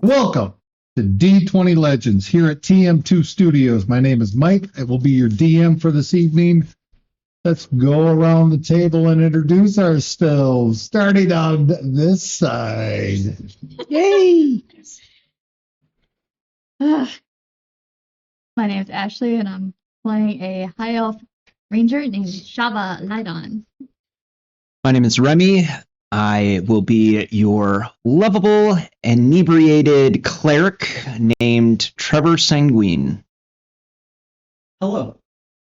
Welcome to D20 Legends here at TM2 Studios. My name is Mike. I will be your DM for this evening. Let's go around the table and introduce ourselves, starting on this side. Yay! My name is Ashley, and I'm playing a high elf ranger named Shava Lydon. My name is Remy. I will be your lovable, inebriated cleric named Trevor Sanguine. Hello,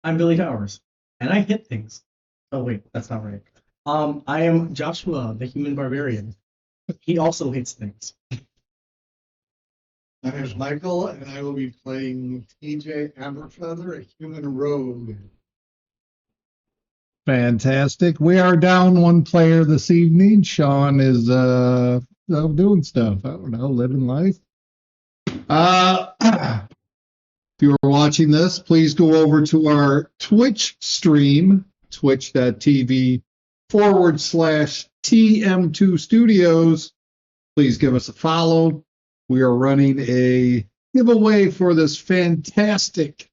I'm Billy Towers, and I hit things. Oh wait, that's not right. I am Joshua, the human barbarian. He also hits things. My name is Michael, and I will be playing TJ Amberfeather, a human rogue. Fantastic. We are down one player this evening. Sean is doing stuff. I don't know, living life. If you are watching this, please go over to our Twitch stream, twitch.tv/TM2 Studios. Please give us a follow. We are running a giveaway for this fantastic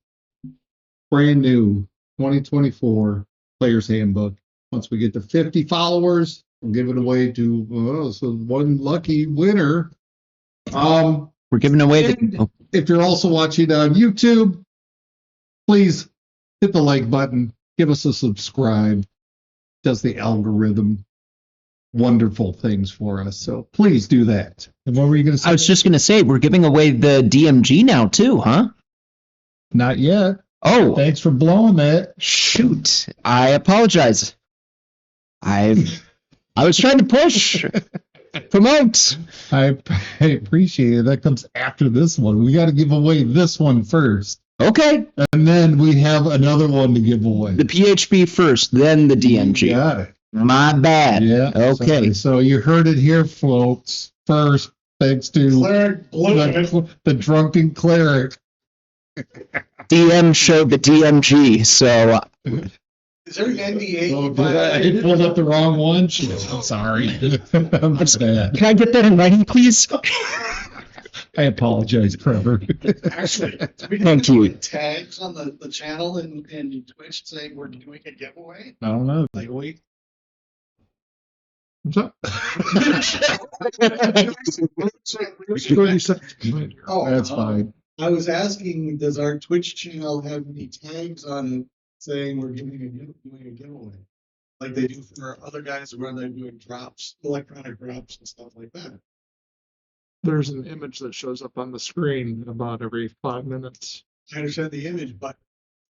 brand new 2024 Player's Handbook. Once we get to 50 followers, we'll give it away to one lucky winner. We're giving away If you're also watching on YouTube, please hit the like button, give us a subscribe. Does the algorithm wonderful things for us. So please do that. And what were you going to say? I was just going to say, we're giving away the DMG now too, huh? Not yet. Oh, Thanks for blowing that. shoot. I apologize. I was trying to push, promote. I appreciate it. That comes after this one. We got to give away this one first. Okay, And then we have another one to give away. the PHB first, then the DMG. Got it. My bad. Yeah. Okay. So you heard it here, folks. First, thanks to Cleric Blue. the drunken cleric. DM showed the DMG, so Is there an NDA? Oh, did I pulled up the wrong one? I'm sorry. I'm bad. can I get that in writing, please? I apologize, Trevor. Actually, Thank you. Tags on the channel and Twitch saying we're doing a giveaway. I don't know. Like, wait. What's up? Oh, That's fine. I was asking, does our Twitch channel have any tags on it saying we're doing a giveaway? Like they do for other guys when they're doing drops, electronic drops and stuff like that. There's an image that shows up on the screen about every 5 minutes. I understand the image, but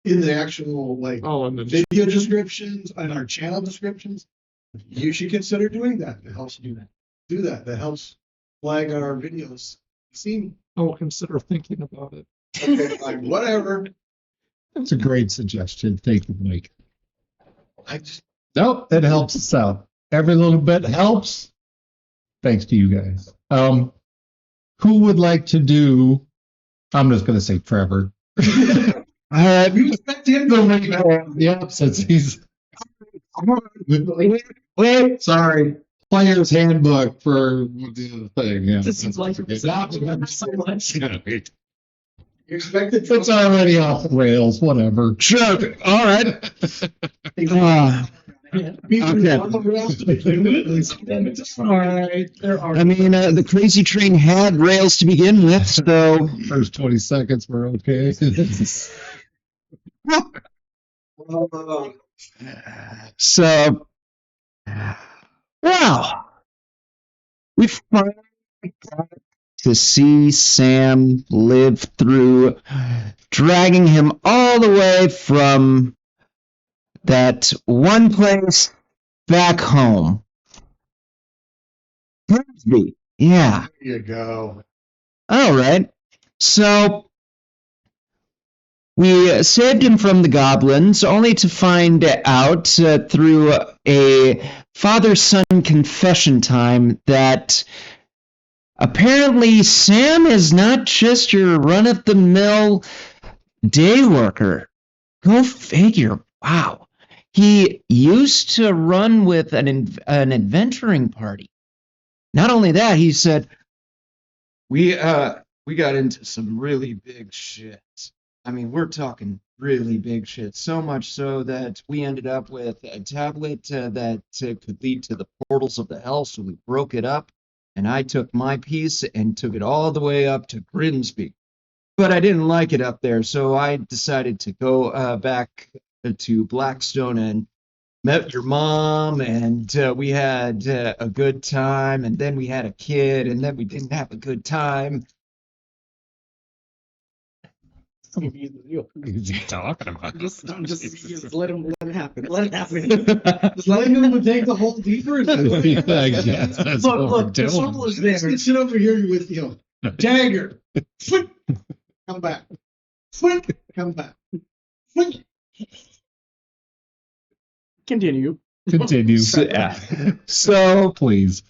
in the actual Oh, and then video descriptions and our channel descriptions, you should consider doing that. It helps you do that. That helps flag our videos seen. I will consider thinking about it. Okay, fine, whatever. That's a great suggestion. Thank you, Mike. I just Nope, that helps us out. Every little bit helps. Thanks to you guys. Who would like to do? I'm just going to say Trevor. you expect him to make that. Yeah, since he's. Wait, sorry. Player's Handbook for the thing. Yeah, This is like so much. You expect it. It's already off the rails. Whatever. Sure. All right. All right, there are. I mean, the crazy train had rails to begin with, so First 20 seconds were okay. so. Wow, we finally got to see Sam live through dragging him all the way from that one place back home. Grimsby. Yeah. There you go. All right. So we saved him from the goblins, only to find out through a father-son confession time that apparently Sam is not just your run-of-the-mill day worker. Go figure. Wow. He used to run with an adventuring party. Not only that, he said, We got into some really big shit. I mean, we're talking really big shit. So much so that we ended up with a tablet that could lead to the portals of the hell. So we broke it up, and I took my piece and took it all the way up to Grimsby. But I didn't like it up there, so I decided to go back to Blackstone and met your mom, and we had a good time, and then we had a kid, and then we didn't have a good time. What are you talking about? Just let it happen. Let it happen. Just letting them take the whole deeper. I guess that's what we're Look, the doing. circle is there. Sit over here with dagger. Flick. Come back. Flick. Come back. Flick. Continue. Continue. So Please.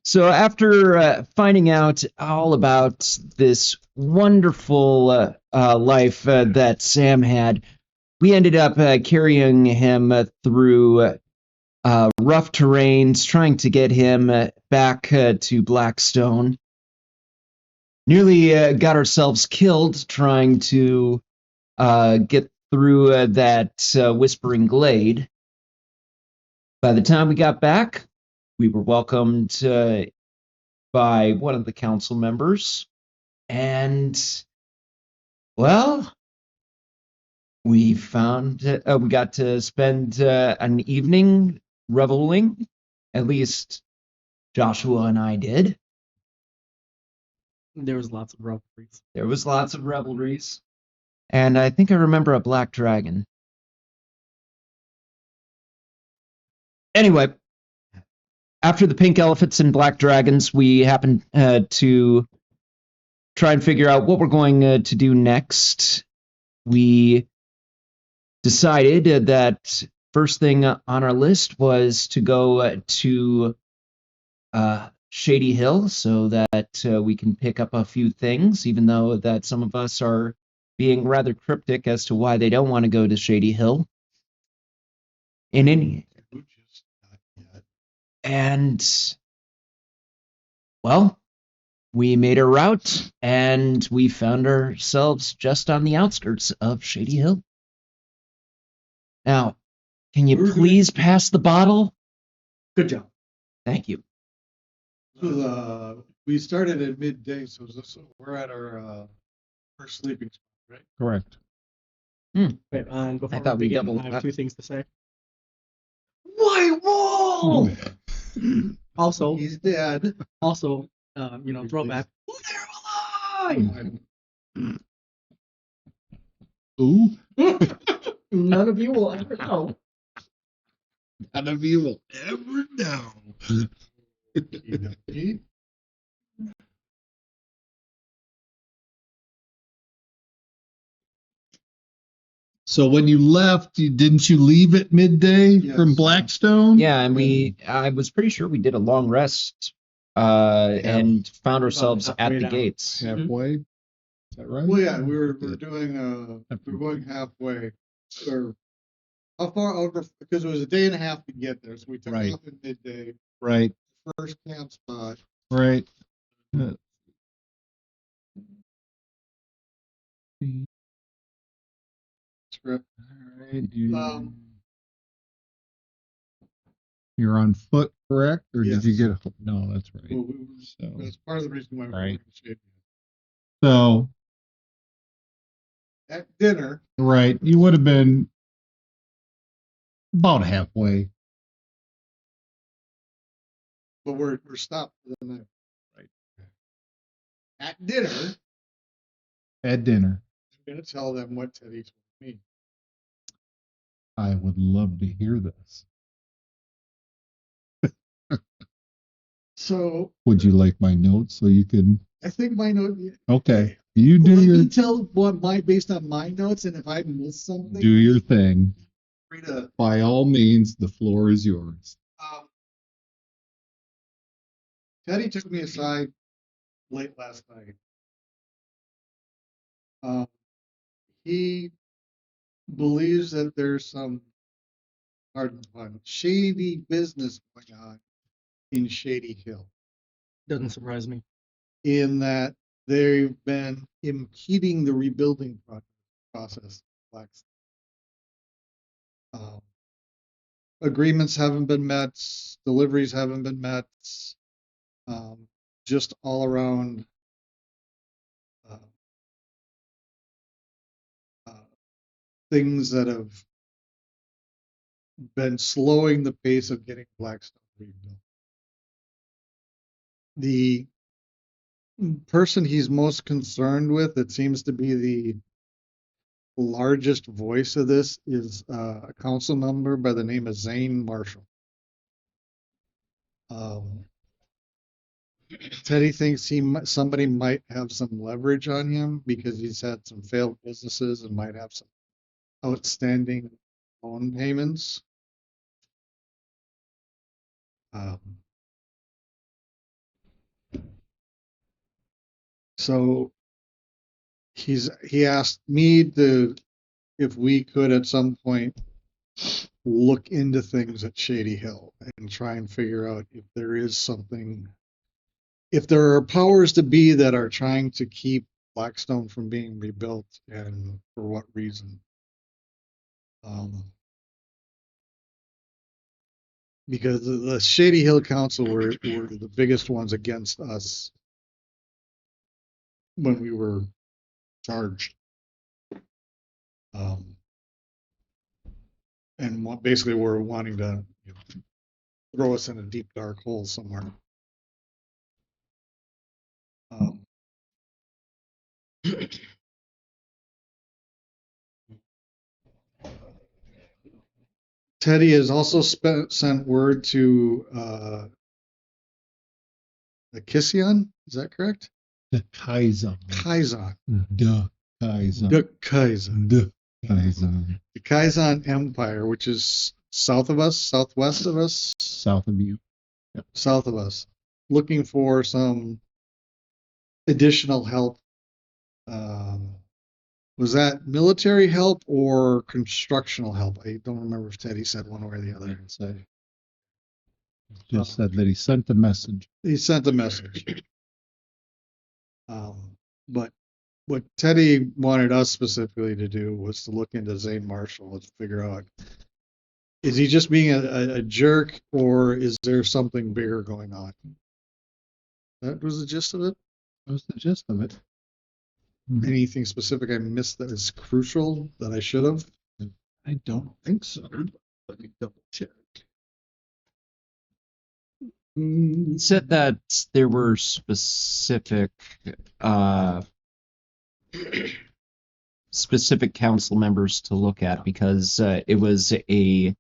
So after finding out all about this wonderful life that Sam had, we ended up carrying him through rough terrains, trying to get him back to Blackstone. Nearly got ourselves killed trying to get through that Whispering Glade. By the time we got back, we were welcomed by one of the council members, and, well, we got to spend an evening reveling. At least Joshua and I did. There was lots of revelries. There was lots of revelries, and I think I remember a black dragon. Anyway, after the pink elephants and black dragons, we happened to try and figure out what we're going to do next. We decided that first thing on our list was to go to Shady Hill so that we can pick up a few things, even though that some of us are being rather cryptic as to why they don't want to go to Shady Hill. And, well, we made a route, and we found ourselves just on the outskirts of Shady Hill. Now, can you please pass the bottle? Good job. Thank you. So we started at midday, so we're at our first sleeping spot, right? Correct. Wait, before I thought we begin, doubled I have up. 2 things to say. White wall. Also, He's dead. also, throwback. They're alive. Ooh. None of you will ever know. None of you will ever know. So when you left, didn't you leave at midday Yes. from Blackstone? Yeah, and I was pretty sure we did a long rest and found ourselves at halfway the down. gates. Halfway. Is that right? Well, yeah, we're doing we're going halfway. Or how far over? Because it was a day and a half to get there, so we took Right. off at midday. Right. First camp spot. Right. Trip. All right. Um, You're on foot, correct? Or did you Yes. get? No, that's right. Well, So, that's part of the reason why we're Right. going to shape. so At dinner, right, you would have been about halfway. but we're stopped for the night. Right. At dinner, At dinner. I'm going to tell them what Teddy told me. I would love to hear this. So Would you like my notes so you can? I think my note. Okay, you do Let your me tell based on my notes, and if I miss something, do your thing. free to. By all means, the floor is yours. Teddy took me aside late last night. He believes that there's some, pardon the pun, shady business going on in Shady Hill. Doesn't surprise me. in that they've been impeding the rebuilding process. Um, Agreements haven't been met, deliveries haven't been met, just all around uh, uh, things that have been slowing the pace of getting Blackstone rebuilt. The person he's most concerned with, it seems to be the largest voice of this, is a council member by the name of Zane Marshall. Teddy thinks somebody might have some leverage on him because he's had some failed businesses and might have some outstanding loan payments. So he asked me if we could at some point look into things at Shady Hill and try and figure out if there is something, if there are powers to be that are trying to keep Blackstone from being rebuilt, and for what reason. Because the Shady Hill Council were the biggest ones against us when we were charged. And basically were wanting to throw us in a deep dark hole somewhere. Teddy has also sent word to the Kision. Is that correct? The Kaizen. Kaizen. The Kaizen. The Kaizen. The Kaizen. The Kaizen Empire, which is south of us, southwest of us, South of you. Yep. South of us, looking for some additional help. Was that military help or constructional help? I don't remember if Teddy said one way or the other. So just said that he sent a message. He sent a message. But what Teddy wanted us specifically to do was to look into Zane Marshall and figure out, is he just being a jerk, or is there something bigger going on? That was the gist of it. That was the gist of it. Anything specific I missed that is crucial that I should have? I don't think so. Let me double check. You said that there were specific council members to look at because it was a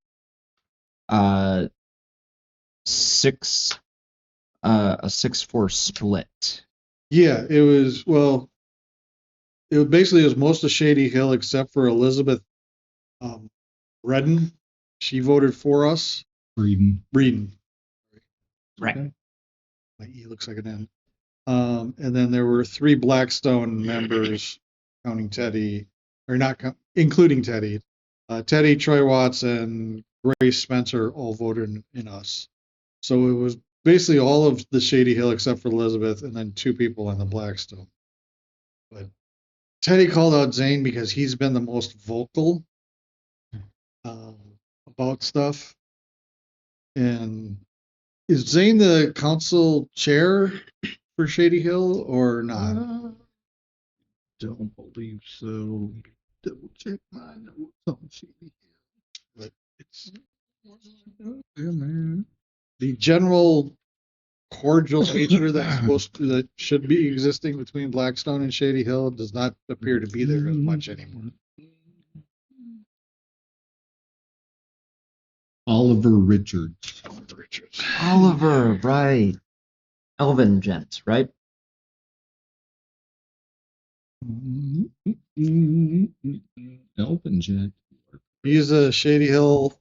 6-4 split. Yeah, it was, well, it was most of Shady Hill except for Elizabeth Redden. She voted for us. Breeden. Right. Okay. My E looks like an N. And then there were 3 Blackstone members, counting Teddy, or not, including Teddy. Teddy, Troy Watts, and Grace Spencer all voted in us. So it was basically all of the Shady Hill except for Elizabeth, and then 2 people on the Blackstone. But Teddy called out Zane because he's been the most vocal about stuff. And is Zane the council chair for Shady Hill or not? Don't believe so. Double check my notes on Shady Hill. But it's man. the general cordial nature that should be existing between Blackstone and Shady Hill does not appear to be there as much anymore. Oliver Richards. Oliver, right. Elvin gent, right? Elvin gent. He's a Shady Hill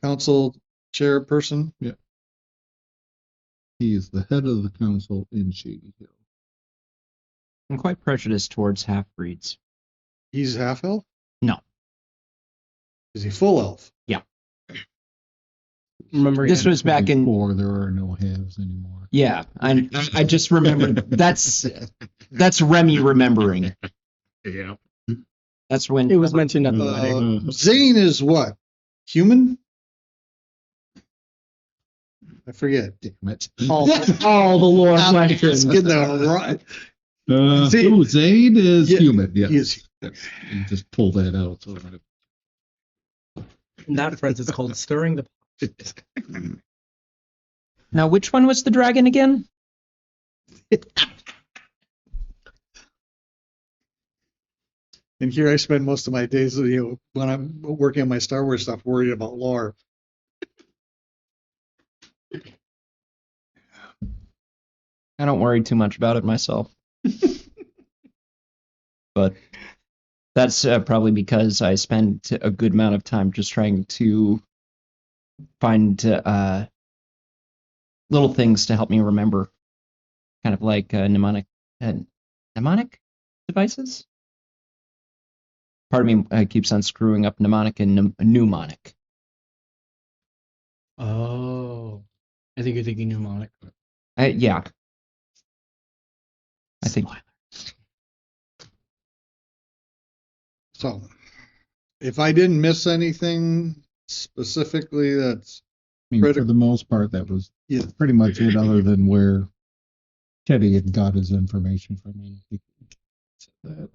council chairperson. Yeah. He is the head of the council in Shady Hill. I'm quite prejudiced towards half-breeds. He's half elf? No. Is he full elf? Yeah. remember. This was back in. Before there are no halves anymore. Yeah, I just remembered. That's Remy remembering. Yeah. That's when It was mentioned at the wedding. Zane is what? Human? I forget. Damn it. All the lore questions. Get that right. Zane is Yeah, human. Yes. he is. You just pull that out. So That, friends, is called stirring the. Now, which one was the dragon again? And here I spend most of my days, when I'm working on my Star Wars stuff, worried about lore. I don't worry too much about it myself. But that's probably because I spend a good amount of time just trying to find little things to help me remember, kind of like mnemonic devices. Part of me keeps on screwing up mnemonic and mnemonic. Oh, I think you're thinking mnemonic. Yeah, I think. So, if I didn't miss anything specifically, that's I mean, for the most part, that was pretty much it, other than where Teddy had got his information from me. He said that.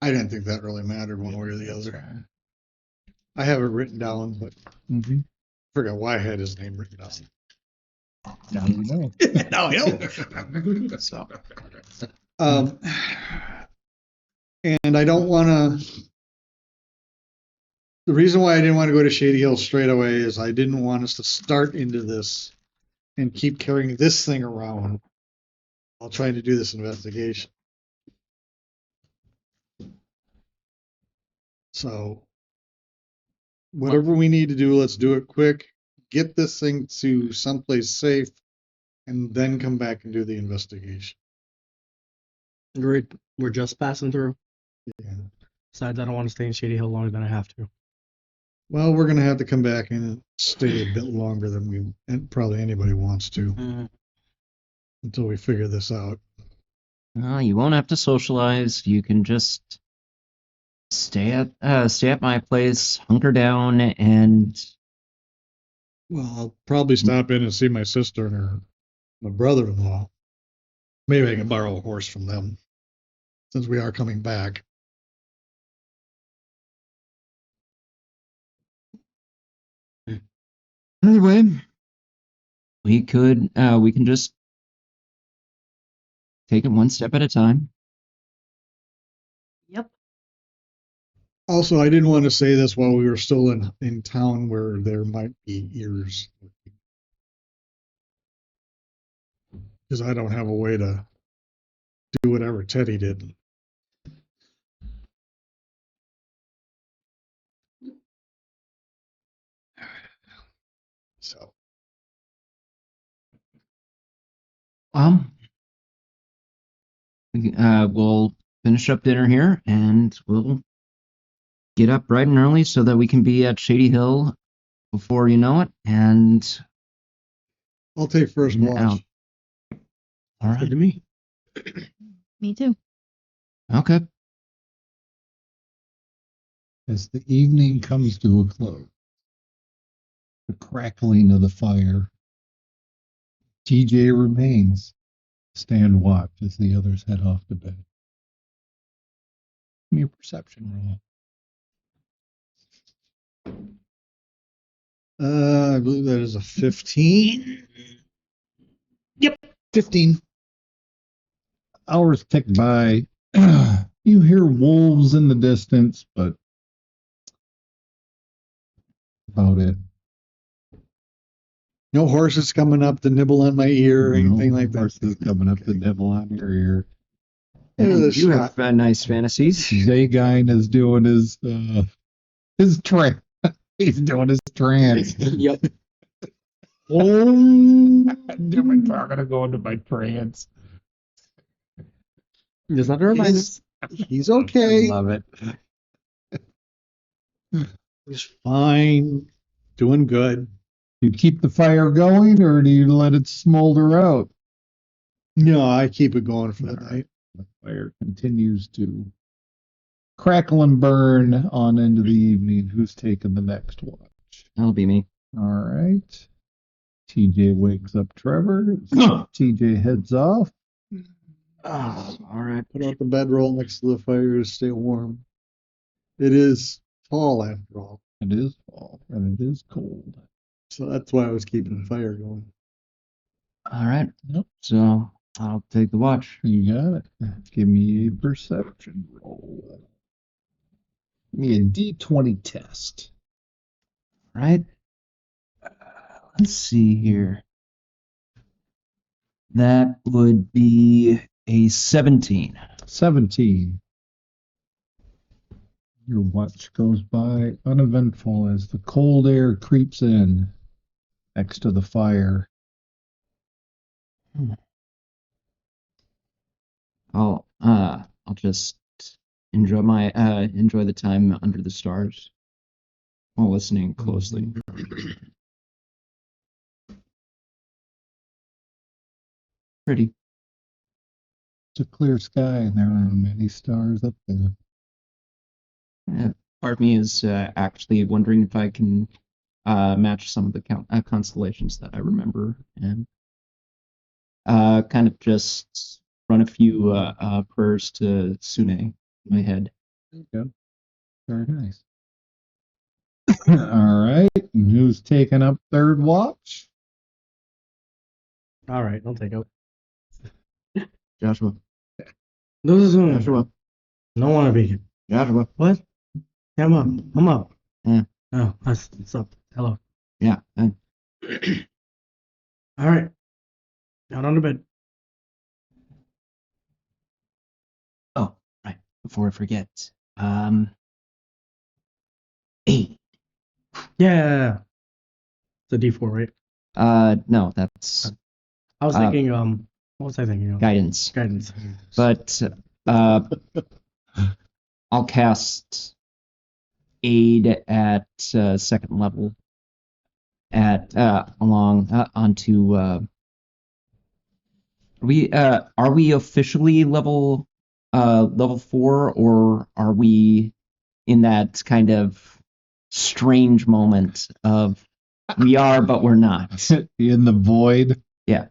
I didn't think that really mattered one way or the other. I have it written down, but Mm-hmm. forgot why I had his name written down. Now you know. Now you know. So. And I don't want to. The reason why I didn't want to go to Shady Hill straight away is I didn't want us to start into this and keep carrying this thing around while trying to do this investigation. So, whatever we need to do, let's do it quick. Get this thing to someplace safe, and then come back and do the investigation. Agreed. We're just passing through. Yeah. Besides, I don't want to stay in Shady Hill longer than I have to. Well, we're going to have to come back and stay a bit longer than we and probably anybody wants to until we figure this out. You won't have to socialize. You can just stay at my place, hunker down, and Well, I'll probably stop in and see my sister and my brother-in-law. Maybe I can borrow a horse from them since we are coming back. anyway, we can just take it one step at a time. Yep. Also, I didn't want to say this while we were still in town where there might be ears. Because I don't have a way to do whatever Teddy did. So, We'll finish up dinner here, and we'll get up bright and early so that we can be at Shady Hill before you know it. And I'll take first watch. out. All Good right. to me. Me too. Okay. As the evening comes to a close, the crackling of the fire, TJ remains to stand watch as the others head off to bed. Give me a perception roll. I believe that is a 15. Yep, 15. Hours tick by. You hear wolves in the distance, but about it. No horses coming up to nibble on my ear or anything like that. Horses coming up to nibble on your ear. Yeah, You have nice fantasies. Zagine is doing his trance. He's doing his trance. Yep. I'm gonna go into my trance. Just not to remind us. He's okay. Love it. He's fine. Doing good. You keep the fire going, or do you let it smolder out? No, I keep it going for the night. The fire continues to crackle and burn on into the evening. Who's taking the next watch? That'll be me. All right. TJ wakes up Trevor. TJ heads off. All right, put out the bedroll next to the fire to stay warm. It is fall after all, It is fall and it is cold. so that's why I was keeping the fire going. All right. Yep. So I'll take the watch. You got it. Give me a perception roll. Give me a D20 test. Right. Let's see here. That would be a 17. 17. Your watch goes by uneventful as the cold air creeps in next to the fire. I'll just enjoy the time under the stars while listening closely. Pretty. It's a clear sky and there are many stars up there. Part of me is actually wondering if I can match some of the constellations that I remember and kind of just run a few prayers to Sune in my head. There you go. Very nice. All right. And who's taking up third watch? All right, I'll take it. Joshua. Joshua. No one to be. Joshua. What? Yeah, I'm up. I'm up. Yeah. Oh, what's up? Hello. Yeah. All right. Out on the bed. Oh, right. Before I forget. 8. Yeah. It's a D4, right? No, that's I was thinking, what was I thinking of? guidance. Guidance. But I'll cast aid at second level at onto are we officially level 4, or are we in that kind of strange moment of we are but we're not? In the void? Yeah.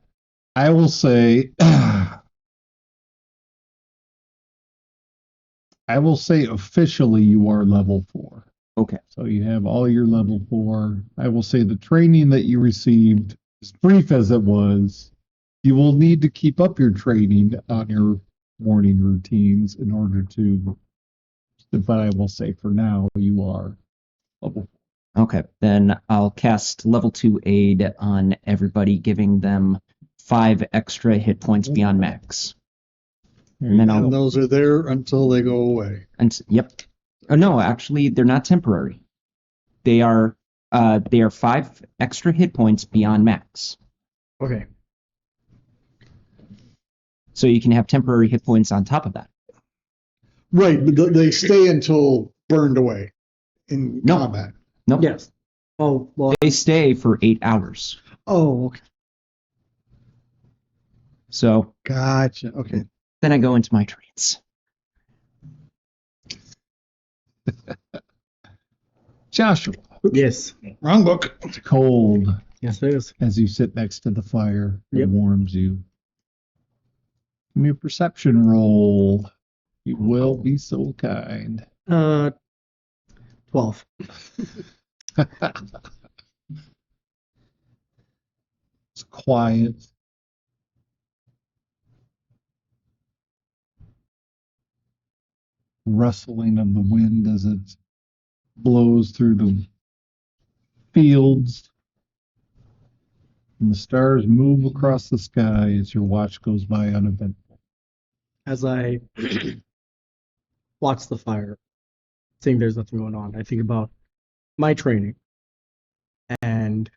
I will say officially you are level 4. Okay. So you have all your level 4. I will say the training that you received, as brief as it was, you will need to keep up your training on your morning routines in order to, but I will say for now you are level 4. Okay, then I'll cast level 2 aid on everybody, giving them 5 extra hit points beyond max. And then And those are there until they go away. Yep. Oh no, actually, they're not temporary. They are 5 extra hit points beyond max. Okay. So you can have temporary hit points on top of that. Right, but they stay until burned away in No. combat. Nope. Yes. Oh, well. They stay for 8 hours. Oh, okay. So Gotcha. Okay. then I go into my trance. Joshua, Yes. Wrong book. it's cold Yes, it is. as you sit next to the fire. It Yep. warms you. Give me a perception roll. You will be so kind. 12. It's quiet. Rustling of the wind as it blows through the fields. And the stars move across the sky as your watch goes by uneventful. As I watch the fire, seeing there's nothing going on, I think about my training. And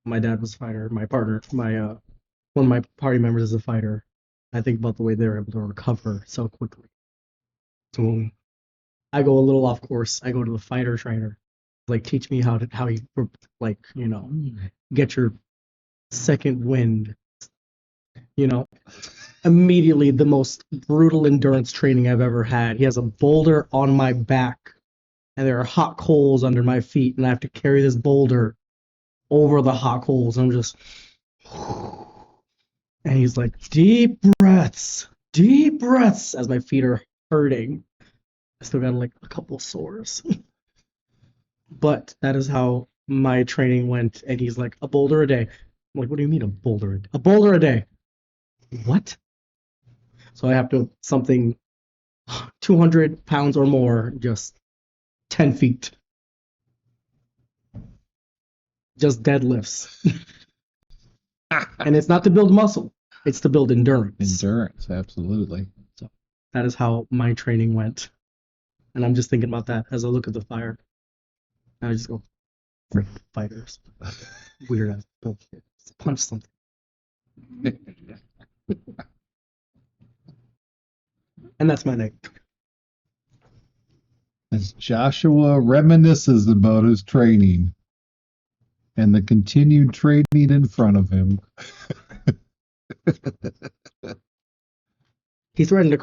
my dad was a fighter. My partner, one of my party members is a fighter. I think about the way they're able to recover so quickly. So when I go a little off course, I go to the fighter trainer like, teach me how you like, get your second wind. Immediately the most brutal endurance training I've ever had. He has a boulder on my back, and there are hot coals under my feet, and I have to carry this boulder over the hot coals. I'm just, and he's like, deep breaths, as my feet are hurting. I still got like a couple sores. But that is how my training went. And he's like, a boulder a day. I'm like, what do you mean a boulder a day? A boulder a day. What? So I have to something 200 pounds or more, just 10 feet. Just deadlifts. And it's not to build muscle, it's to build endurance. Endurance, absolutely. So that is how my training went. And I'm just thinking about that as I look at the fire. And I just go, frick fighters. Weird ass bullshit. Just punch something. And that's my night. As Joshua reminisces about his training and the continued training in front of him. He threatened to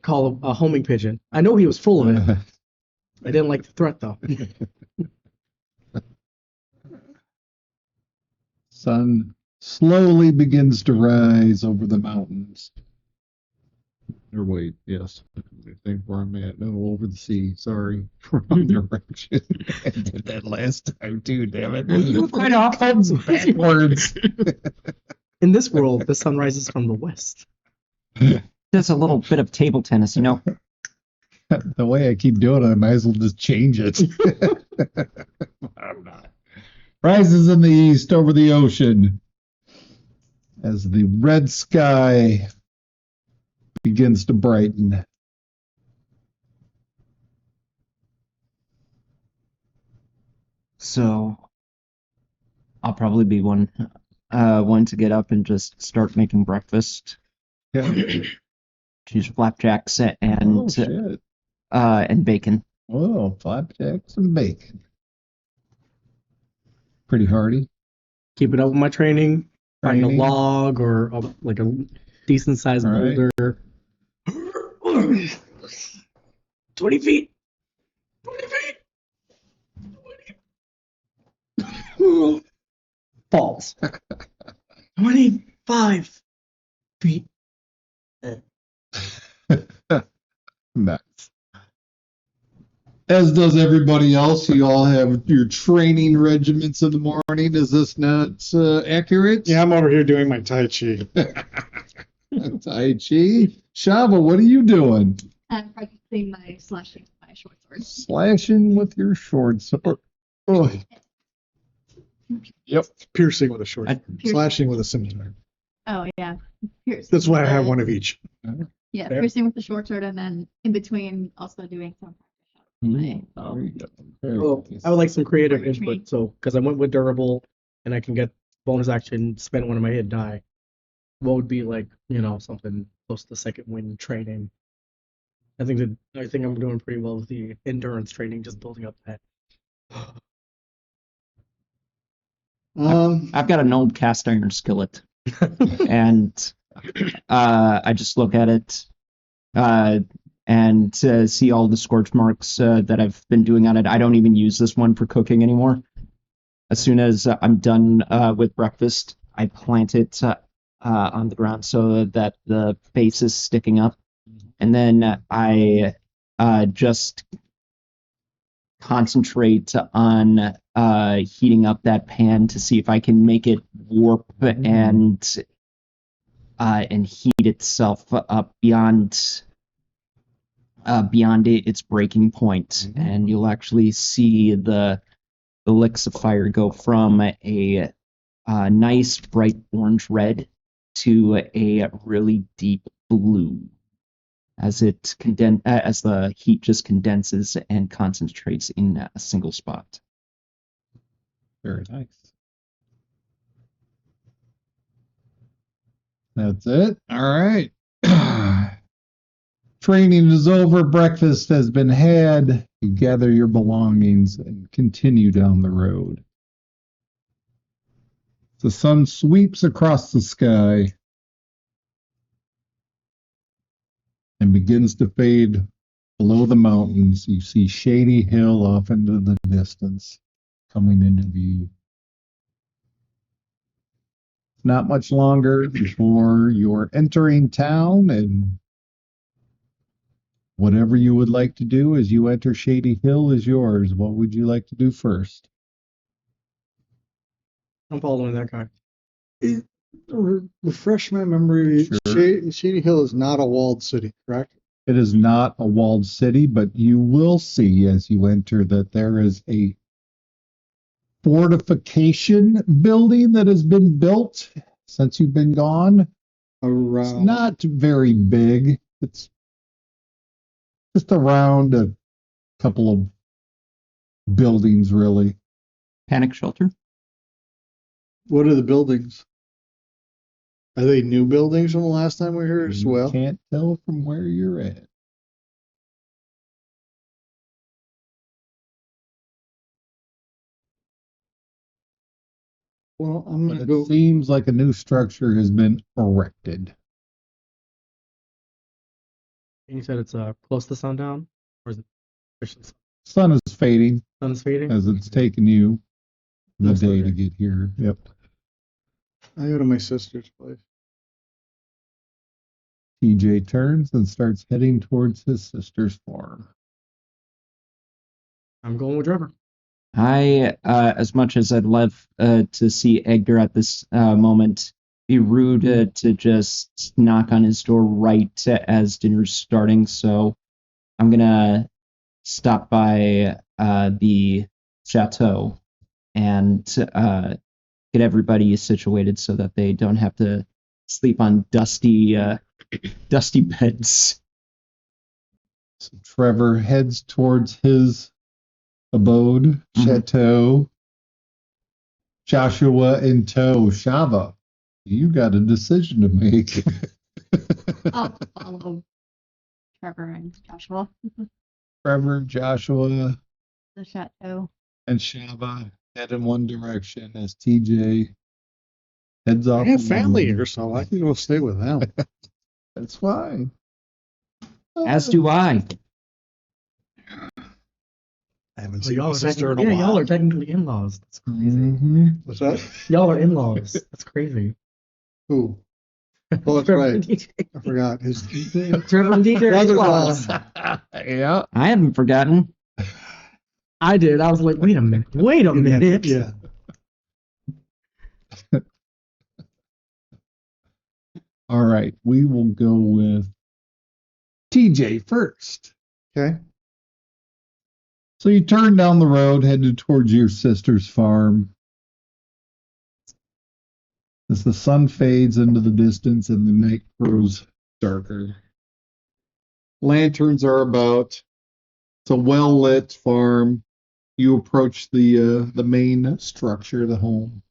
call a homing pigeon. I know he was full of it. I didn't like the threat though. Sun slowly begins to rise over the mountains. Or wait, yes. I think where I'm at. No, over the sea. Sorry. Wrong direction. I did that last time too, damn it. You quite often Backwards. In this world, the sun rises from the west. Just a little bit of table tennis, The way I keep doing it, I might as well just change it. I'm not. Rises in the east over the ocean as the red sky begins to brighten. So I'll probably be one to get up and just start making breakfast. Yeah. Choose flapjacks and Oh, shit. and bacon. Oh, flapjacks and bacon. Pretty hearty. Keep it up with my training. Find a Training. log or like a decent sized All right. boulder. 20 feet. 20 feet. 20. Falls. 25 feet. Nice. As does everybody else, you all have your training regiments in the morning. Is this not accurate? Yeah, I'm over here doing my Tai Chi. Tai Chi. Shava, what are you doing? I'm practicing my slashing with my short sword. Slashing with your short sword. Oh, Yep, piercing with a short, Piercing. slashing with a scimitar. Oh yeah, piercing. That's why I have with one of each. Yeah, Fair. piercing with the short sword, and then in between also doing some practice shots. there you go. Very Well, nice. I would like some creative Great input, training. so because I went with durable and I can get bonus action, spend one of my hit die. What would be like, something close to second wind training? I think I'm doing pretty well with the endurance training, just building up that. I've got an old cast iron skillet, and I just look at it and see all the scorch marks that I've been doing on it. I don't even use this one for cooking anymore. As soon as I'm done with breakfast, I plant it on the ground so that the face is sticking up, and then I just concentrate on heating up that pan to see if I can make it warp and heat itself up beyond its breaking point, and you'll actually see the licks of fire go from a nice bright orange red to a really deep blue as as the heat just condenses and concentrates in a single spot. Very nice. That's it. All right. Training is over. Breakfast has been had. You gather your belongings and continue down the road. The sun sweeps across the sky and begins to fade below the mountains. You see Shady Hill off into the distance coming into view. Not much longer before you're entering town, and whatever you would like to do as you enter Shady Hill is yours. What would you like to do first? I'm following that guy. Refresh my memory. Sure. Shady Hill is not a walled city, correct? It is not a walled city, but you will see as you enter that there is a fortification building that has been built since you've been gone. It's Around. not very big. It's just around a couple of buildings, really. Panic shelter. What are the buildings? Are they new buildings from the last time we were here as You well? can't tell from where you're at. Well, I'm But gonna it go. seems like a new structure has been erected. And you said it's close to sundown, or is it officially Sun is fading sun is fading? as it's taken you the Most of day it. to get here. Yep. I go to my sister's place. TJ turns and starts heading towards his sister's farm. I'm going with Trevor. I, as much as I'd love to see Edgar at this moment, be rude to just knock on his door right as dinner's starting. So I'm gonna stop by the chateau and get everybody situated so that they don't have to sleep on dusty beds. So Trevor heads towards his abode, chateau. Joshua in tow. Shava, you got a decision to make. I'll follow Trevor and Joshua. Trevor, Joshua, The chateau. and Shava head in one direction as TJ heads I off. have family alone. here, so I can go stay with them. That's fine. As do I. I haven't So seen y'all my are sister in a technically, while. y'all are technically in-laws. That's crazy. Mhm. What's that? Y'all are in-laws. That's crazy. Who? Oh, that's Trevor right. and DJ. I forgot. His Trevor and DJ are in-laws. Yeah. I haven't forgotten. I did. I was like, wait a minute. Wait a minute. Yeah. All right. We will go with TJ first. Okay. So you turn down the road, headed towards your sister's farm. As the sun fades into the distance and the night grows darker. Lanterns are about. It's a well-lit farm. You approach the main structure of the home.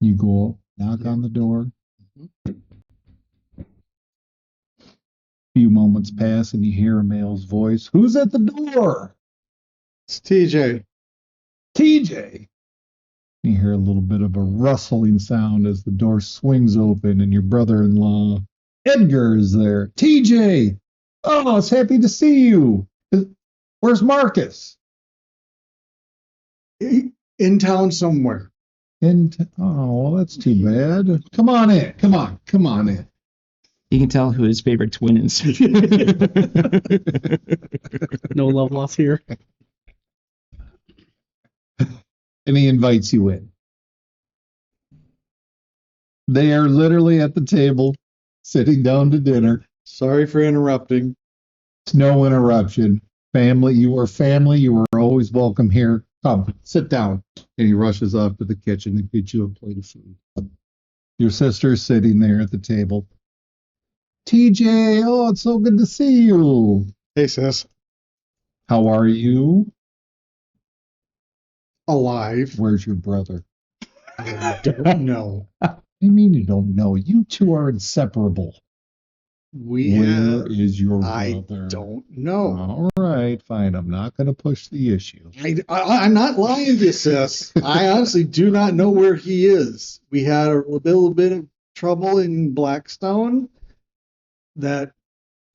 You go up, knock on the door. Few moments pass and you hear a male's voice. Who's at the door? It's TJ. TJ. You hear a little bit of a rustling sound as the door swings open and your brother-in-law, Edgar, is there. TJ! Oh, it's happy to see you. Where's Marcus? In town somewhere. Oh, that's too bad. Come on in. Come on in. You can tell who his favorite twin is. No love lost here. And he invites you in. They are literally at the table, sitting down to dinner. Sorry for interrupting. It's no interruption. Family, you are family. You are always welcome here. Come, sit down. And he rushes off to the kitchen and gets you a plate of food. Your sister is sitting there at the table. TJ, oh, it's so good to see you. Hey, sis. How are you? Alive. Where's your brother? I don't know. What do you mean you don't know? You two are inseparable. We Where have, is your I brother? don't know. All right, fine. I'm not going to push the issue. I'm not lying to you, sis. I honestly do not know where he is. We had a little bit of trouble in Blackstone that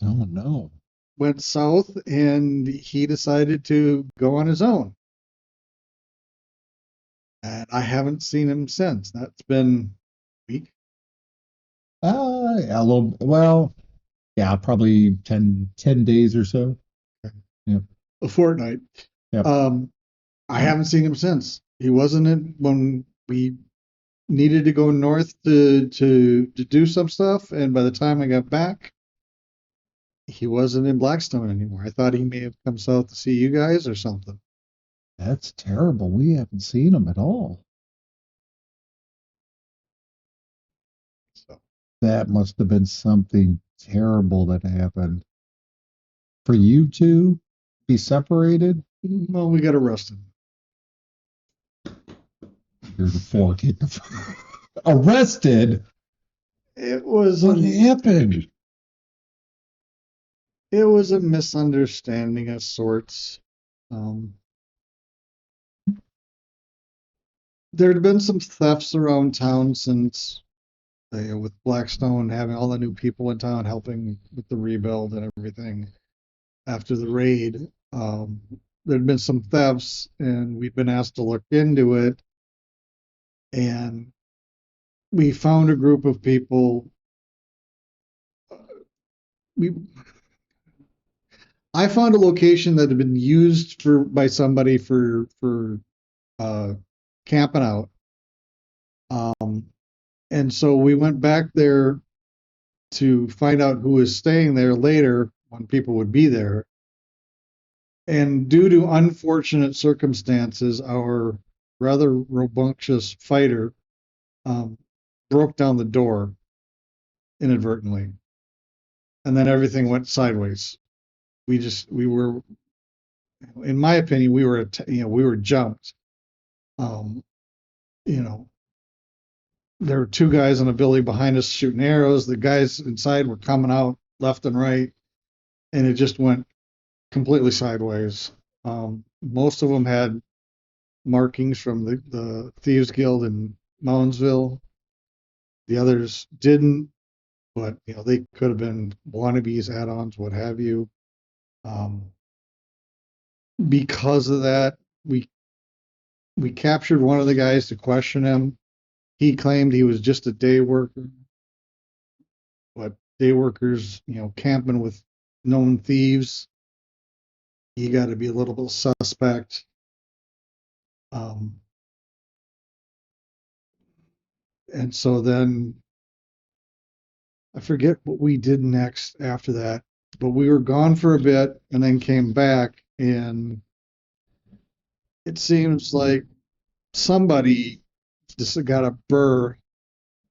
Oh no. went south, and he decided to go on his own. And I haven't seen him since. That's been a week. A little. Well, yeah, probably 10 days or so. Yep. A fortnight. Yep. I haven't seen him since. He wasn't in when we needed to go north to do some stuff, and by the time I got back, he wasn't in Blackstone anymore. I thought he may have come south to see you guys or something. That's terrible. We haven't seen him at all. So That must have been something terrible that happened. For you two be separated? well, we got arrested. Here's a fork. Arrested? It was What a, happened? it was a misunderstanding of sorts. There had been some thefts around town since with Blackstone having all the new people in town helping with the rebuild and everything after the raid. There'd been some thefts, and we've been asked to look into it. And we found a group of people. I found a location that had been used by somebody for camping out. And so we went back there to find out who was staying there later when people would be there. And due to unfortunate circumstances, our rather rambunctious fighter broke down the door inadvertently. And then everything went sideways. We were, in my opinion, we were jumped. There were two guys in a building behind us shooting arrows. The guys inside were coming out left and right, and it just went completely sideways. Most of them had markings from the Thieves Guild in Moundsville. The others didn't, but they could have been wannabes, add-ons, what have you. Because of that, we captured one of the guys to question him. He claimed he was just a day worker, but day workers, camping with known thieves, you got to be a little bit suspect. And so then I forget what we did next after that, but we were gone for a bit and then came back, and it seems like somebody just got a burr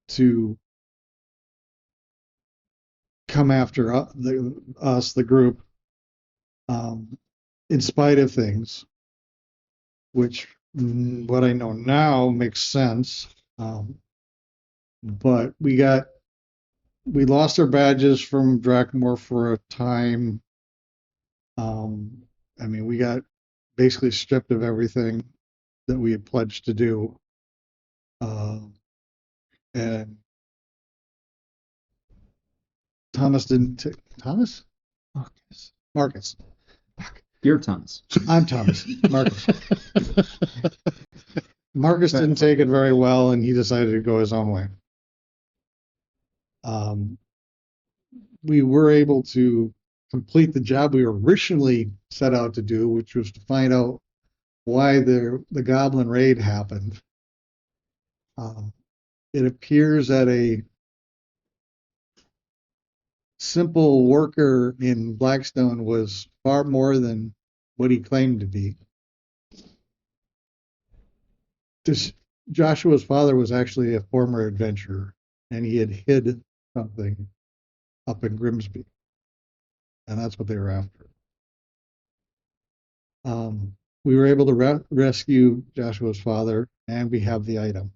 to come after us, the group, in spite of things, which what I know now makes sense. But we lost our badges from Drakmore for a time. We got basically stripped of everything that we had pledged to do. And Thomas didn't take Thomas? Marcus. You're Thomas. I'm Thomas. Marcus. Marcus didn't take it very well, and he decided to go his own way. We were able to complete the job we originally set out to do, which was to find out why the Goblin raid happened. It appears that a simple worker in Blackstone was far more than what he claimed to be. Joshua's father was actually a former adventurer, and he had hid something up in Grimsby, and that's what they were after. We were able to rescue Joshua's father, and we have the item.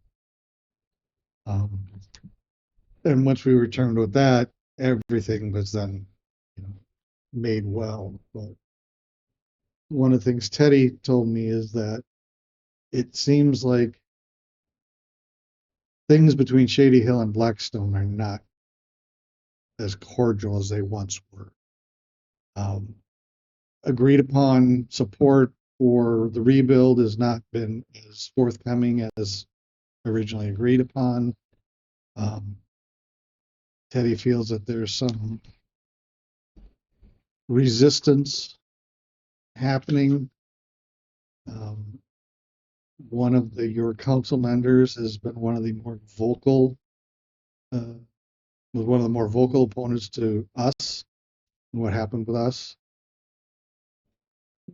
And once we returned with that, everything was then, made well. But one of the things Teddy told me is that it seems like things between Shady Hill and Blackstone are not as cordial as they once were. Agreed upon support for the rebuild has not been as forthcoming as originally agreed upon. Teddy feels that there's some resistance happening. One of your council members has been one of the more vocal, was one of the more vocal opponents to us and what happened with us,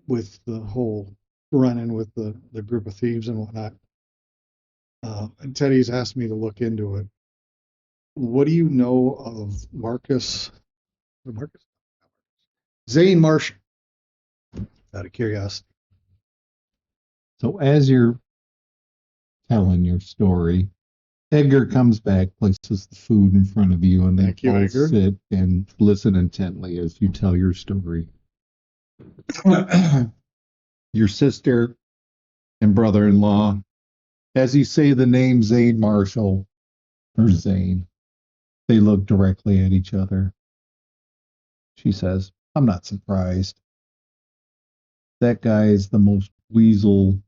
with the whole run-in with the group of thieves and whatnot. And Teddy's asked me to look into it. What do you know of Zane Marshall? Out of curiosity. So as you're telling your story, Edgar comes back, places the food in front of you, and then Thank you, all Edgar. sit and listen intently as you tell your story. Your sister and brother-in-law, as you say the name Zane Marshall, or Zane, they look directly at each other. She says, I'm not surprised. That guy is the most weasel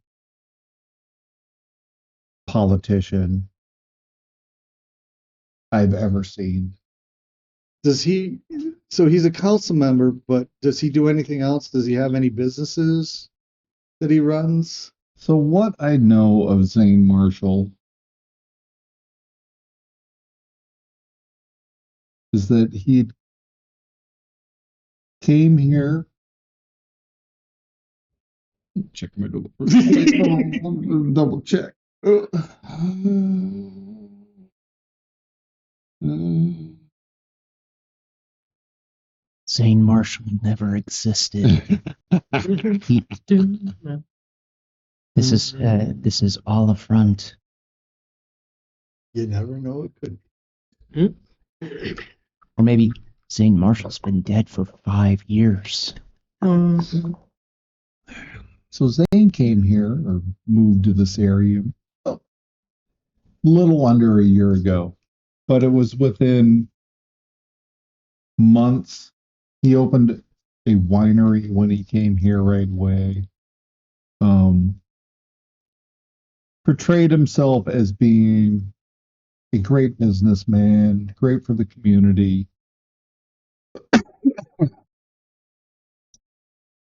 politician I've ever seen. So he's a council member, but does he do anything else? Does he have any businesses that he runs? So what I know of Zane Marshall is that he came here. Check my double check. Zane Marshall never existed. This is all a front. You never know, it could be. Or maybe Zane Marshall's been dead for 5 years. So Zane came here or moved to this area a little under a year ago, but it was within months. He opened a winery when he came here right away. Portrayed himself as being a great businessman, great for the community.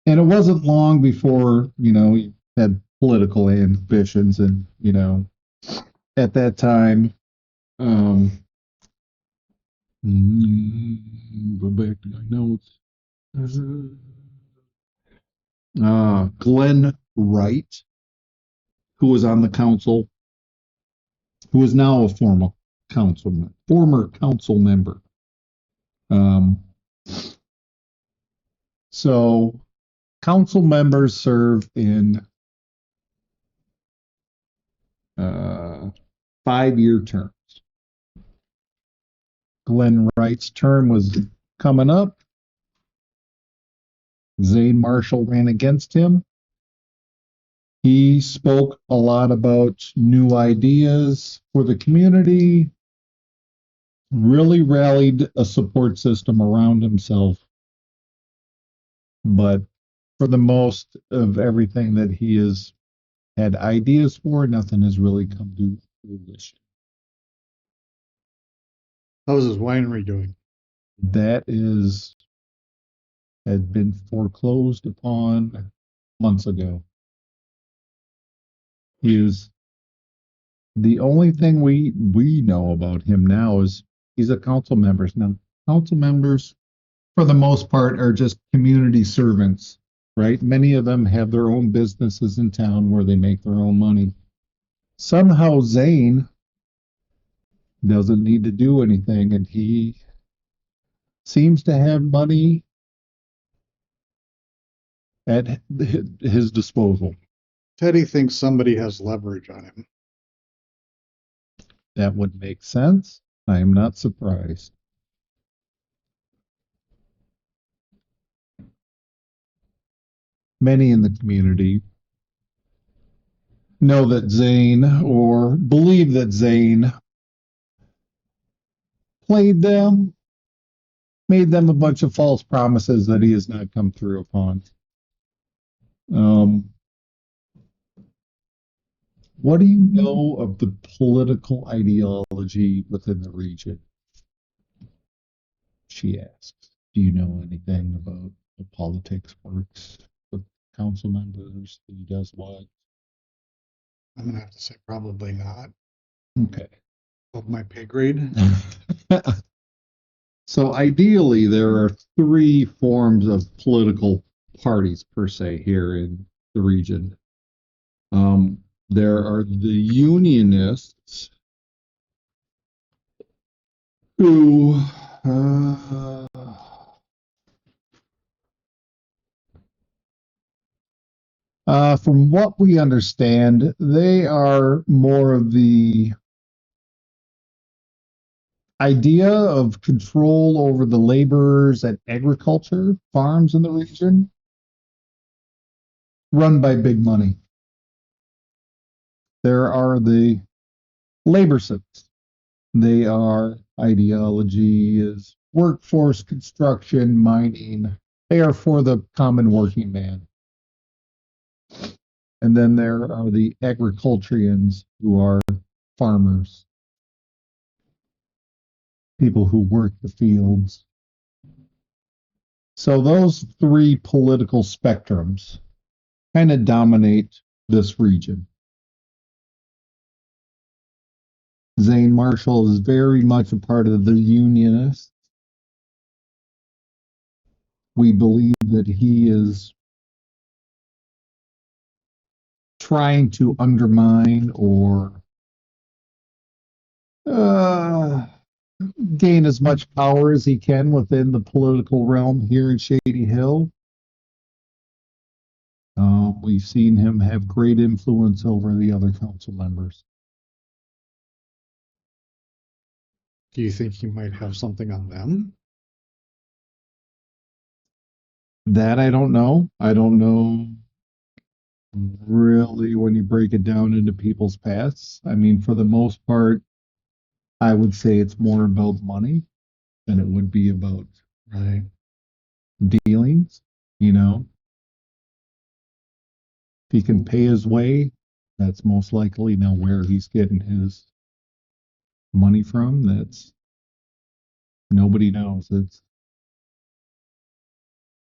And it wasn't long before, he had political ambitions and, at that time, go back to my notes. Glenn Wright, who was on the council, who is now a former council member. So council members serve in 5-year terms. Glenn Wright's term was coming up. Zane Marshall ran against him. He spoke a lot about new ideas for the community, really rallied a support system around himself. But for the most of everything that he has had ideas for, nothing has really come to fruition. How's his winery doing? That had been foreclosed upon months ago. He is the only thing we know about him now is he's a council member. Now, council members, for the most part, are just community servants, right? Many of them have their own businesses in town where they make their own money. Somehow Zane doesn't need to do anything, and he seems to have money at his disposal. Teddy thinks somebody has leverage on him. That would make sense. I am not surprised. many in the community know that Zane, or believe that Zane, played them, made them a bunch of false promises that he has not come through upon. What do you know of the political ideology within the region? She asks. Do you know anything about the politics works with council members? Who does what? I'm gonna have to say probably not. Okay. Of my pay grade. So ideally, there are three forms of political parties per se here in the region. There are the unionists who from what we understand, they are more of the idea of control over the laborers and agriculture farms in the region run by big money. There are the labor cents. They are ideology is workforce construction, mining. They are for the common working man. And then there are the agriculturians who are farmers, people who work the fields. So those three political spectrums kind of dominate this region. Zane Marshall is very much a part of the unionists. We believe that he is trying to undermine or gain as much power as he can within the political realm here in Shady Hill. We've seen him have great influence over the other council members. Do you think he might have something on them? That I don't know. I don't know really when you break it down into people's pasts. I mean, for the most part, I would say it's more about money than it would be about Right. dealings, you know. If he can pay his way, that's most likely now where he's getting his money from. That's nobody knows. It's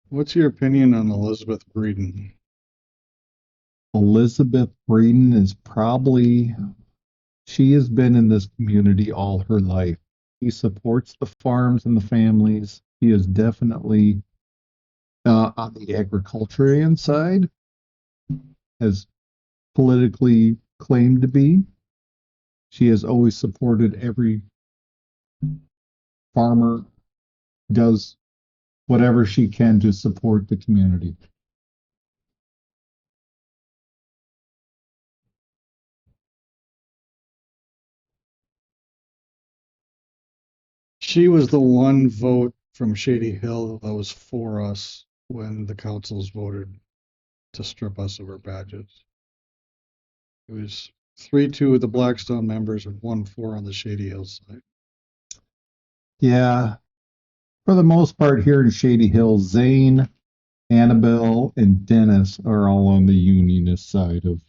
What's your opinion on Elizabeth Breeden? Elizabeth Braden is probably, she has been in this community all her life. He supports the farms and the families. He is definitely on the agriculturian side, has politically claimed to be. She has always supported every farmer, does whatever she can to support the community. She was the one vote from Shady Hill that was for us when the councils voted to strip us of our badges. It was 3-2 with the Blackstone members and 1-4 on the Shady Hill side. Yeah, for the most part here in Shady Hill, Zane, Annabelle, and Dennis are all on the unionist side of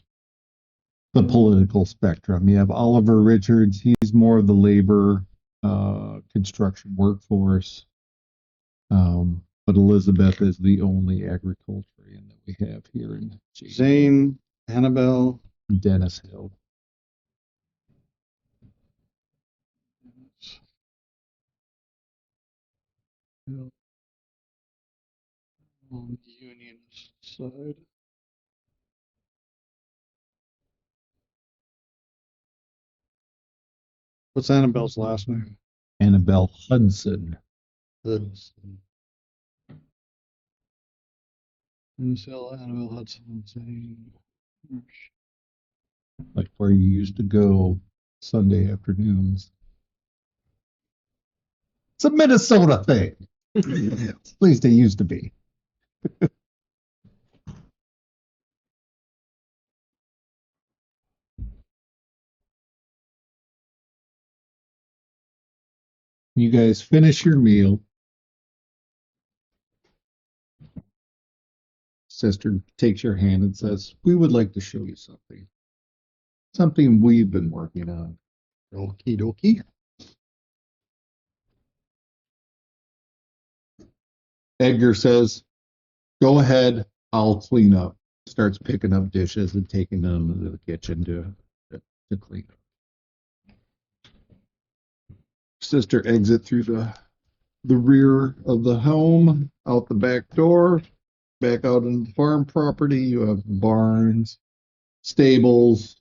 the political spectrum. You have Oliver Richards, he's more of the labor construction workforce. But Elizabeth is the only agriculturian that we have here in Zane, Annabelle, Dennis Hill. on the unionist side. What's Annabelle's last name? Annabelle Hudson. Hudson. Annabelle Hudson. Zane. Like where you used to go Sunday afternoons. It's a Minnesota thing. At least it used to be. You guys finish your meal. Sister takes your hand and says, "We would like to show you something. Something we've been working on." Okie dokie. Edgar says, "Go ahead, I'll clean up." Starts picking up dishes and taking them into the kitchen to clean up. Sister exit through the rear of the home, out the back door, back out into the farm property. You have barns, stables.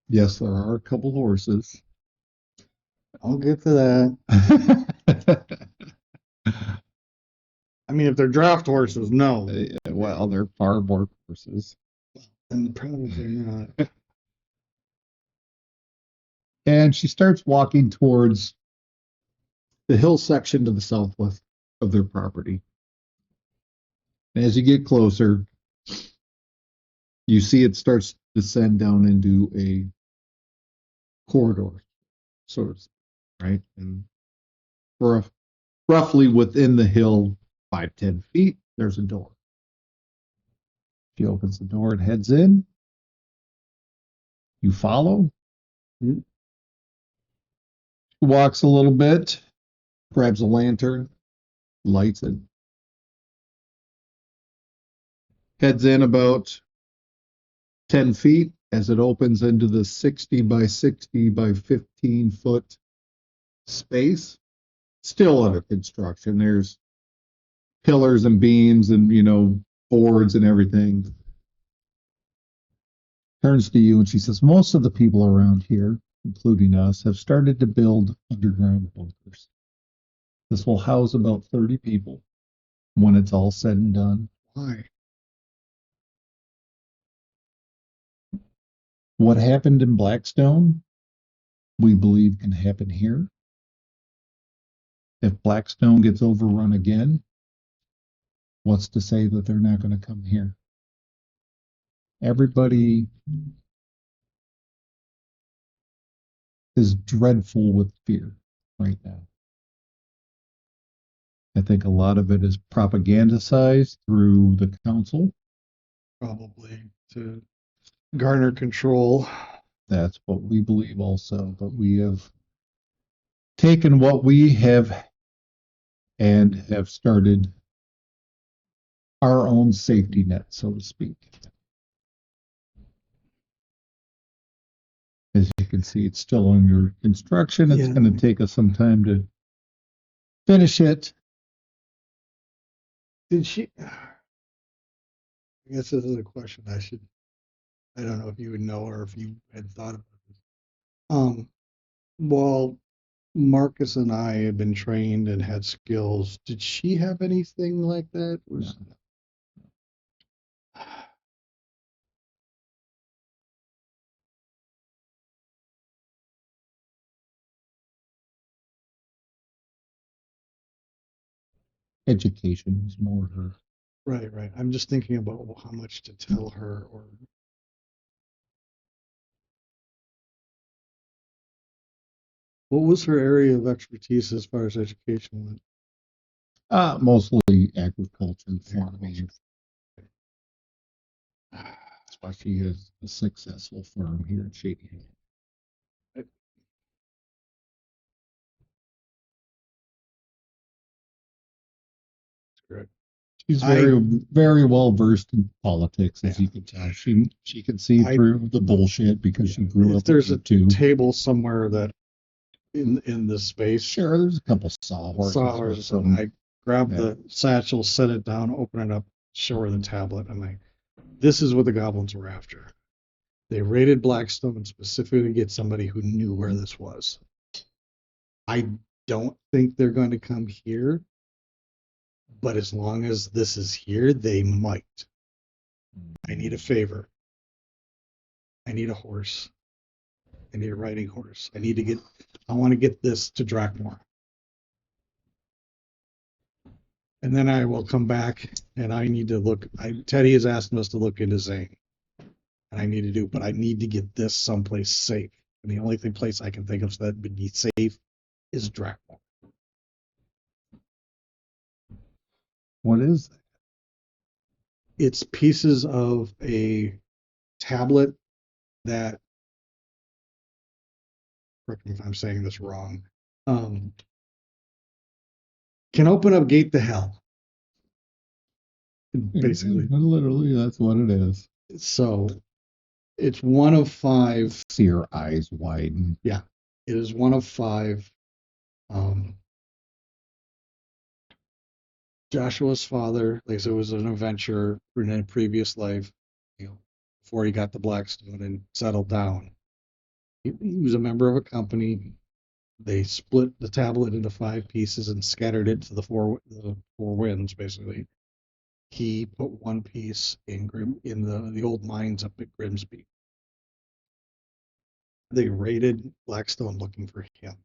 Yes, there are a couple horses. I'll get to that. I mean, if they're draft horses, no. Well, they're farm work horses. And probably not. And she starts walking towards the hill section to the southwest of their property. And as you get closer, you see it starts to descend down into a corridor, sort of, right? And roughly within the hill, 5-10 feet, there's a door. She opens the door and heads in. You follow. Walks a little bit, grabs a lantern, lights it. Heads in about 10 feet as it opens into the 60 by 60 by 15 foot space. Still under construction. There's pillars and beams and, boards and everything. Turns to you and she says, "Most of the people around here, including us, have started to build underground bunkers. This will house about 30 people when it's all said and done." Why? What happened in Blackstone, we believe can happen here. If Blackstone gets overrun again, what's to say that they're not going to come here? Everybody is dreadful with fear right now. I think a lot of it is propagandized through the council. Probably to garner control. That's what we believe also, but we have taken what we have and have started our own safety net, so to speak. As you can see, it's still under construction. It's Yeah. going to take us some time to finish it. Did she? I guess this is a question I don't know if you would know or if you had thought about this. While Marcus and I had been trained and had skills, did she have anything like that? Education is more her. Right. I'm just thinking about how much to tell her or what was her area of expertise as far as education went? Mostly agriculture and farming. That's why she has a successful firm here in Shady Hill. Correct. She's very well versed in politics, as you can tell. She can see through the bullshit because she grew up. If there's a too. table somewhere that in this space, Sure, there's a couple sawhorses. or something. I grab the satchel, set it down, open it up, show her the tablet. I'm like, this is what the goblins were after. They raided Blackstone specifically to get somebody who knew where this was. I don't think they're going to come here, but as long as this is here, they might. I need a favor. I need a horse. I need a riding horse. I want to get this to Drakmore. And then I will come back and I need to look. Teddy has asked us to look into Zane. And I need to do, but I need to get this someplace safe. And the only place I can think of that would be safe is Dracula. What is that? It's pieces of a tablet that, correct me if I'm saying this wrong, can open up gate to hell. Basically. Literally, that's what it is. So it's one of 5. See your eyes widen. It is one of 5. Joshua's father, like I said, was an adventurer in a previous life, before he got to Blackstone and settled down. He was a member of a company. They split the tablet into 5 pieces and scattered it to the four winds, basically. He put one piece in the old mines up at Grimsby. They raided Blackstone looking for him.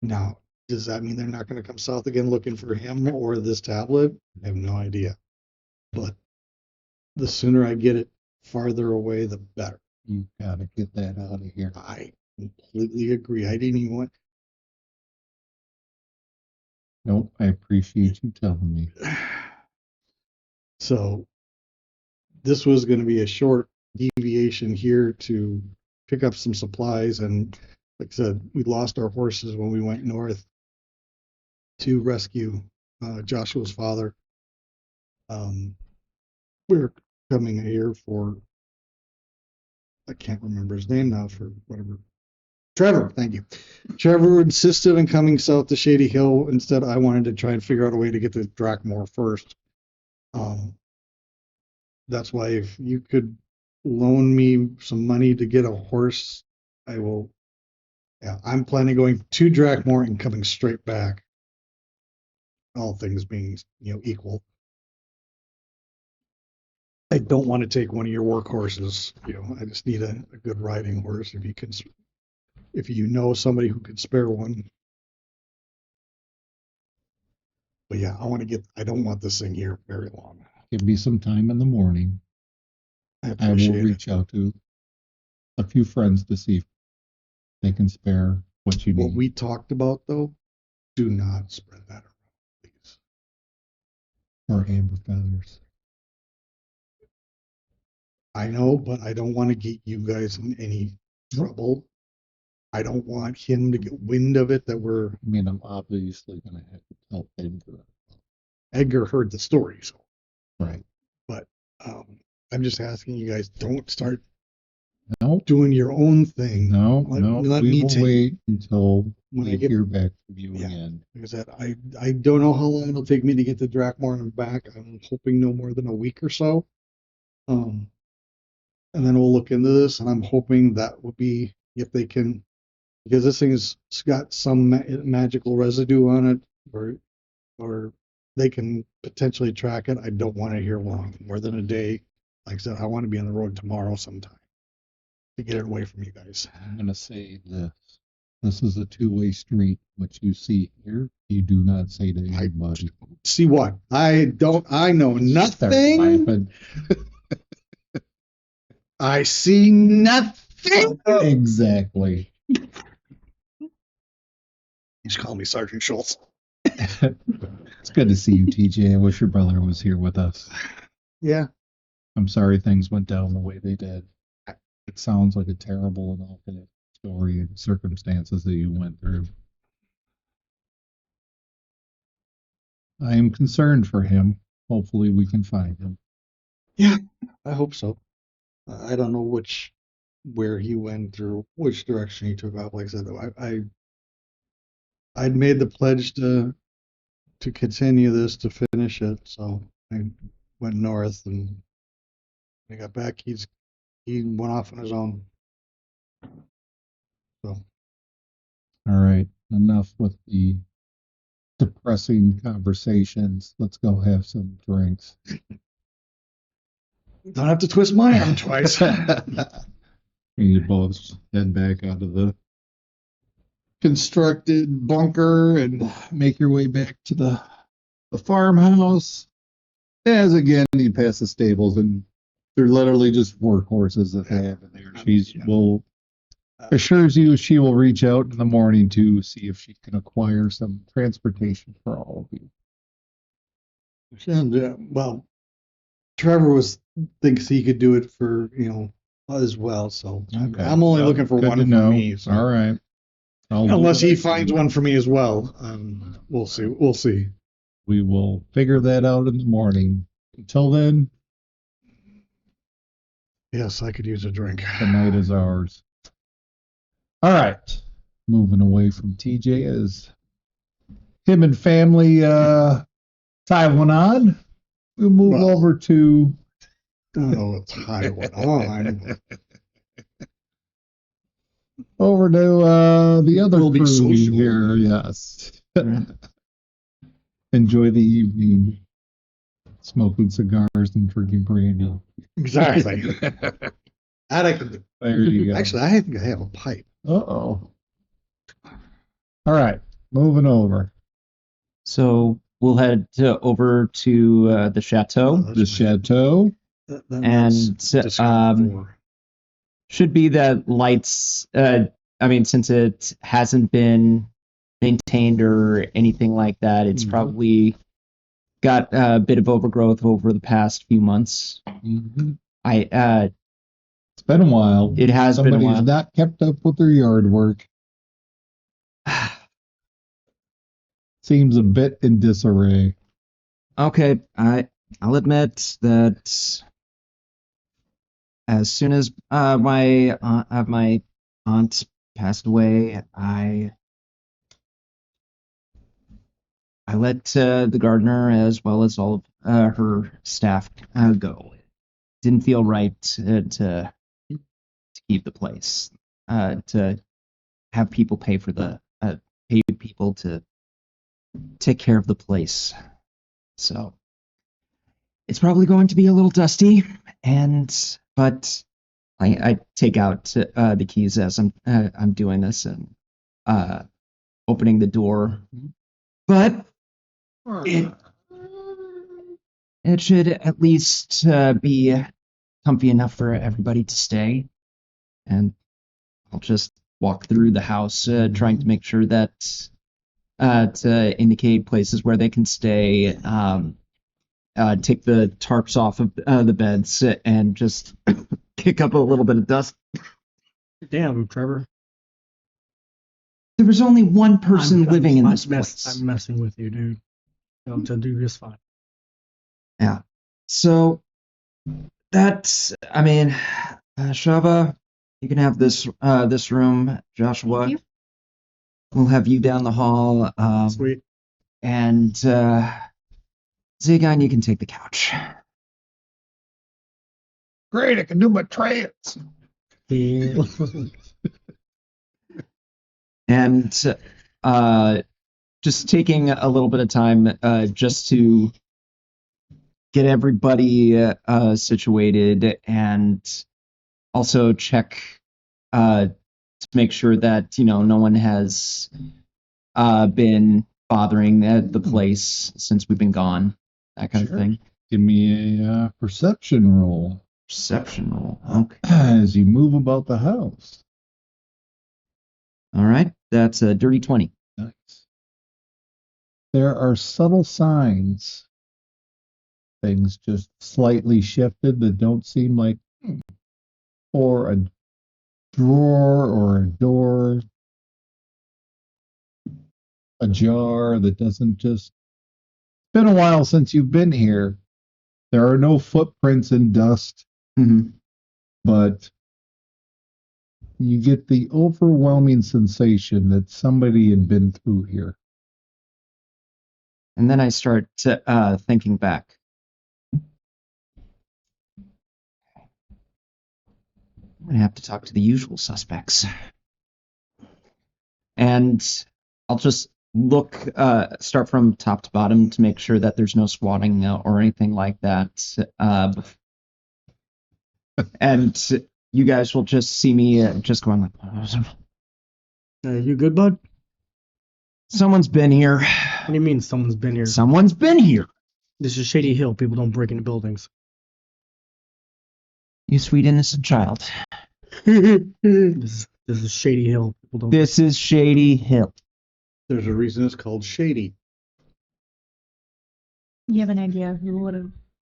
Now, does that mean they're not going to come south again looking for him or this tablet? I have no idea. But the sooner I get it farther away, the better. You gotta get that out of here. I completely agree. I didn't even want. Nope, I appreciate you telling me. So this was going to be a short deviation here to pick up some supplies. And like I said, we lost our horses when we went north to rescue Joshua's father. We're coming here for, I can't remember his name now, for whatever. Trevor, thank you. Trevor insisted on coming south to Shady Hill. Instead, I wanted to try and figure out a way to get to Drakmore first. That's why if you could loan me some money to get a horse, I will. Yeah, I'm planning going to Drakmore and coming straight back. All things being, equal. I don't want to take one of your work horses. I just need a good riding horse. If you know somebody who could spare one. But yeah, I don't want this thing here very long. Give me some time in the morning. I will reach out to a few friends to see if they can spare what you need. What we talked about, though, do not spread that around, please. Or amber feathers. I know, but I don't want to get you guys in any trouble. I don't want him to get wind of it that we're. I mean, I'm obviously going to have to tell Edgar. Edgar heard the story, so. Right. But I'm just asking you guys, don't start Nope. doing your own thing. No, Let we me will wait until when I I get hear back from you Yeah. again. Like I said, I don't know how long it'll take me to get to Drakmore and back. I'm hoping no more than a week or so. And then we'll look into this, and I'm hoping that will be if they can, because this thing has got some magical residue on it, or they can potentially track it. I don't want to hear more than a day. Like I said, I want to be on the road tomorrow sometime to get it away from you guys. I'm going to say this. This is a two-way street. What you see here, you do not say to anybody. See what? I know Start nothing. laughing. I see nothing. Exactly. He's calling me Sergeant Schultz. It's good to see you, TJ. I wish your brother was here with us. Yeah. I'm sorry things went down the way they did. It sounds like a terrible and awful story and circumstances that you went through. I am concerned for him. Hopefully we can find him. Yeah, I hope so. I don't know where he went or which direction he took off. Like I said, I'd made the pledge to continue this, to finish it. So I went north, and when I got back, he went off on his own. So All right, enough with the depressing conversations. Let's go have some drinks. don't have to twist my arm twice. You both head back out of the constructed bunker and make your way back to the farmhouse. As again, you pass the stables, and they're literally just workhorses that they have in there. She's will assures you she will reach out in the morning to see if she can acquire some transportation for all of you. And well, Trevor thinks he could do it for as well. So Okay. I'm only Well, looking for good one to for know. me. So. All right. I'll do Unless what he I finds can. one for me as well. We'll see. We'll see. We will figure that out in the morning. Until then, Yes, I could use a drink. the night is ours. All right. Moving away from TJ as him and family tie one on. We'll move Well, over to Oh, it's high one on. over to the other We'll be crew social. here. Yes. Enjoy the evening. Smoking cigars and drinking brandy. Exactly. That I can do. There you go. Actually, I think I have a pipe. Uh-oh. All right. Moving over. So we'll head over to the chateau, The chateau. and should be that lights. I mean, since it hasn't been maintained or anything like that, it's probably got a bit of overgrowth over the past few months. Mhm. It's been a while. It has been a Somebody's while. not kept up with their yard work. Seems a bit in disarray. Okay, I'll admit that as soon as my aunt passed away, I let the gardener as well as all of her staff go. Didn't feel right to keep the place, to have people pay people to take care of the place. So it's probably going to be a little dusty, but I take out the keys as I'm doing this and opening the door. But it should at least be comfy enough for everybody to stay. And I'll just walk through the house, trying to make sure that to indicate places where they can stay. Take the tarps off of the beds and just kick up a little bit of dust. Damn, Trevor. There was only one person living in this I'm place. messing with you, dude. I'll do just fine. Yeah. So that's, I mean, Shava, you can have this room. Joshua, Thank you. we'll have you down the hall. Sweet. And Zagon, you can take the couch. Great, I can do my trance. And just taking a little bit of time just to get everybody situated and also check to make sure that no one has been bothering the place since we've been gone, that kind Sure. of thing. Give me a perception roll Perception roll. Okay. as you move about the house. All right. That's a dirty 20. Nice. There are subtle signs. Things just slightly shifted that don't seem like, or a drawer or a door ajar that doesn't just. It's been a while since you've been here. There are no footprints in dust, Mm-hmm. but you get the overwhelming sensation that somebody had been through here. And then I start thinking back. I'm going to have to talk to the usual suspects. And I'll just start from top to bottom to make sure that there's no squatting or anything like that. And you guys will just see me just going like, You good, bud? someone's been here. What do you mean someone's been here? Someone's been here. This is Shady Hill. People don't break into buildings. You sweet innocent child. This This is Shady Hill. People don't. This is Shady Hill. There's a reason it's called Shady. You have an idea who would have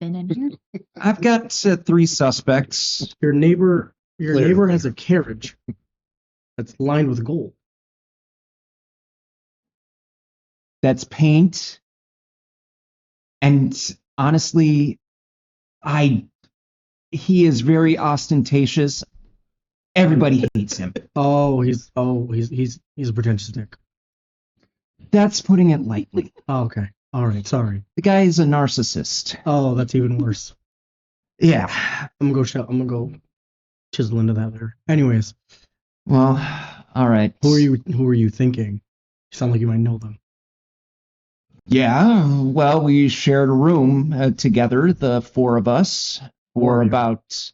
been in here? I've got 3 suspects. Your neighbor Clear. has a carriage that's lined with gold. That's paint. And honestly, he is very ostentatious. Everybody hates him. He's a pretentious dick. That's putting it lightly. Oh, okay. All right. Sorry. The guy is a narcissist. Oh, that's even worse. Yeah. I'm gonna go chisel into that later. Anyways, Well, all right. who are you thinking? You sound like you might know them. Yeah, well, we shared a room together, the 4 of us, for about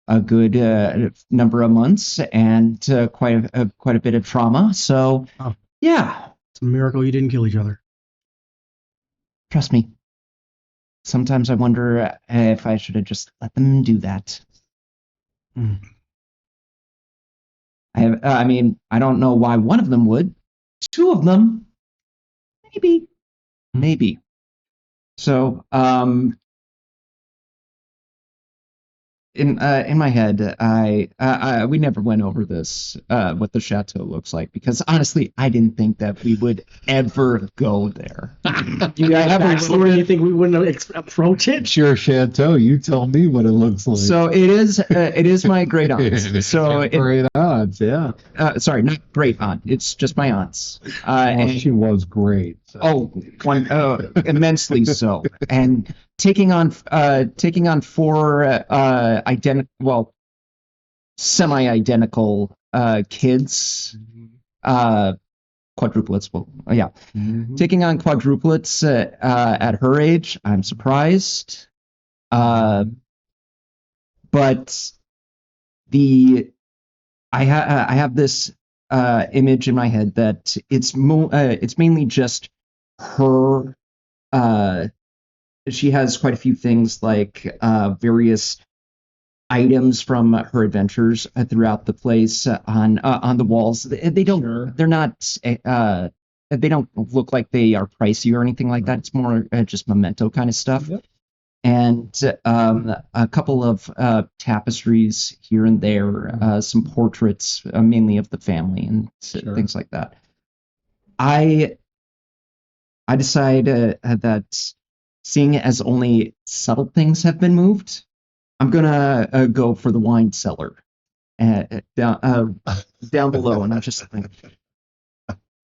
a good number of months, and quite a bit of trauma. So, Oh. yeah, It's a miracle you didn't kill each other. trust me. Sometimes I wonder if I should have just let them do that. Hmm. I mean, I don't know why one of them would. 2 of them, maybe. So, in my head, we never went over this, what the chateau looks like, because honestly, I didn't think that we would ever go there. You guys have a backstory. You think we wouldn't approach it? It's your chateau. You tell me what it looks like. So it is my great aunt's. So Great odds, yeah. sorry, not great aunt. It's just my aunt's. Well, And she was great. So. Immensely so. And taking on 4 semi-identical kids, quadruplets. Well, yeah, taking on quadruplets at her age, I'm surprised. But I have this image in my head that it's mainly just her. She has quite a few things like various items from her adventures throughout the place on the walls. They don't. Sure. They're not. They don't look like they are pricey or anything like that. It's more just memento kind of stuff. Yep. And a couple of tapestries here and there, some portraits, mainly of the family and Sure. things like that. I decide that seeing as only subtle things have been moved, I'm gonna go for the wine cellar down below, and I'm just like,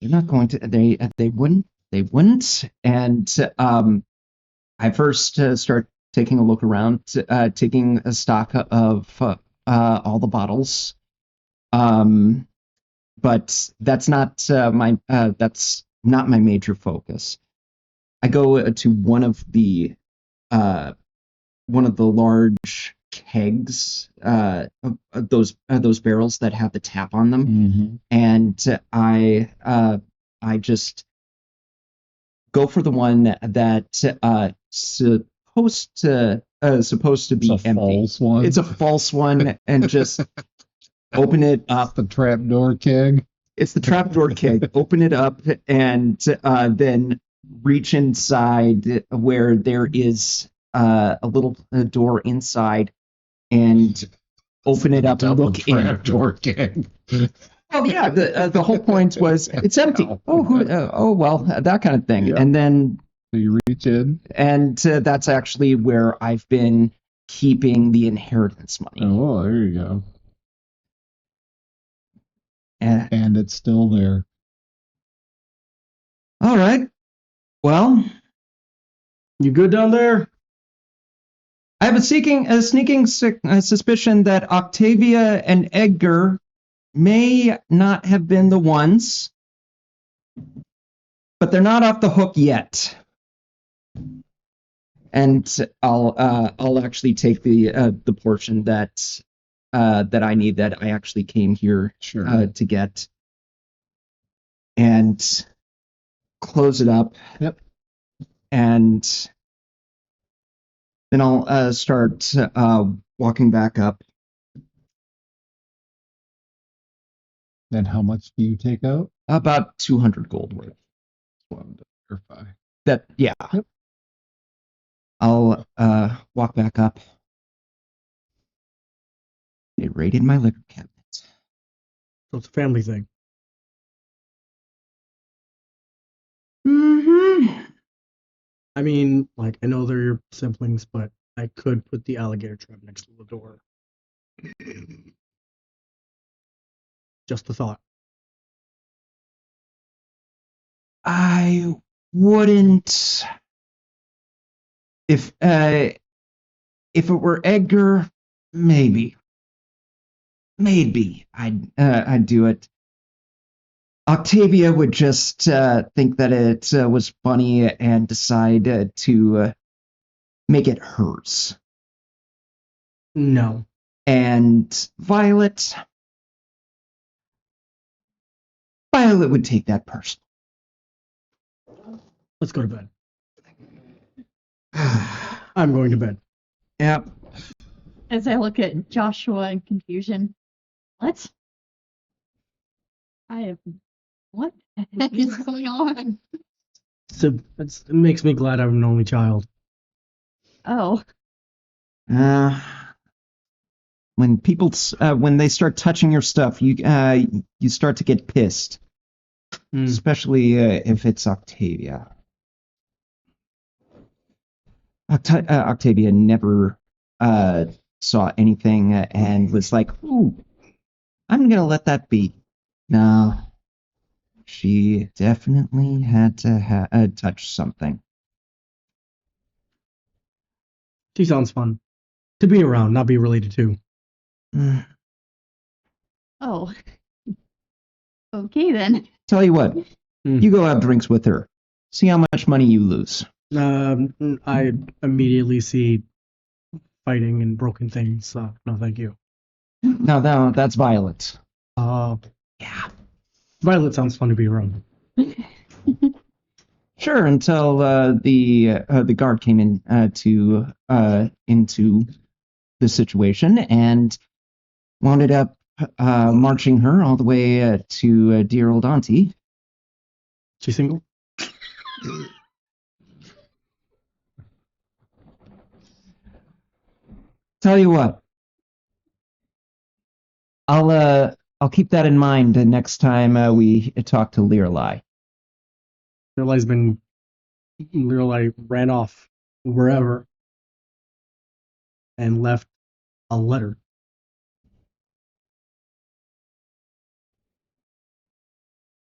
they're not going to. They wouldn't. And I first start taking a look around, taking a stock of all the bottles. But that's not my major focus. I go to one of the large kegs, those barrels that have the tap on them, Mm-hmm. and I just go for the one that's supposed to be It's a empty. false one. It's a false one, and just open it up. The trapdoor keg. It's the trapdoor keg. Open it up, and then reach inside where there is a little door inside, and open it up and look in. Trapdoor keg. Oh yeah, the whole point was it's empty. Oh well, that kind of thing. Yeah. And then So you reach in. and that's actually where I've been keeping the inheritance money. Oh, there you go. Eh, And it's still there. all right. Well, You good down there? I have a sneaking suspicion that Octavia and Edgar may not have been the ones, but they're not off the hook yet. And I'll actually take the portion that I need, that I actually came here Sure. to get, and close it up. Yep. And then I'll start walking back up. Then how much do you take out? About 200 gold worth. Wanted to verify. That, yeah. Yep. I'll walk back up. They raided my liquor cabinet. So it's a family thing. Mm-hmm. I mean, like, I know they're your siblings, but I could put the alligator trap next to the door. Just a thought. I wouldn't. If it were Edgar, maybe I'd do it. Octavia would just think that it was funny and decide to make it hers. No. And Violet would take that personal. Let's go to bed. I'm going to bed. Yep. As I look at Joshua in confusion. What? What the heck is going on? So it makes me glad I'm an only child. Oh, When people when they start touching your stuff, you start to get pissed, especially if it's Octavia. Octavia never saw anything and was like, "Ooh, I'm gonna let that be." No, she definitely had to touch something. She sounds fun. To be around, not be related to. oh. Okay then. Tell you what, you go have drinks with her. See how much money you lose. I immediately see fighting and broken things. So no, thank you. No, that's Violet. Yeah. Violet sounds fun to be around. Sure, until the guard came in into the situation and wound up marching her all the way to dear old auntie. She single? Tell you what, I'll keep that in mind next time we talk to Lirelai. Lirelai ran off wherever and left a letter.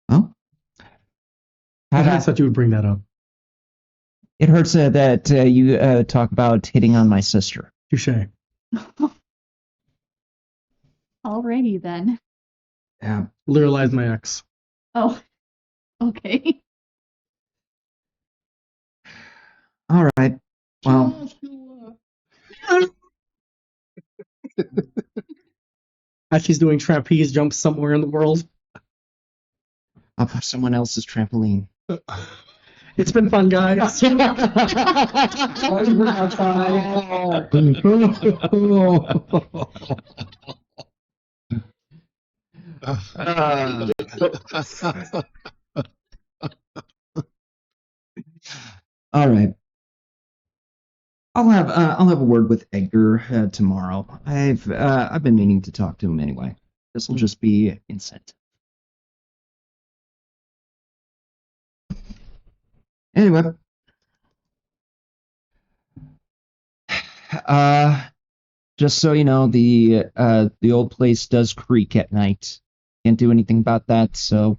Oh, I thought you would bring that up. it hurts that you talk about hitting on my sister. Touche. Alrighty then. Yeah. Lirelai's my ex. Oh, okay. All right. Well, As she's doing trapeze jumps somewhere in the world. I'll put someone else's trampoline. It's been fun, guys. All right. I'll have a word with Edgar tomorrow. I've been meaning to talk to him anyway. This will just be incentive. Anyway, just so you know, the old place does creak at night. Can't do anything about that. So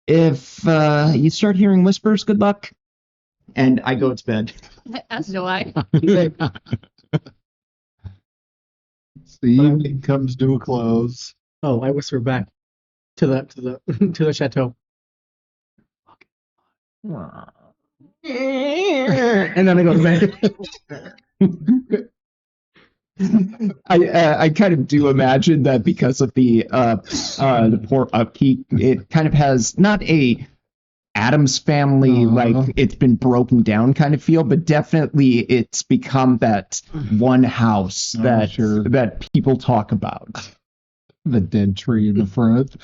if you start hearing whispers, good luck. And I go to bed. As do I. The evening comes to a close. Oh, I whisper back to the chateau. And then I go to bed. I kind of do imagine that because of the poor upkeep, it kind of has not a Adam's Family like it's been broken down kind of feel, but definitely it's become that one house that people talk about. The dead tree in the front.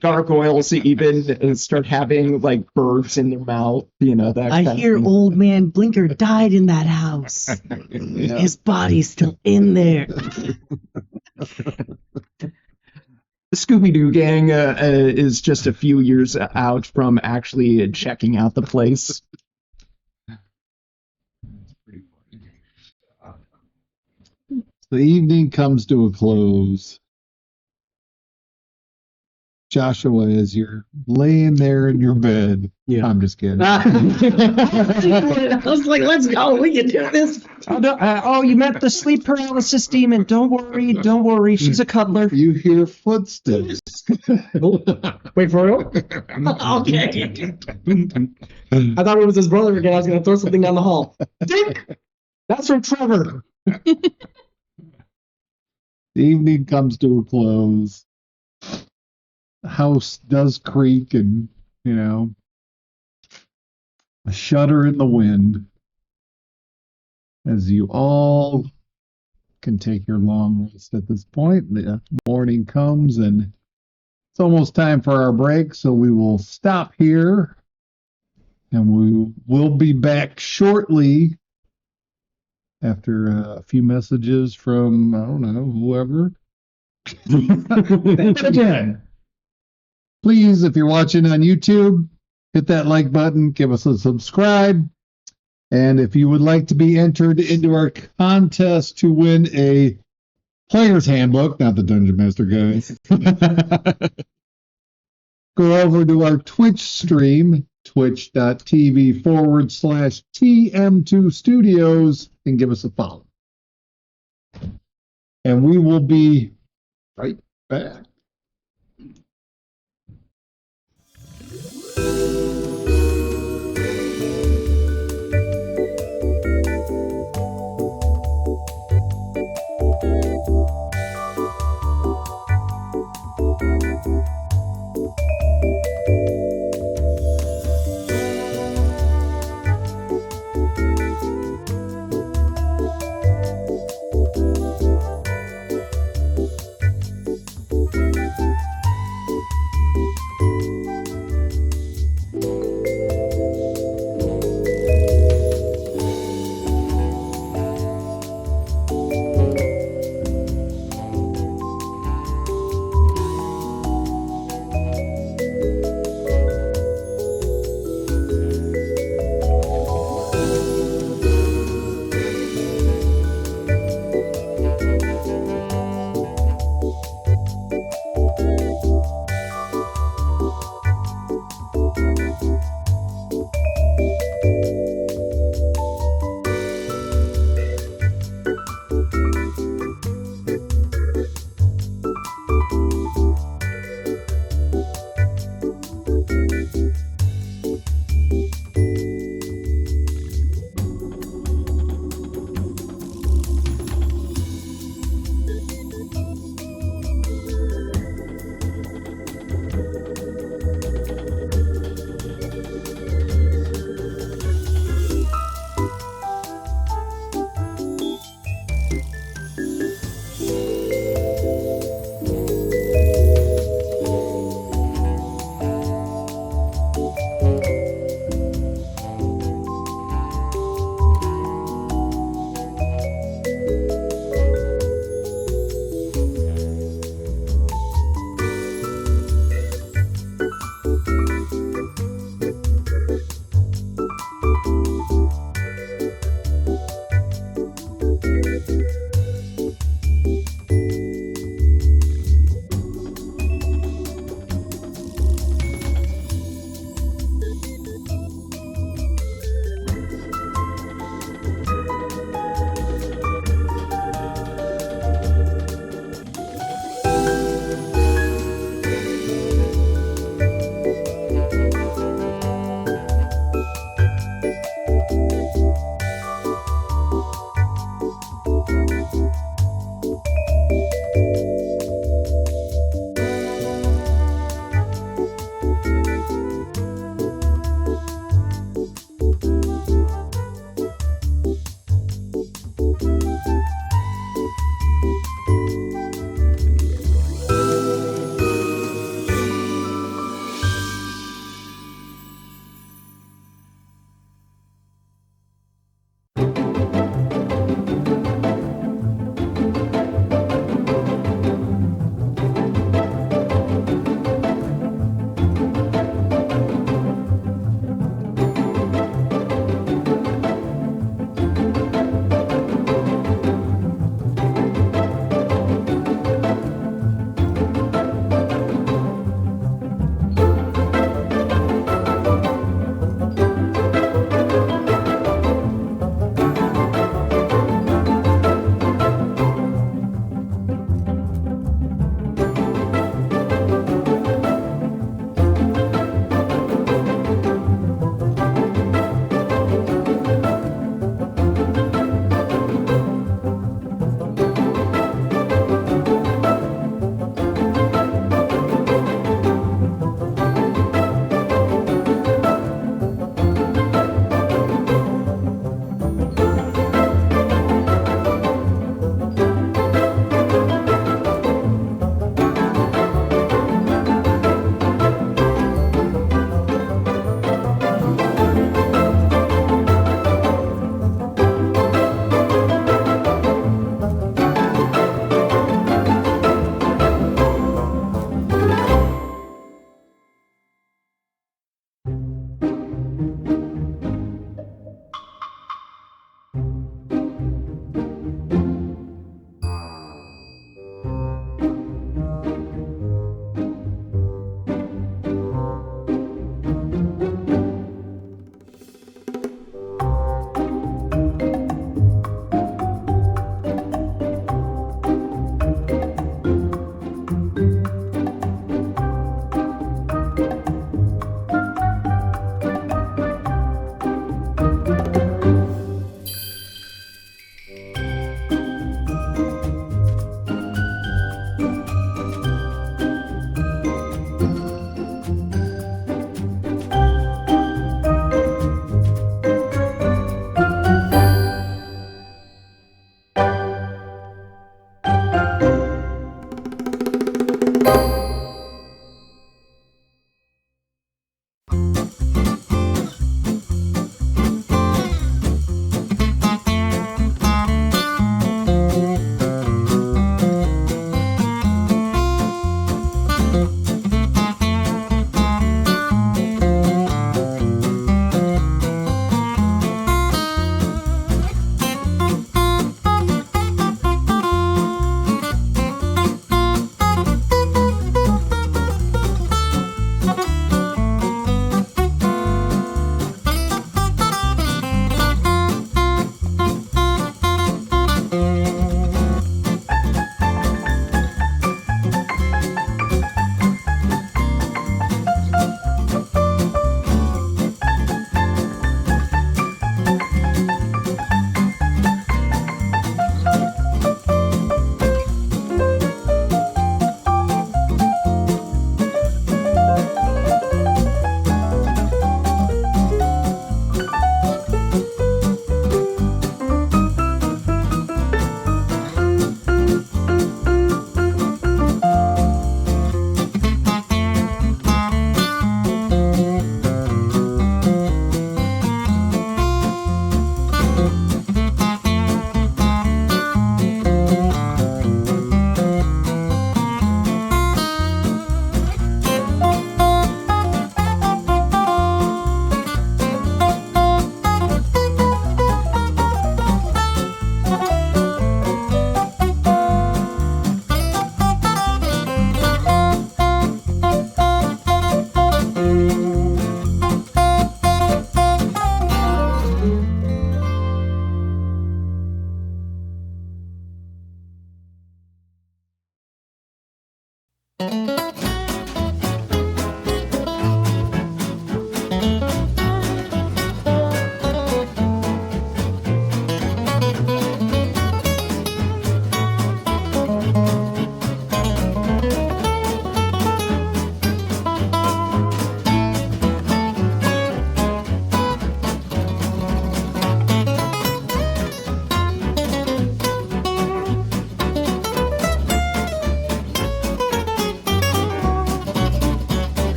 Gargoyles even start having like birds in their mouth, that I kind hear of thing. old man Blinker died in that house. Yeah. His body's still in there. The Scooby-Doo gang is just a few years out from actually checking out the place. The evening comes to a close. Joshua, as you're laying there in your bed, Yeah. I'm just kidding. I was like, let's go. We can do this. Oh, no, you meant the sleep paralysis demon. Don't worry. She's a cuddler. You hear footsteps. Wait, for real? Okay. I thought it was his brother again. I was going to throw something down the hall. Dick! That's from Trevor. The evening comes to a close. The house does creak and, a shudder in the wind as you all can take your long rest at this point. The morning comes and it's almost time for our break, so we will stop here and we will be back shortly after a few messages from, I don't know, whoever. Again, please, if you're watching on YouTube, hit that like button, give us a subscribe. And if you would like to be entered into our contest to win a player's handbook, not the Dungeon Master guys, go over to our Twitch stream, twitch.tv/TM2 Studios, and give us a follow. And we will be right back.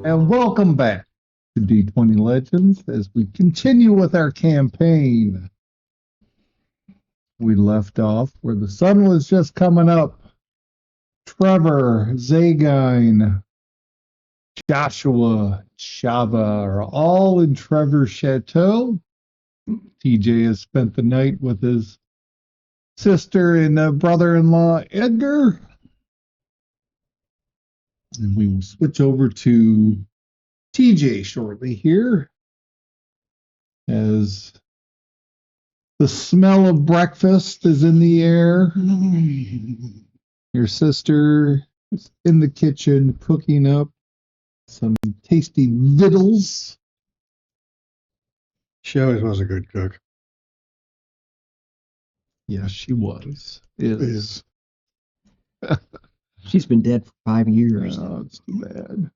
And welcome back to D20 Legends as we continue with our campaign. We left off where the sun was just coming up. Trevor, Zagine, Joshua, Shava are all in Trevor's chateau. TJ has spent the night with his sister and brother-in-law Edgar. And we will switch over to TJ shortly here as the smell of breakfast is in the air. Your sister is in the kitchen cooking up some tasty victuals. She always was a good cook. Yes, she was. Is. She's been dead for 5 years. Oh, it's too bad.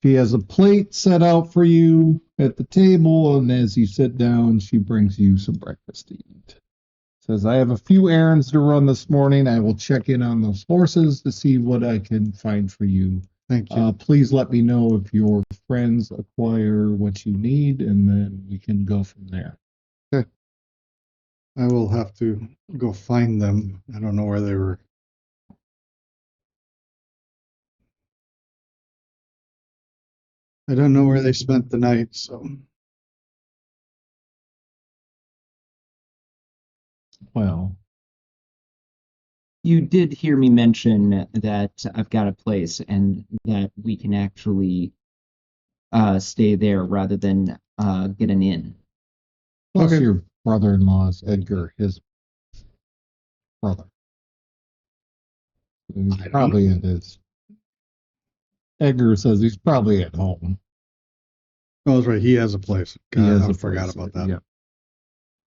She has a plate set out for you at the table, and as you sit down, she brings you some breakfast to eat. Says, I have a few errands to run this morning. I will check in on those horses to see what I can find for you. Thank you. Please let me know if your friends acquire what you need, and then we can go from there. I will have to go find them. I don't know where they were. I don't know where they spent the night, so. Well, You did hear me mention that I've got a place and that we can actually stay there rather than get an inn. plus Okay. your brother-in-law is Edgar, his brother. He's probably at his. Edgar says he's probably at home. Oh, that's right. He has a place. He God, has I a forgot place, about that. yeah.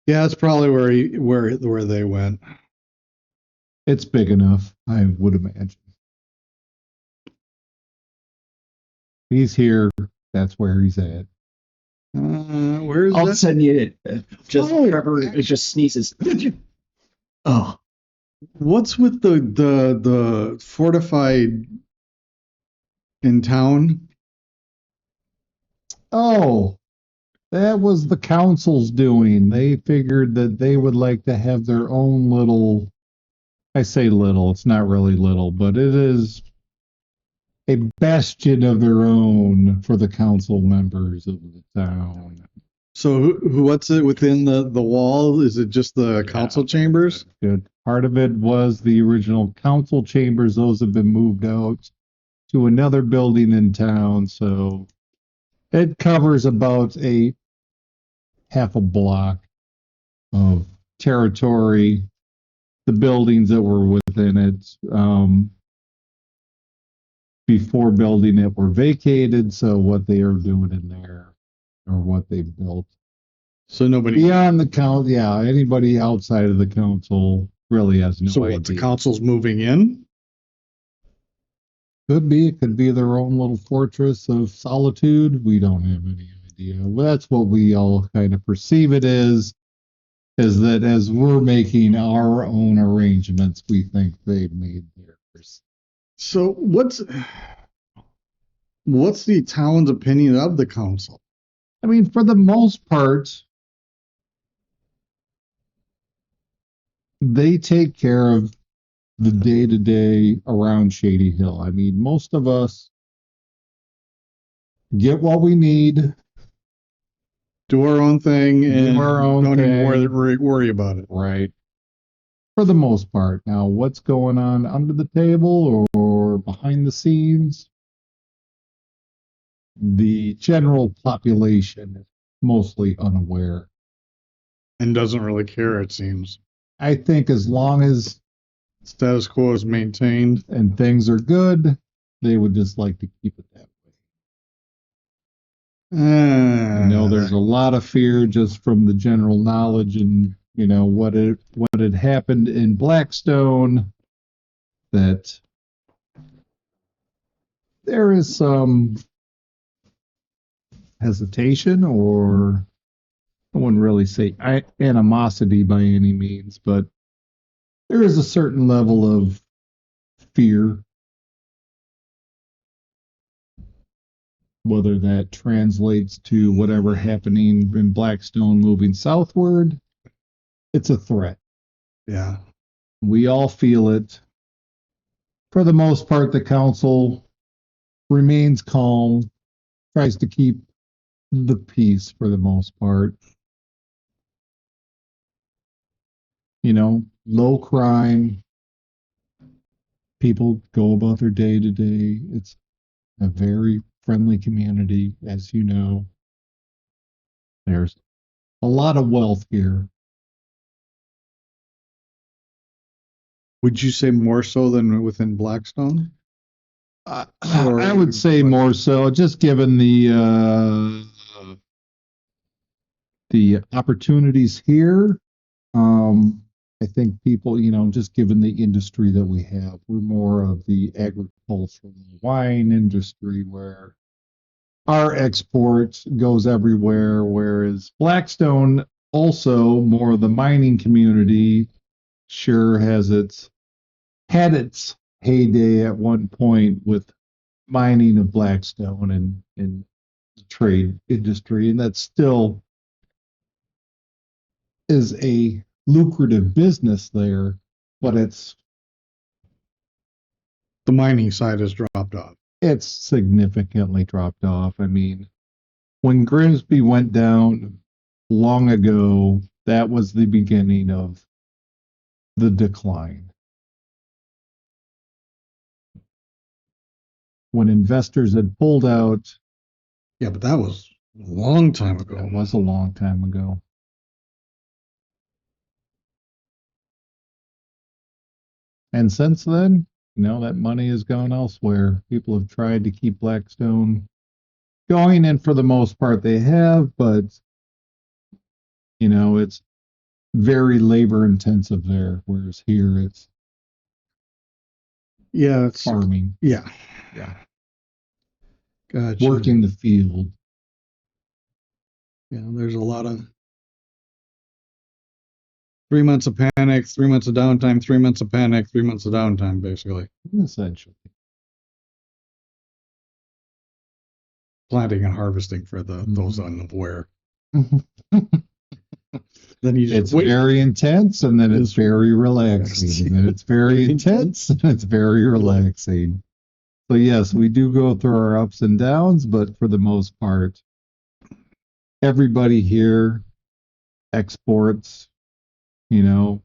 Yeah, that's probably where they went. It's big enough, I would imagine. He's here. That's where he's at. Where is All of a that? sudden, Trevor just sneezes. Oh, What's with the fortified in town? Oh, that was the council's doing. They figured that they would like to have their own little. I say little, it's not really little, but it is a bastion of their own for the council members of the town. So what's it within the wall? Is it just the council chambers? Good. Part of it was the original council chambers. Those have been moved out to another building in town. So it covers about a half a block of territory. The buildings that were within it before building it were vacated. So what they are doing in there or what they built. So nobody. Beyond the council, yeah, anybody outside of the council really has no So idea. what? The council's moving in? Could be. It could be their own little fortress of solitude. We don't have any idea. Well, that's what we all kind of perceive it is that as we're making our own arrangements, we think they've made theirs. So what's the town's opinion of the council? I mean, for the most part, they take care of the day-to-day around Shady Hill. I mean, most of us get what we need, Do our own thing and do our own don't even thing. worry about it. Right. For the most part. Now, what's going on under the table or behind the scenes? The general population is mostly unaware. And doesn't really care, it seems. I think as long as Status quo is maintained. and things are good, they would just like to keep it that way. I know there's a lot of fear just from the general knowledge and what had happened in Blackstone, that there is some hesitation, or I wouldn't really say animosity by any means, but there is a certain level of fear whether that translates to whatever happening in Blackstone moving southward, it's a threat. Yeah. We all feel it. For the most part, the council remains calm, tries to keep the peace for the most part. You know, low crime. People go about their day to day. It's a very friendly community, as you know. There's a lot of wealth here. Would you say more so than within Blackstone? I would say more so, just given the opportunities here. I think people, you know, just given the industry that we have, we're more of the agricultural wine industry where our export goes everywhere, whereas Blackstone also more of the mining community sure had its heyday at one point with mining of Blackstone and the trade industry, and that still is a lucrative business there, but The mining side has dropped off. it's significantly dropped off. I mean, when Grimsby went down long ago, that was the beginning of the decline. When investors had pulled out, Yeah, but that was a long time ago. that was a long time ago. And since then, you know, that money has gone elsewhere. People have tried to keep Blackstone going, and for the most part they have, but you know, it's very labor intensive there, whereas here it's Yeah, it's farming, yeah. Gotcha. working the field. Yeah, there's a lot of 3 months of panic, 3 months of downtime, 3 months of panic, 3 months of downtime, basically. Essentially. Planting and harvesting for those unaware. Then you just It's very intense and then it's very relaxing. And then it's very intense and it's very relaxing. So yes, we do go through our ups and downs, but for the most part, everybody here exports, you know,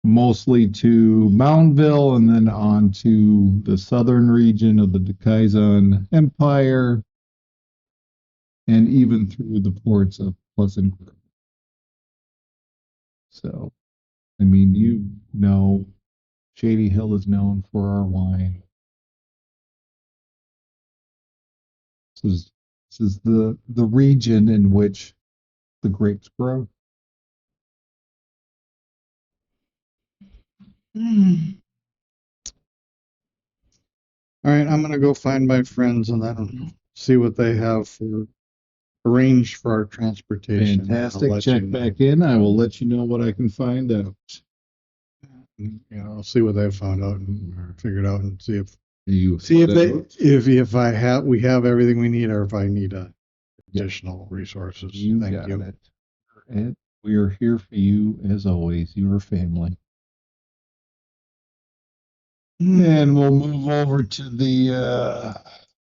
mostly to Moundville and then on to the southern region of the Kaizen Empire and even through the ports of Pleasant Grove. So, I mean, you know, Shady Hill is known for our wine. This is the region in which the grapes grow. all right, I'm gonna go find my friends and then see what they have for arranged for our transportation. I'll Fantastic. let Check you know. back in. I will let you know what I can find out. You know, I'll see what they've found out and figured out and see if You if I have we have everything we need or if I need additional resources. You Thank got you. it. And we are here for you as always. You are family. And we'll move over to the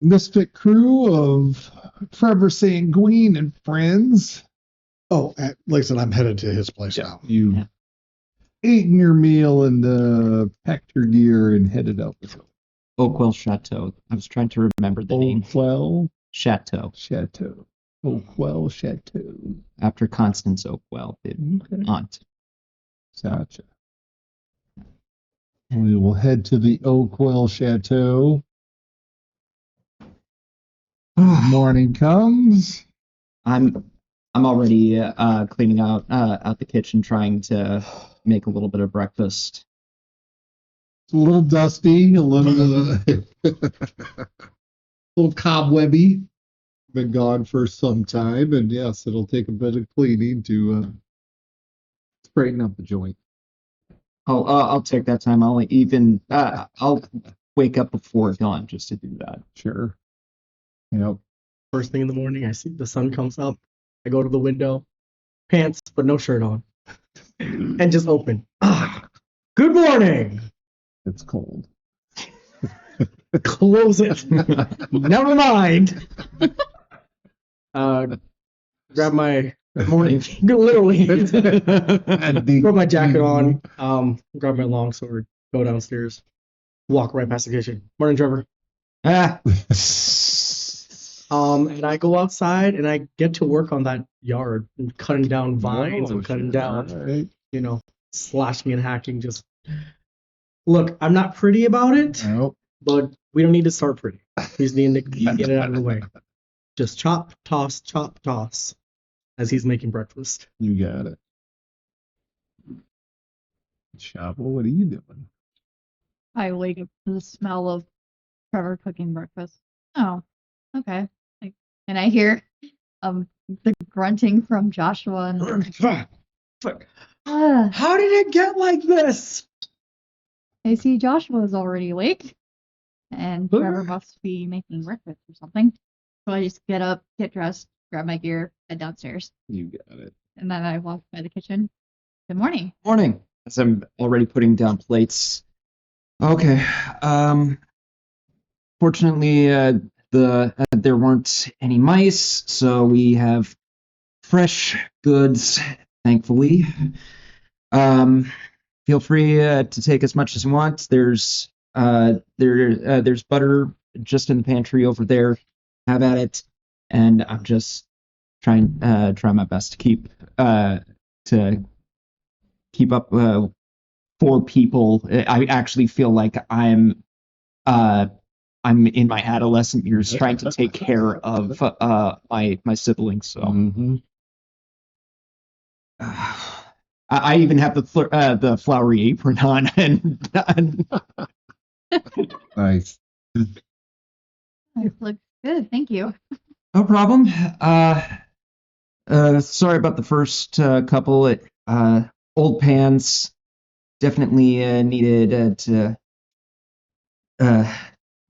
misfit crew of Trevor Sanguine and friends. Oh, like I said, I'm headed to his place now. You eaten your meal and packed your gear and headed out. Oakwell Chateau. I was trying to remember the name. Oakwell Chateau. Chateau. Oakwell Chateau. After Constance Oakwell, the aunt. Gotcha. We will head to the Oakwell Chateau. Morning comes. I'm already cleaning out the kitchen, trying to make a little bit of breakfast. It's a little dusty, a little little cobwebby. Been gone for some time, and yes, it'll take a bit of cleaning to straighten up the joint. Oh, I'll take that time. I'll wake up before dawn just to do that. Sure. Yep. First thing in the morning, I see the sun comes up. I go to the window, pants but no shirt on, and just open. Good morning. It's cold. Close it. Never mind. Grab my morning. Literally. Put my jacket on. Grab my longsword. Go downstairs. Walk right past the kitchen. Morning, Trevor. Ah. And I go outside and I get to work on that yard and cutting down vines and cutting down, Right. slashing and hacking. Just look, I'm not pretty about it, Nope. but we don't need to start pretty. We just need to get it out of the way. Just chop, toss as he's making breakfast. You got it. Chavo, what are you doing? I wake up to the smell of Trevor cooking breakfast. Oh, okay. And I hear the grunting from Joshua and How did it get like this? I see Joshua is already awake, and Trevor must be making breakfast or something. So I just get up, get dressed, grab my gear, head downstairs, You got it. and then I walk by the kitchen. Good morning. Morning. As I'm already putting down plates. Okay. Fortunately, there weren't any mice, so we have fresh goods, thankfully. Feel free to take as much as you want. There's butter just in the pantry over there. Have at it. And I'm just try my best to keep up 4 people. I actually feel like I'm in my adolescent years trying to take care of my siblings. So Mm-hmm. I even have the flowery apron on, and Nice. That looks good, thank you. no problem. Sorry about the first couple. Old pans definitely needed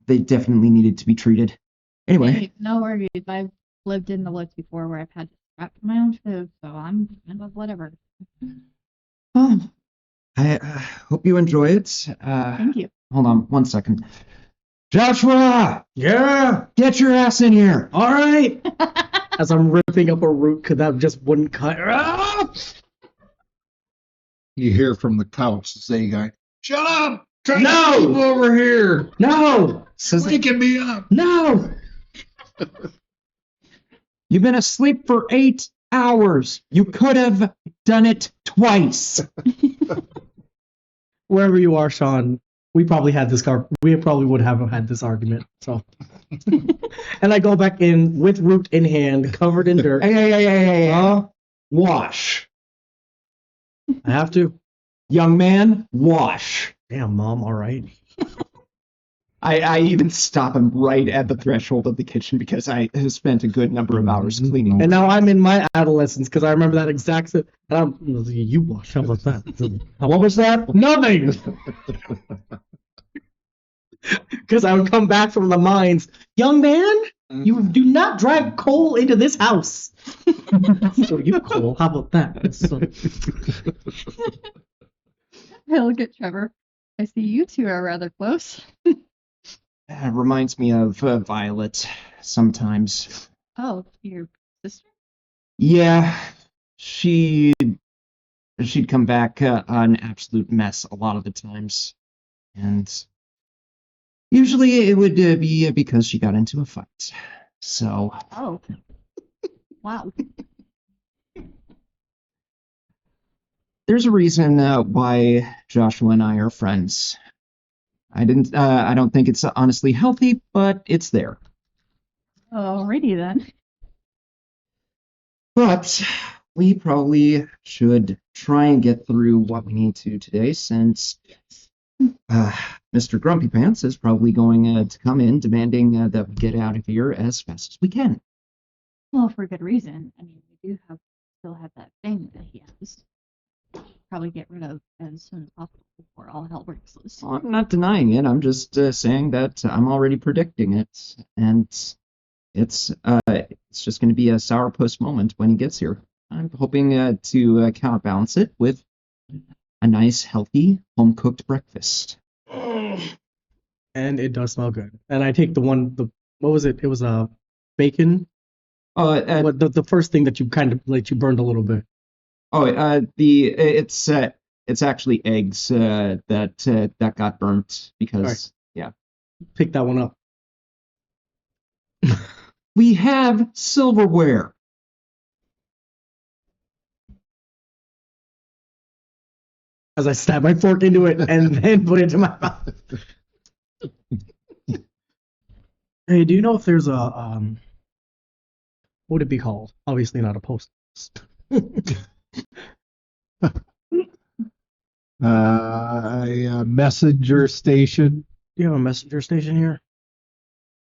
they definitely needed to be treated. Anyway, Hey, no worries. I've lived in the woods before where I've had to scrap my own food, so I'm whatever. well, I hope you enjoy it. Thank you. Hold on 1 second. Joshua, Yeah. get your ass in here. All right. As I'm ripping up a root that just wouldn't cut. You hear from the couch the same guy. Shut up! Try No! to keep over here. No. Says Waking me up. No. You've been asleep for 8 hours. You could have done it twice. Wherever you are, Sean, we probably would have had this argument. So, and I go back in with root in hand, covered in dirt. Hey. Wash. I have to. Young man, wash. Damn, Mom. All right. I even stop him right at the threshold of the kitchen because I have spent a good number of hours cleaning. And now I'm in my adolescence because I remember that exact. And you wash. How about that? What was that? Nothing. Because I would come back from the mines, young man. You do not drag coal into this house. So you coal. How about that? So, I look at Trevor. I see you two are rather close. It reminds me of Violet sometimes. Oh, your sister? Yeah, she'd come back an absolute mess a lot of the times. And usually it would be because she got into a fight. So, Oh. Wow. there's a reason why Joshua and I are friends. I don't think it's honestly healthy, but it's there. Alrighty then. But we probably should try and get through what we need to today, since Mr. Grumpy Pants is probably going to come in demanding that we get out of here as fast as we can. Well, for good reason. I mean, we do still have that thing that he has. Probably get rid of as soon as possible before all hell breaks loose. I'm not denying it. I'm just saying that I'm already predicting it. And it's just going to be a sourpuss moment when he gets here. I'm hoping to counterbalance it with a nice, healthy, home-cooked breakfast. And it does smell good. And I take what was it? It was a bacon. What the first thing that you kind of like you burned a little bit. It's actually eggs that got burnt because yeah. Pick that one up. We have silverware. As I stab my fork into it and then put it to my mouth. Hey, do you know if there's a what would it be called? Obviously not a post. A messenger station. Do you have a messenger station here?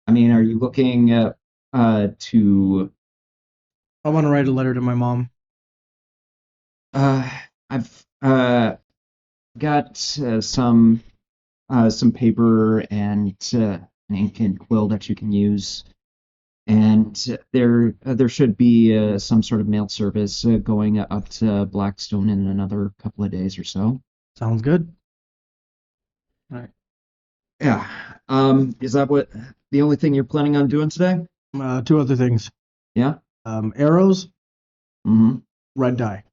I mean, are you looking to? I want to write a letter to my mom. I've got some paper and an ink and quill that you can use, and there should be some sort of mail service going up to Blackstone in another couple of days or so. Sounds good. All right. Yeah. Is that the only thing you're planning on doing today? Two other things. Yeah. Arrows. Mm-hmm. Red dye.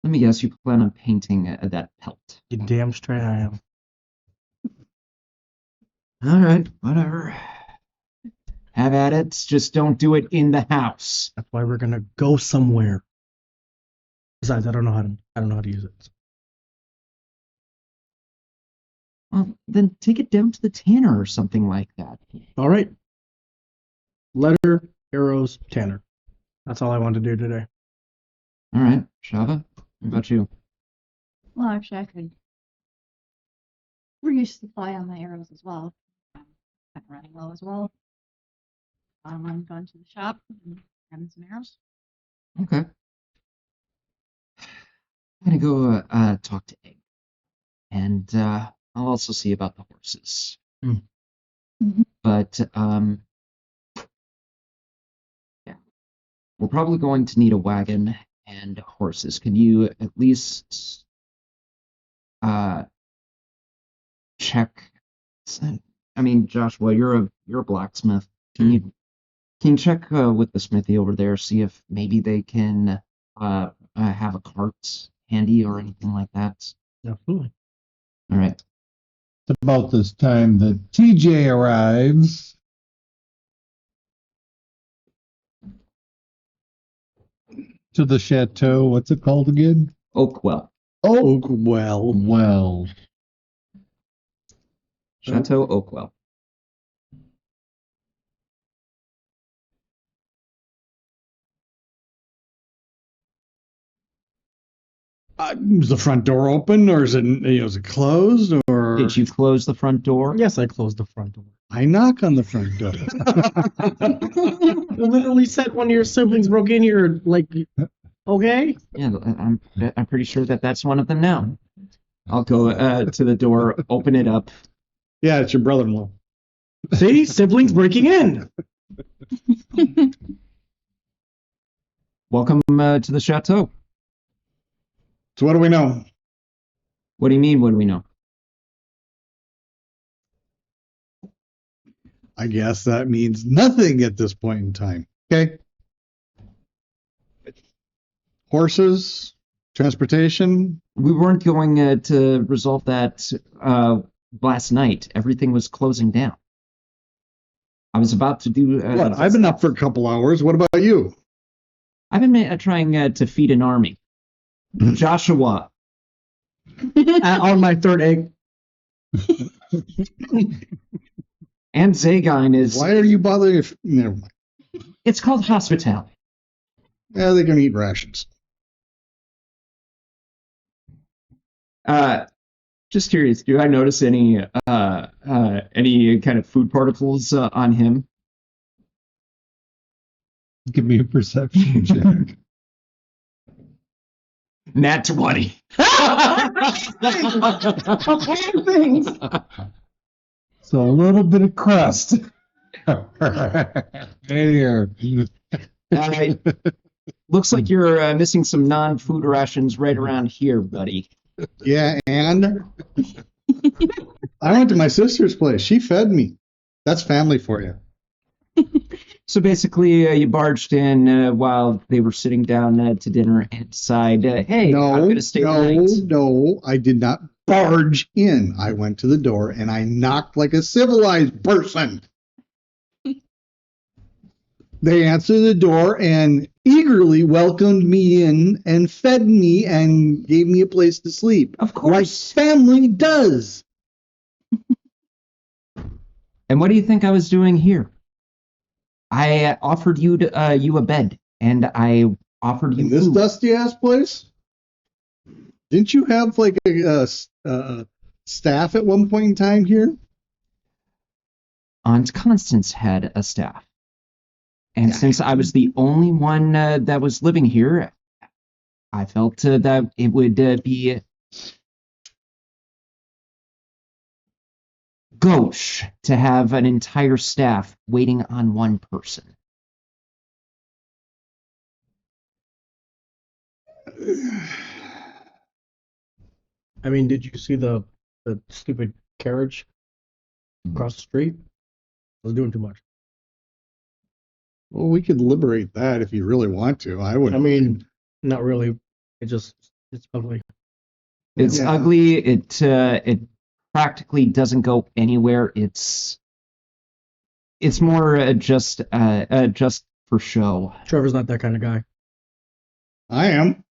Let me guess, you plan on painting that pelt. You damn straight I am. All right, whatever. Have at it. Just don't do it in the house. That's why we're gonna go somewhere. Besides, I don't know how to use it. Well, then take it down to the tanner or something like that. All right. Letter, arrows, tanner. That's all I want to do today. All right, Shava, what about you? Well, actually, I could reuse supply on my arrows as well. I'm kind of running low as well. I'm going to the shop and grabbing some arrows. Okay. I'm gonna go talk to Egg, and I'll also see about the horses. But yeah, we're probably going to need a wagon and horses. Can you at least check? I mean, Joshua, you're a blacksmith. Can you check with the smithy over there, see if maybe they can have a cart handy or anything like that? Absolutely. All right. It's about this time that TJ arrives. To the chateau. What's it called again? Oakwell. Oakwell. Well. Chateau Oakwell. Is the front door open, or is it closed, or Did you close the front door? Yes, I closed the front door. I knock on the front door? You literally said one of your siblings broke in here. Like, okay. Yeah, I'm pretty sure that's one of them now. I'll go to the door, open it up. Yeah, it's your brother-in-law. See, siblings breaking in. Welcome to the chateau. So what do we know? What do you mean? What do we know? I guess that means nothing at this point in time. Okay. Horses, transportation. We weren't going to resolve that last night. Everything was closing down. I was about to do. What? I've been up for a couple hours. What about you? I've been trying to feed an army. Joshua. On my third egg. And Zagine is. Why are you bothering? Never mind. It's called hospitality. Yeah, they can eat rations. Just curious, do I notice any kind of food particles on him? Give me a perception check. Nat 20. So a little bit of crust. Here. Looks like you're missing some non-food rations right around here, buddy. Yeah, and I went to my sister's place. She fed me. That's family for you. So basically, you barged in while they were sitting down to dinner and decide, hey, I'm going to stay the night. No, I did not barge in. I went to the door and I knocked like a civilized person. They answered the door and eagerly welcomed me in and fed me and gave me a place to sleep. Of course. Like family does. And what do you think I was doing here? I offered you a bed, and I offered you In this food. dusty ass place? Didn't you have like a staff at one point in time here? Aunt Constance had a staff. And since I was the only one that was living here, I felt that it would be gauche to have an entire staff waiting on one person. I mean, did you see the stupid carriage across the street? I was doing too much. Well, we could liberate that if you really want to. I would. I mean, not really. It's ugly. It's Yeah. ugly. It practically doesn't go anywhere. It's more just for show. Trevor's not that kind of guy. I am.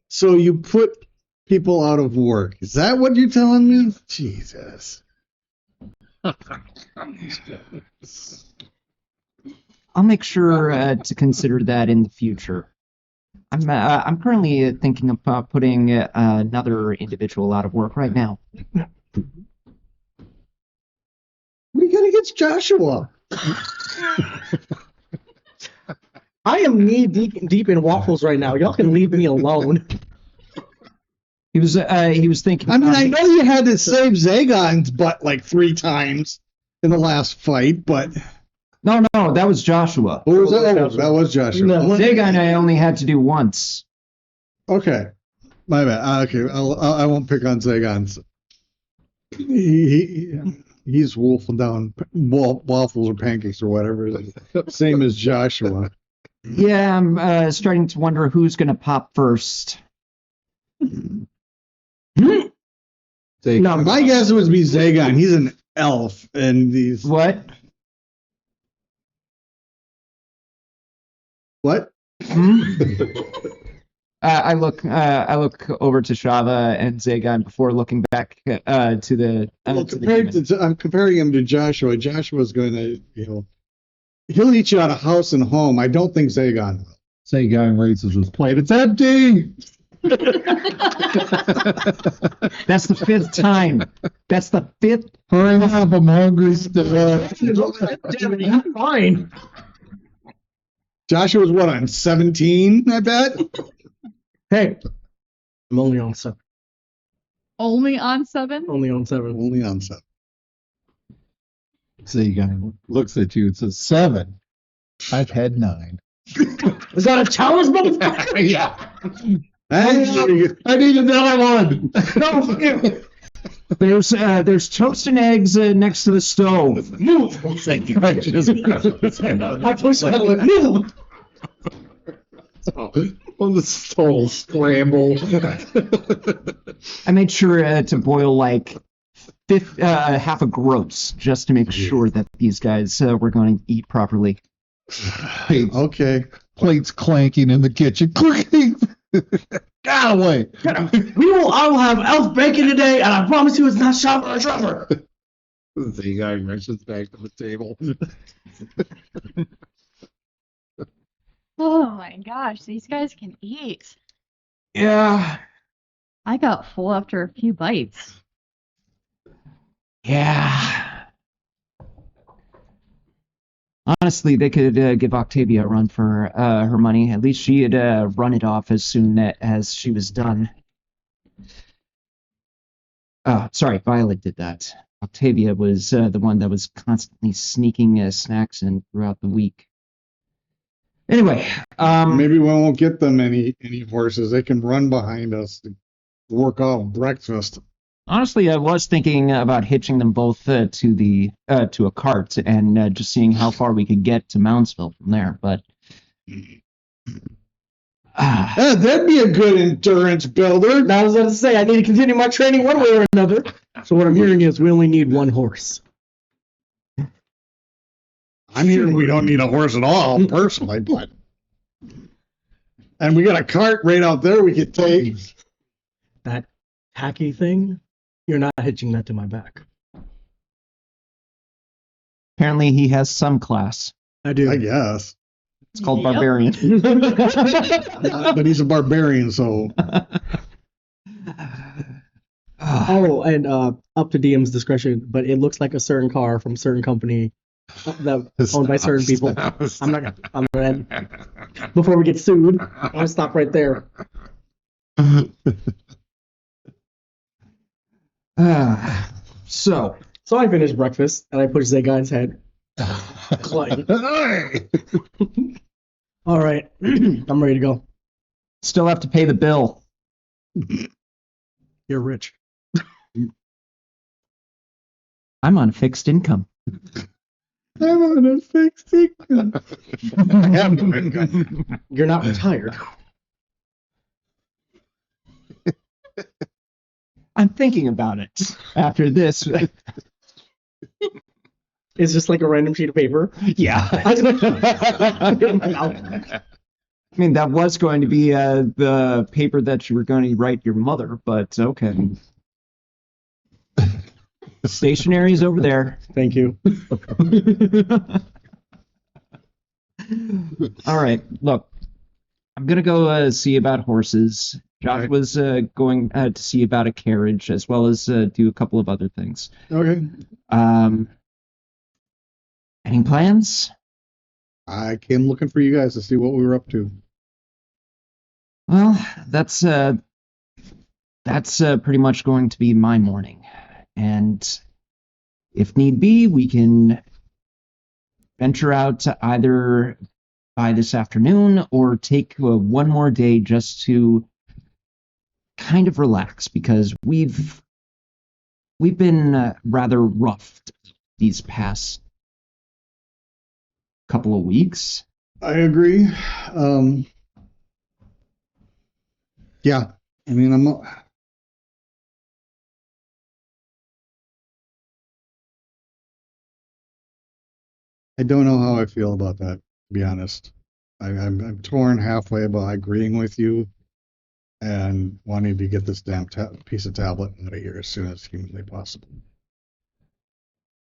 So you put people out of work. Is that what you're telling me? Jesus. I'll make sure to consider that in the future. I'm currently thinking about putting another individual out of work right now. What are you got against Joshua? I am knee deep in waffles right now. Y'all can leave me alone. He was thinking. I mean, I know you had to save Zagon's butt like 3 times in the last fight, but No, that was Joshua. what was that? Oh, that was Joshua. Zagon I only had to do once. Okay, my bad. Okay, I won't pick on Zagon's. He's wolfing down waffles or pancakes or whatever. Same as Joshua. Yeah, I'm starting to wonder who's gonna pop first. No, my guess would be Zagon. He's an elf, and he's What? what? I look over to Shava and Zagon before looking back to the. Well, to the demon. I'm comparing him to Joshua. Joshua's going to, he'll eat you out of house and home. I don't think Zagon will. Say guy raises his plate. It's empty. That's the 5th time. That's the 5th. Hurry up, I'm hungry still. I'm fine. Joshua's what, on 17, I bet? Hey, I'm only on 7. Only on 7? Only on 7. Only on 7. Say guy looks at you and says 7. I've had 9. Is that a challenge, motherfucker? Yeah. I need another one. There's toast and eggs next to the stove. Move. Thank you. I just I push that move. on the stove scramble. I made sure to boil like half a gross just to make sure that these guys were going to eat properly. Okay. Plates clanking in the kitchen. Clicking. Get away. I will have elf bacon today, and I promise you it's not shot by Trevor. The guy rushes back to the table. Oh my gosh, these guys can eat. Yeah. I got full after a few bites. Yeah. Honestly, they could give Octavia a run for her money. At least she'd run it off as soon as she was done. Sorry, Violet did that. Octavia was the one that was constantly sneaking snacks in throughout the week. Anyway, Maybe we won't get them any horses. They can run behind us to work off breakfast. honestly, I was thinking about hitching them both to a cart and just seeing how far we could get to Moundsville from there. But That'd be a good endurance builder. Now I was going to say, I need to continue my training one way or another. So what I'm hearing is we only need one horse. I'm hearing we don't need a horse at all, personally, but. And we got a cart right out there we could take. That tacky thing, you're not hitching that to my back. apparently, he has some class. I do. I guess. It's called Yep. Barbarian. But he's a barbarian, so. Oh, and up to DM's discretion, but it looks like a certain car from a certain company that owned by certain people. I'm gonna before we get sued, I'll stop right there. So, So I finished breakfast and I pushed Zagon's head. Clang. All right, I'm ready to go. still have to pay the bill. You're rich. I'm on fixed income. I'm on a fixed income. I have no income. You're not retired. I'm thinking about it after this. It's just like a random sheet of paper. Yeah. I mean, that was going to be the paper that you were going to write your mother, but okay. Stationary's over there. Thank you. All right, look, I'm gonna go see about horses. Josh was going to see about a carriage as well as do a couple of other things. Okay. Any plans? I came looking for you guys to see what we were up to. Well, that's pretty much going to be my morning. And if need be, we can venture out to either by this afternoon or take one more day just to kind of relax because we've been rather rough these past couple of weeks. I agree. Yeah. I mean, I don't know how I feel about that, to be honest. I'm torn halfway about agreeing with you and wanting to get this damn piece of tablet out of here as soon as humanly possible.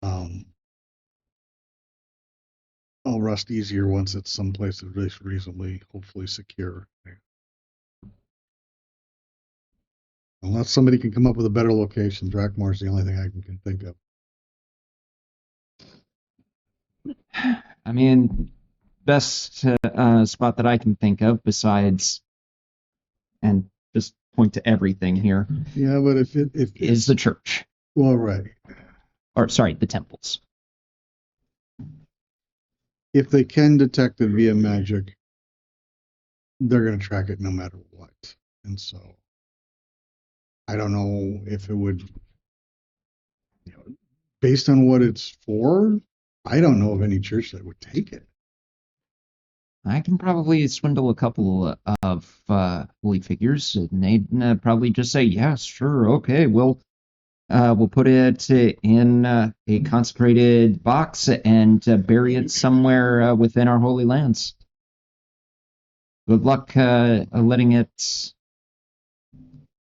I'll rest easier once it's someplace at least reasonably, hopefully secure. Unless somebody can come up with a better location, Drakmar's the only thing I can think of. I mean, best spot that I can think of besides, and just point to everything here, Yeah, but if is the church. well, right. Or, sorry, the temples. If they can detect it via magic, they're going to track it no matter what. And so, I don't know if it would, based on what it's for, I don't know of any church that would take it. I can probably swindle a couple of holy figures, and they'd probably just say, "Yes, sure, okay, we'll put it in a consecrated box and bury it somewhere within our holy lands." Good luck letting it.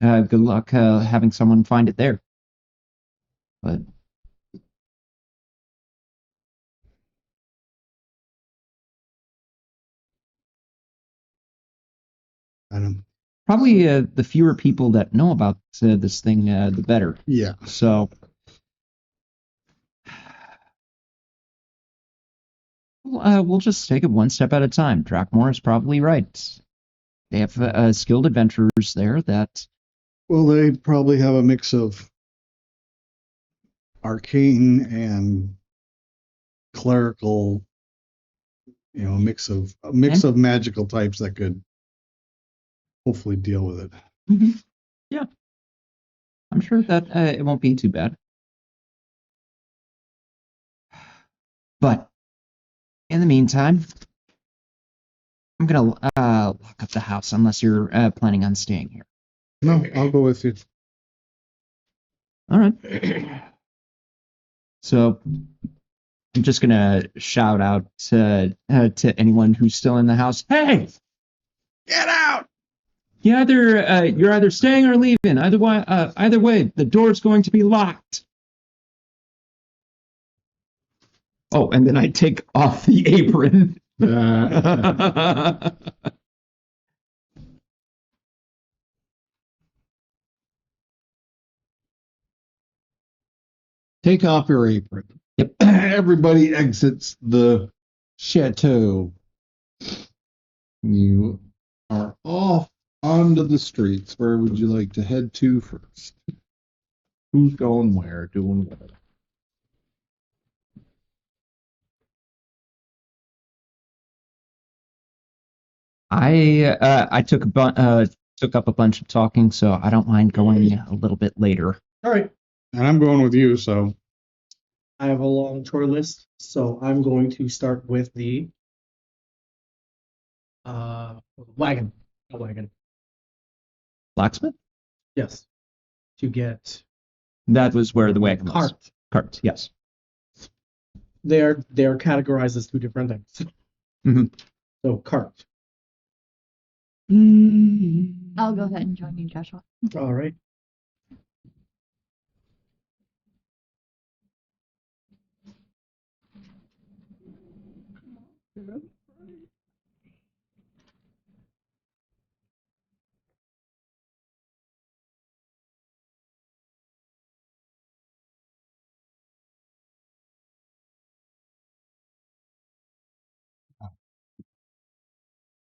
Good luck having someone find it there. But I don't. probably the fewer people that know about this thing, the better. Yeah. So we'll just take it one step at a time. Drakmar is probably right. They have skilled adventurers there that. Well, they probably have a mix of arcane and clerical, a mix of magical types that could hopefully deal with it. Mm-hmm. Yeah, I'm sure that it won't be too bad. But in the meantime, I'm gonna lock up the house unless you're planning on staying here. No, I'll go with you. All right. So I'm just gonna shout out to anyone who's still in the house. Hey, get out! You're either staying or leaving. Either way, the door's going to be locked. Oh, and then I take off the apron. Take off your apron. Yep. Everybody exits the chateau. You are off onto the streets. Where would you like to head to first? Who's going where? Doing what? I took up a bunch of talking, so I don't mind going a little bit later. All right. And I'm going with you, so I have a long chore list, so I'm going to start with the wagon. A wagon. Blacksmith? Yes. To get That was where the wagon was. cart. Cart, yes. They are categorized as two different things. Mhm. So cart. I'll go ahead and join you, Joshua. All right.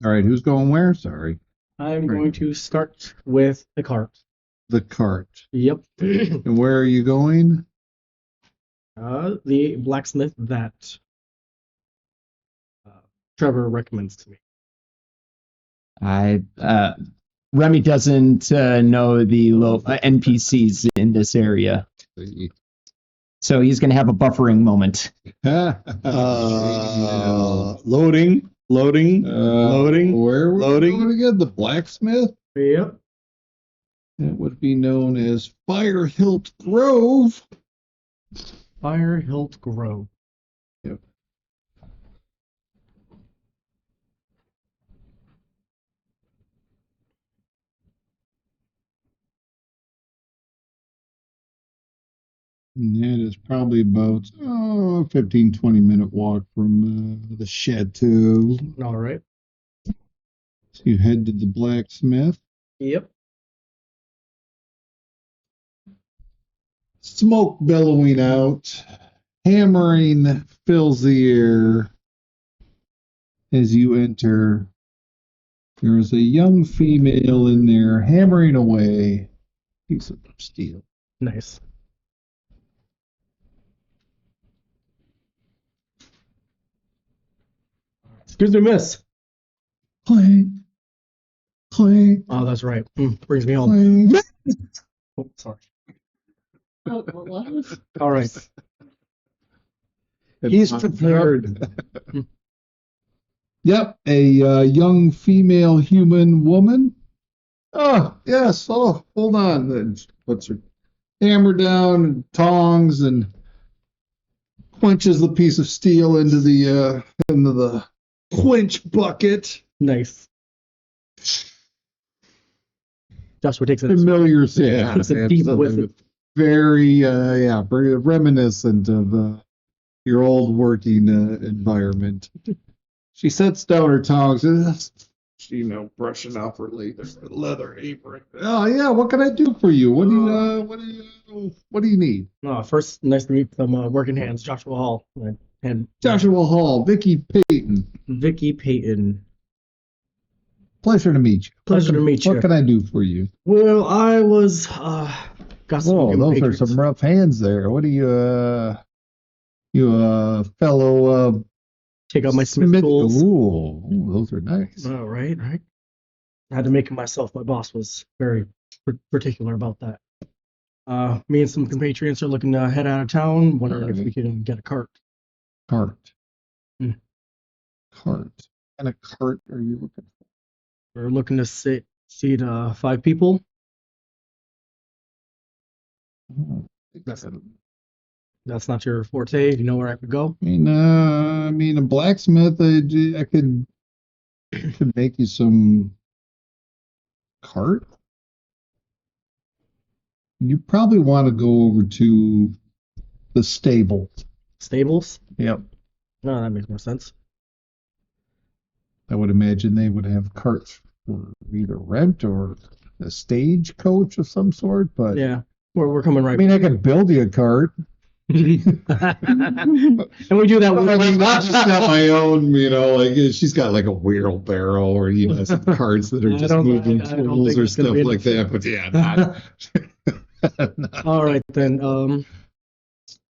All right, who's going where? Sorry. I'm going to start with the cart. The cart. Yep. And where are you going? The blacksmith that Trevor recommends to me. Remy doesn't know the NPCs in this area, so he's going to have a buffering moment. Loading. Where were Loading. we going again? The blacksmith? Yep. That would be known as Firehilt Grove. Firehilt Grove. Yep. And that is probably about 15, 20-minute walk from the chateau. All right. So you head to the blacksmith. Yep. Smoke billowing out. Hammering fills the air as you enter. There is a young female in there hammering away. Piece of steel. Nice. Excuse me, miss. Clang. Clang. Oh, that's right. Brings me home. Clang. Oh, sorry. Oh, well, All right. He's prepared. Yep, a young female human woman. Oh, yes. Oh, hold on. Then puts her hammer down and tongs and quenches the piece of steel into the quench bucket. Nice. Joshua takes it. Familiar sound. Takes a deep whiff. Very, very reminiscent of your old working environment. She sets down her tongs and brushing off her leather apron. Oh yeah, what can I do for you? What do you need? First, nice to meet some working hands, Joshua Hall and Joshua Hall, Vicky Payton. Vicky Payton. Pleasure to meet you. Pleasure to meet you. What can I do for you? Well, I was got some Whoa, those are compatriots. some rough hands there. What are you fellow, Take out my Smith tools. Ooh, those are nice. Oh, right. I had to make it myself. My boss was very particular about that. Me and some compatriots are looking to head out of town. Wondering if we can get a cart. Cart. Hmm. Cart. And a cart are you looking We're looking to seat 5 people. for? That's not your forte. You know where I could go. I mean, a blacksmith, I could make you some cart. You probably want to go over to the stable. Stables? Yep. No, that makes more sense. I would imagine they would have carts for either rent or a stagecoach of some sort, but Yeah, we're coming right. I mean, I could build you a cart. And we do that. I mean, not just got my own, like she's got like a wheelbarrow or some carts that are I just don't- moving I don't tools think or that's gonna stuff be like that. But yeah, not. All right then.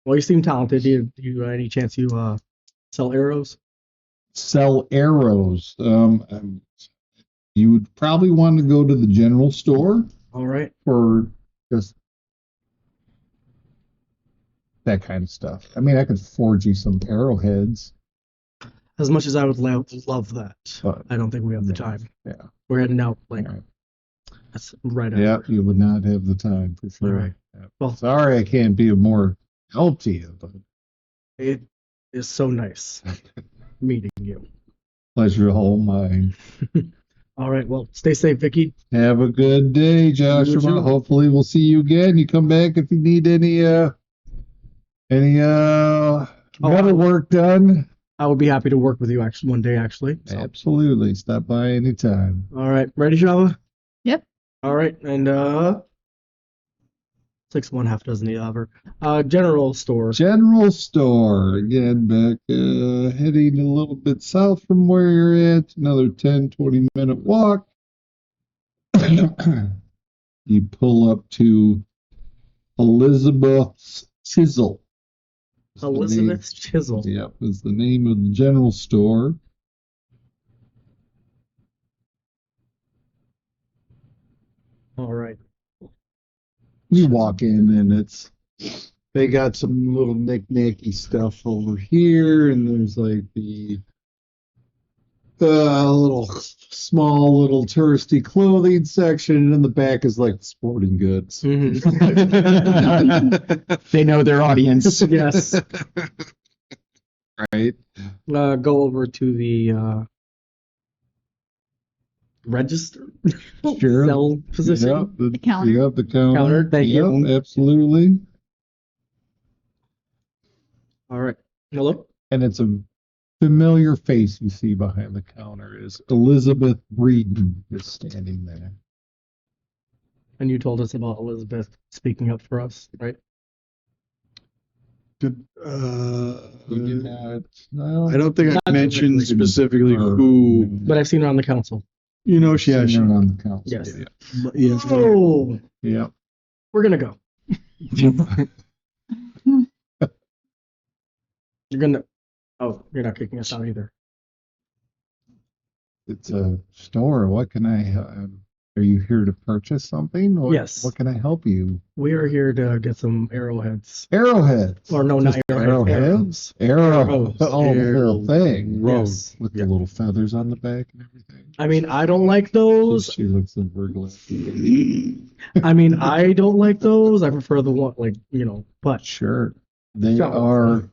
Well, you seem talented. Do you any chance you sell arrows? Sell arrows. You would probably want to go to the general store All right. for just that kind of stuff. I mean, I could forge you some arrowheads. As much as I would love that, But- I don't think we have the time. Yeah. We're heading out later. Right. That's right Yeah, after. you would not have the time for sure. All right. Yeah. Well, Sorry, I can't be of more help to you, but it is so nice meeting you. pleasure all mine. All right. Well, stay safe, Vicky. Have a good day, You Joshua. too. Hopefully we'll see you again. You come back if you need any metal work done. I would be happy to work with you actually one day. Actually. So. Absolutely. Stop by anytime. All right. Ready, Java? Yep. All right. And 6 1/2 dozen the other. General store. General store. Again, back heading a little bit south from where you're at. Another 10-20 minute walk. You pull up to Elizabeth's Chisel. Is the name- Elizabeth's Chisel. Yep, is the name of the general store. All right. You walk in and they got some little knick-knacky stuff over here, and there's like the small little touristy clothing section, and in the back is like sporting goods. Mhm. They know their audience. Yes. Right? Go over to the register. Sure. Sell position. Yep, The counter. Yep, the counter. Counter, thank Yep, you. absolutely. All right. Hello. And it's a familiar face you see behind the counter is Elizabeth Breeden is standing there. And you told us about Elizabeth speaking up for us, right? Did, You did not, no, I don't think I Not mentioned directly. specifically Or- who, But I've seen her on the council. yeah, Sitting she, on the council. Yes. yes. Oh, Yep. we're gonna go. You're gonna. Oh, you're not kicking us out either. It's a store. What can are you here to purchase something? Or Yes. What can I help you? We are here to get some arrowheads. Arrowheads. Or no, not Just arrowheads. Arrows. Arrows. Oh, the whole Arrows. thing. Yes. With Yeah. the little feathers on the back and everything. I mean, I don't like those. She looks over glad. I mean, I don't like those. I prefer the one, but Sure. They Shut up. are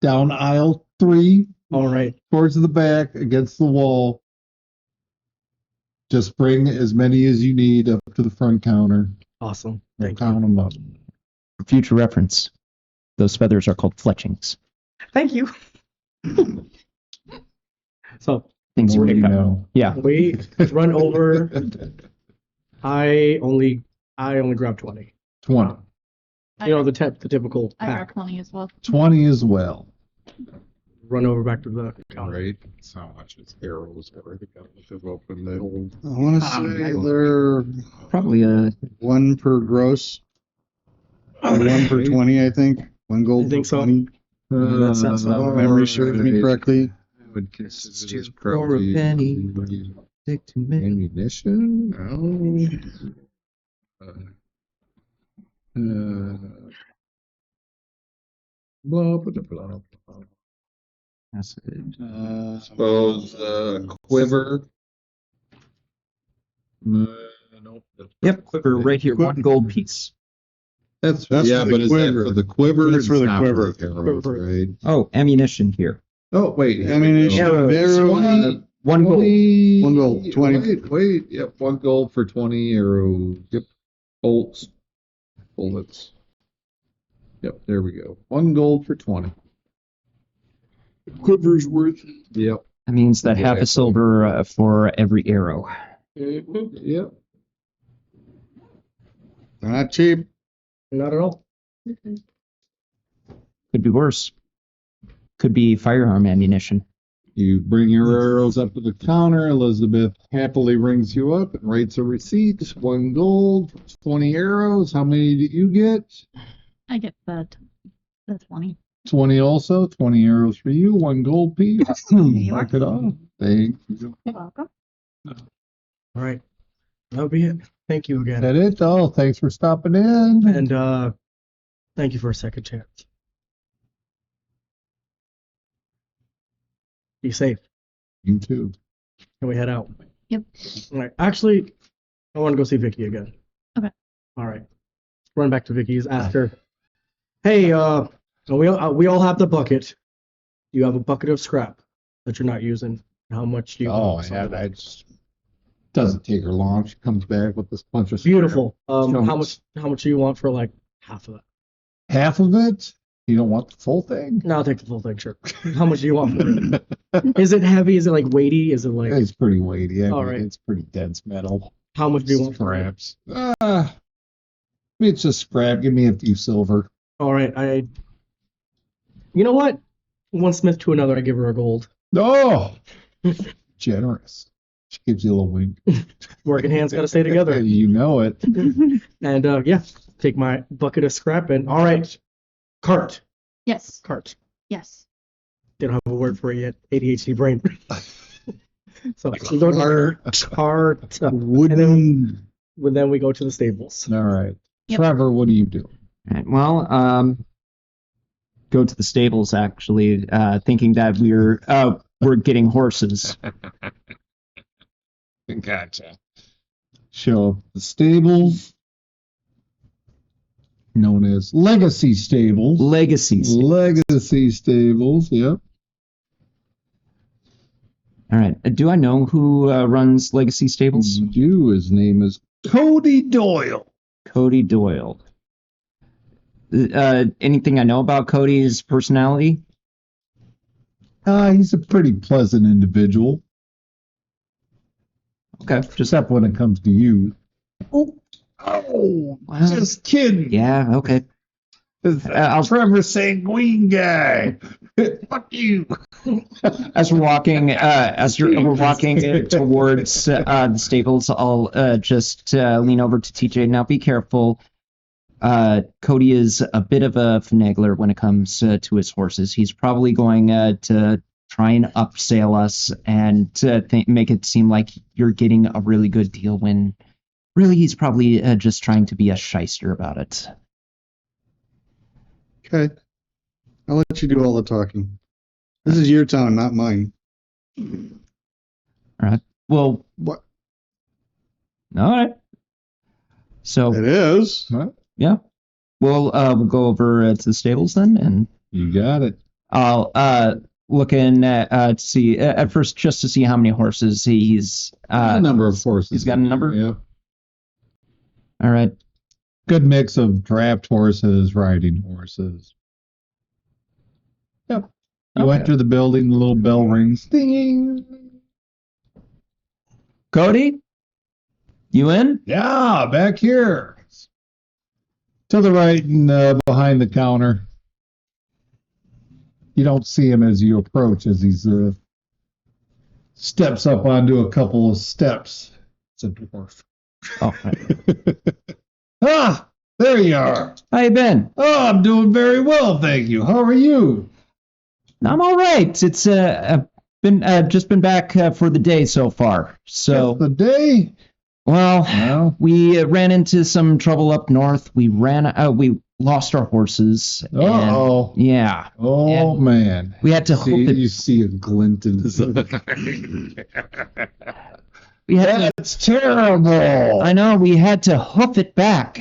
down aisle 3, all right. towards the back, against the wall. Just bring as many as you need up to the front counter. Awesome. We'll Thank count you. them up. For future reference, those feathers are called fletchings. Thank you. So Things you More pick you up. know. Yeah. we run over. I only grab 20. 20. I, You know, the typical I pack. got 20 as well. 20 as well. run over back to the counter. Right. That's how much it's arrows already got to open the old. I want to say they're Probably a one per gross, or one per 20, I think. One gold You think per so? 20. that sounds about If memory serves me correctly. I would consider this For a probably penny. Stick to me. ammunition. No. Blah, blah, blah, blah, blah. That's it. Suppose quiver. Nope. Yep, quiver right here. One gold piece. That's That's yeah, for the but is that quiver. for the quiver? That's for It's the not quiver. the arrows, Quiver. right? Oh, ammunition here. Oh wait, Ammunition, arrows, One gold. 1 gold, 20. Wait. Yep, 1 gold for 20 arrows. Yep, bolts, bullets. Yep, there we go. 1 gold for 20. Quiver's worth. Yep. That means that half a silver for every arrow. Yep. They're not cheap. Not at all. Could be worse. Could be firearm ammunition. You bring your arrows up to the counter. Elizabeth happily rings you up and writes a receipt. 1 gold, 20 arrows. How many did you get? I get the 20. 20 also. 20 arrows for you. 1 gold piece. you Mark are. it off. Thank you. You're welcome. All right. That'll be it. Thank you again. That it? Oh, thanks for stopping in. And thank you for a second chance. Be safe. You too. Can we head out? Yep. All right. Actually, I want to go see Vicky again. Okay. All right. Run back to Vicky's. Ask her, hey, we all have the bucket. You have a bucket of scrap that you're not using. How much do you? Oh, want? yeah, that just doesn't take her long. She comes back with this bunch of Beautiful. So How much do you want for like half of that? half of it. You don't want the full thing. No, I'll take the full thing, sure. How much do you want for it? Is it heavy? Is it like weighty? Is it like It's pretty weighty. All right. It's pretty dense metal. how much do you want for it? Scraps. It's just scrap. Give me a few silver. All right, you know what? One smith to another, I give her a gold. Oh, generous. She gives you a little wink. Working hands got to stay together. You know it. And yeah, take my bucket of scrap and all right, cart. Yes. They don't have a word for it yet. ADHD brain. So cart. Wooden. And then we go to the stables. All right. Yep. Trevor, what do you do? All right, well, go to the stables actually, thinking that we're getting horses. Gotcha. Show up the stables, known as Legacy Stables. Legacies. Legacy Stables, yep. All right. Do I know who runs Legacy Stables? You do. His name is Cody Doyle. Cody Doyle. Anything I know about Cody's personality? He's a pretty pleasant individual, Okay. Just except when it comes to you. Oh, Wow. just kidding. Yeah. Okay. I'll Trevor Sanguine guy. Fuck you. As we're walking, we're walking towards the stables, I'll just lean over to TJ. Now, be careful. Cody is a bit of a finagler when it comes to his horses. He's probably going to try and upsell us and make it seem like you're getting a really good deal when really he's probably just trying to be a shyster about it. Okay. I'll let you do all the talking. This is your town, not mine. All right. Well, What? all right. So It is. Huh? yeah, we'll go over to the stables then, and You got it. I'll look in to see at first just to see how many horses he's A number of horses. he's got a number? Yep. All right. Good mix of draft horses, riding horses. Yep. You Okay. enter the building, the little bell rings. Ding. Cody, you in? Yeah, back here. To the right and behind the counter. You don't see him as you approach, as he's steps up onto a couple of steps. It's a dwarf. Oh, Ah, there you are. how you been? Oh, I'm doing very well, thank you. How are you? I'm all right. It's I've been just been back for the day so far. So, Just the day? well, No. we ran into some trouble up north. We lost our horses. and- Uh-oh. Yeah, Oh, man. we had to See, hoof it. you see a glint in his eye. We had to, That's terrible. I know we had to hoof it back.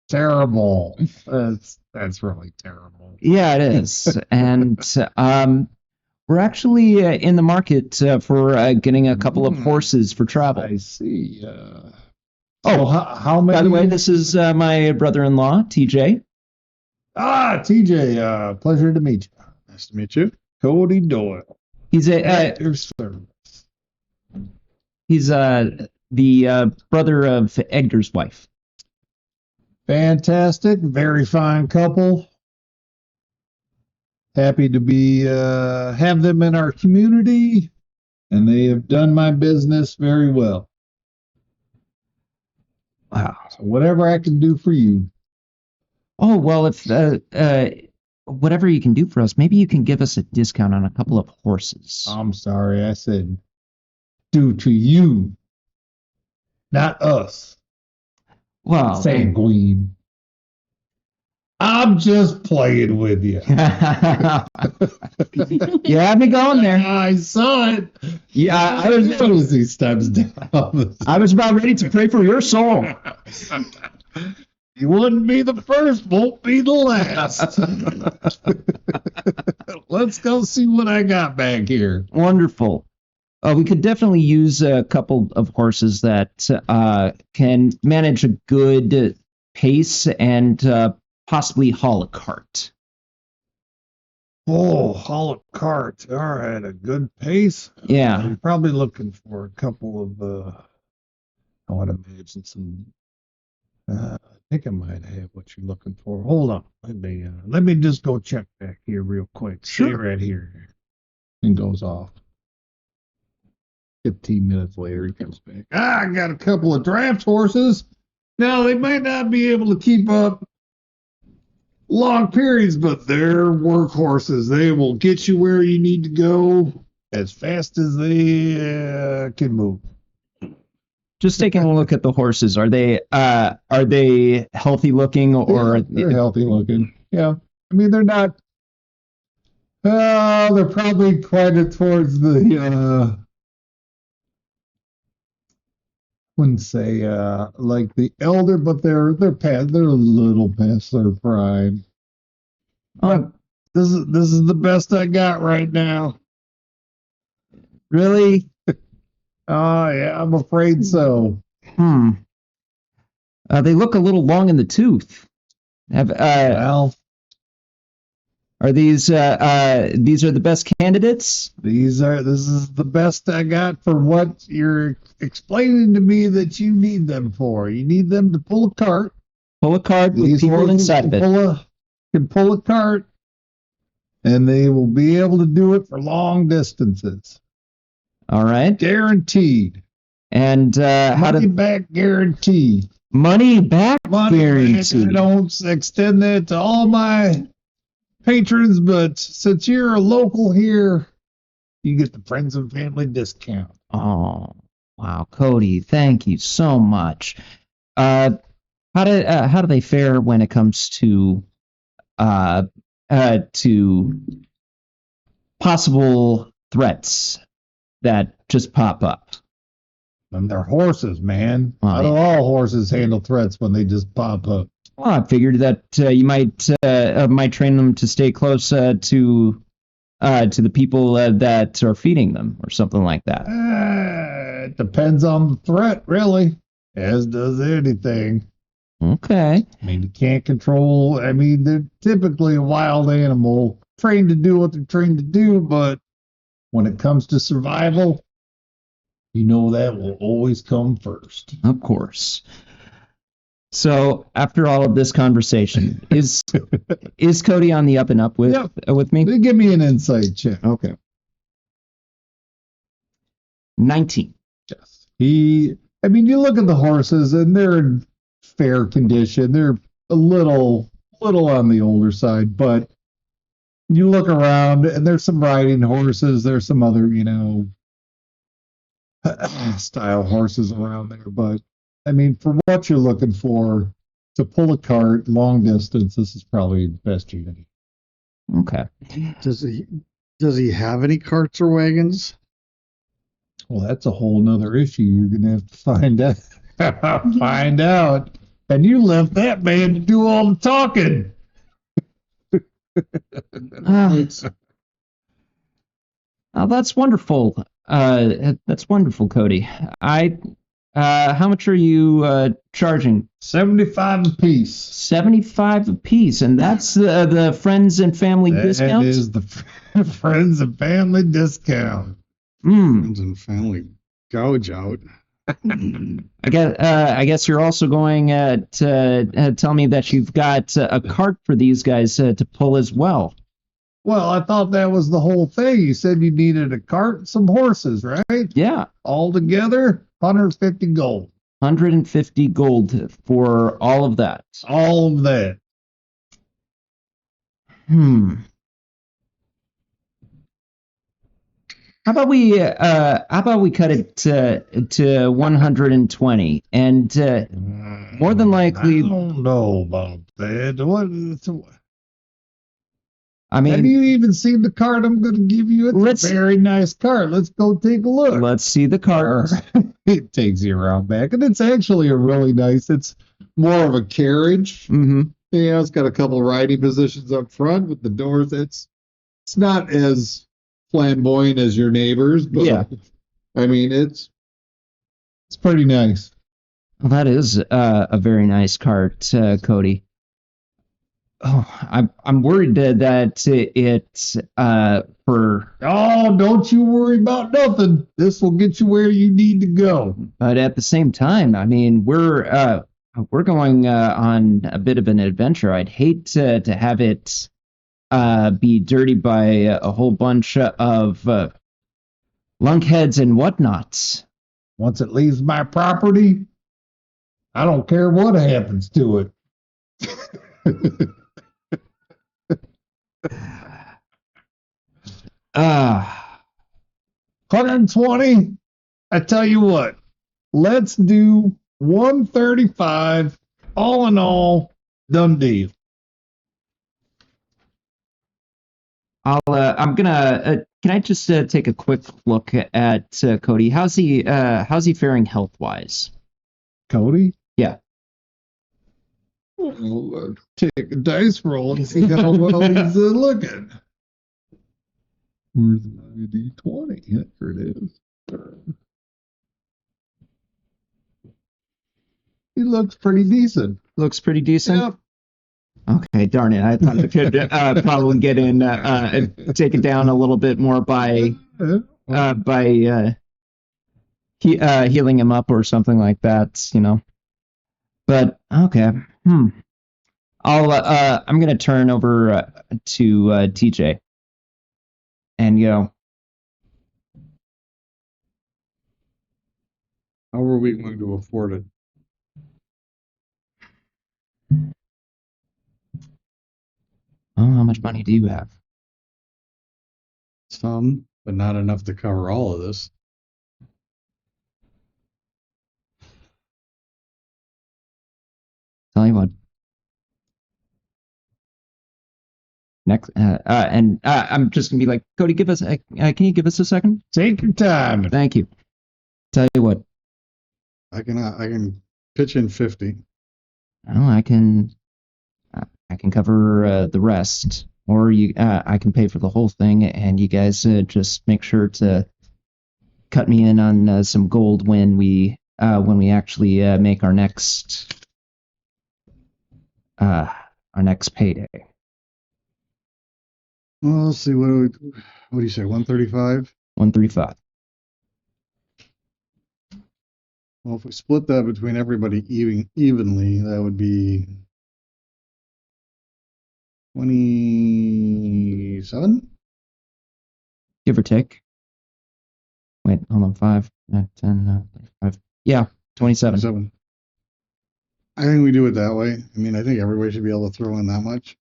Terrible. That's really terrible. Yeah, it is. And we're actually in the market for getting a couple of horses for travel. I see. Oh, how many? by the way, this is my brother-in-law, TJ. TJ, pleasure to meet you. Nice to meet you. Cody Doyle. He's At your service. the brother of Edgar's wife. Fantastic. Very fine couple. Happy to be have them in our community, and they have done my business very well. Wow. So whatever I can do for you. Oh, well, if whatever you can do for us, maybe you can give us a discount on a couple of horses. I'm sorry, I said do to you, not us. Well, Sanguine. I'm just playing with you. you had me going there. I saw it. Yeah, I As was. soon as he steps down. I was about ready to pray for your soul. You wouldn't be the first, won't be the last. Let's go see what I got back here. Wonderful. We could definitely use a couple of horses that can manage a good pace and possibly haul a cart. Oh, haul a cart. All right, a good pace. Yeah. You're probably looking for a couple of, I want to imagine some, I think I might have what you're looking for. Hold on. Let me just go check back here real quick. Stay Sure. right here. And goes off. 15 minutes later, he comes back. I got a couple of draft horses. Now, they might not be able to keep up long periods, but they're workhorses. They will get you where you need to go as fast as they can move. Just taking a look at the horses. Are they healthy looking or They're healthy looking. Yeah. I mean, they're not. They're probably quite towards the. Wouldn't say like the elder, but they're past. They're a little past their prime. Oh, This is the best I got right now. really? Oh yeah, I'm afraid so. They look a little long in the tooth. Well, Are these are the best candidates? this is the best I got for what you're explaining to me that you need them for. You need them to pull a cart. Pull a cart with These people horses inside of it. can pull a cart, and they will be able to do it for long distances. All right. Guaranteed. And how Money do back guarantee. money back Money back. guarantee? I don't extend that to all my patrons, but since you're a local here, you get the friends and family discount. Oh, wow, Cody, thank you so much. How do they fare when it comes to possible threats that just pop up? And they're horses, man. Well, How do all horses handle threats when they just pop up? Well, I figured that you might train them to stay close to the people that are feeding them or something like that. It depends on the threat, really, as does anything. Okay. I mean, you can't control. I mean, they're typically a wild animal, trained to do what they're trained to do, but when it comes to survival, you know that will always come first. Of course. So after all of this conversation, is Cody on the up and up with with me? Give me an insight check. Okay. 19. Yes. I mean, you look at the horses and they're in fair condition. They're a little on the older side, but you look around and there's some riding horses. There's some other, style horses around there. But I mean, for what you're looking for to pull a cart long distance, this is probably the best you can. Okay. Does he have any carts or wagons? Well, that's a whole nother issue. You're gonna have to find out. Find out. And you left that man to do all the talking. Oh, that's wonderful. That's wonderful, Cody. How much are you charging? 75 apiece. 75 apiece, and that's the friends and family discount. That is the friends and family discount. Friends and family gouge out. I guess you're also going to tell me that you've got a cart for these guys to pull as well. Well, I thought that was the whole thing. You said you needed a cart and some horses, right? Yeah. All together, 150 gold. 150 gold for all of that. All of that. How about we cut it to 120 and more than likely I don't know about that. I mean, have you even seen the cart I'm going to give you? It's a very nice cart. Let's go take a look. Let's see the cart. It takes you around back, and it's actually a really nice. It's more of a carriage. Mm-hmm. Yeah, it's got a couple of riding positions up front with the doors. It's not as flamboyant as your neighbors, but yeah. I mean it's pretty nice. Well, that is a very nice cart, Cody. Oh, I'm worried that it's for. Oh, don't you worry about nothing. This will get you where you need to go. But at the same time, I mean, we're going on a bit of an adventure. I'd hate to have it be dirty by a whole bunch of lunkheads and whatnots. Once it leaves my property, I don't care what happens to it. 120. I tell you what, let's do 135. All in all, done deal. I'm gonna. Can I just take a quick look at Cody? How's he faring health wise? Cody? Yeah. Well, take a dice roll and see how well he's looking. Where's my D20? Here it is. He looks pretty decent. Looks pretty decent? Yep. Okay, darn it. I thought I could probably get in, take it down a little bit more by healing him up or something like that, But, okay. I'm going to turn over to TJ. And, How are we going to afford it? oh, how much money do you have? Some, but not enough to cover all of this. Tell you what. Next, and I'm just gonna be like, Cody, can you give us a second? Take your time. Thank you. Tell you what. I can pitch in 50. Well, I can cover the rest, or I can pay for the whole thing, and you guys just make sure to cut me in on some gold when we actually make our next payday. Well, let's see. What do you say? 135. 135. Well, if we split that between everybody evenly, that would be 27? Give or take. Wait, hold on. 5, 10, 5. Yeah, 27. 27. I think we do it that way. I mean, I think everybody should be able to throw in that much.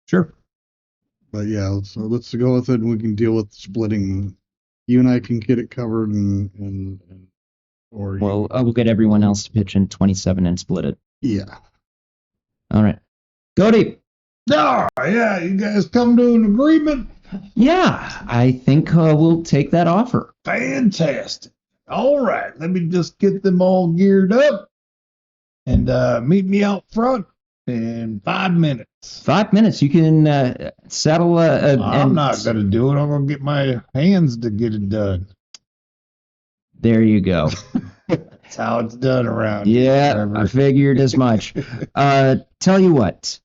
Sure. But yeah, let's go with it, and we can deal with splitting. You and I can get it covered, or Well, we'll get everyone else to pitch in 27 and split it. yeah. All right. Cody. Oh, yeah, you guys come to an agreement? Yeah, I think we'll take that offer. Fantastic. All right, let me just get them all geared up and meet me out front in 5 minutes. 5 minutes. You can saddle. I'm not going to do it. I'm going to get my hands to get it done. There you go. That's how it's done around Yeah, here. I figured as much. Tell you what.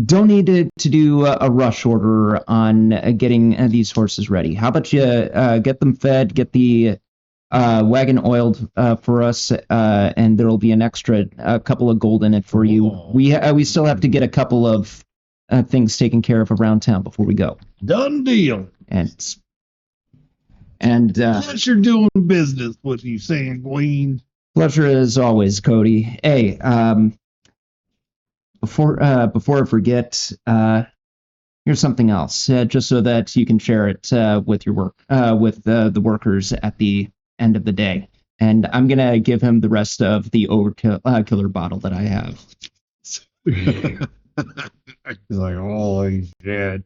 Don't need to do a rush order on getting these horses ready. How about you get them fed, get the wagon oiled for us, and there'll be an extra couple of gold in it for you. Oh. We still have to get a couple of things taken care of around town before we go. Done deal. And Pleasure doing business with you, Sanguine. pleasure as always, Cody. Hey, before I forget, here's something else, just so that you can share it with your work, with the workers at the end of the day. And I'm gonna give him the rest of the overkiller bottle that I have. He's like, holy shit.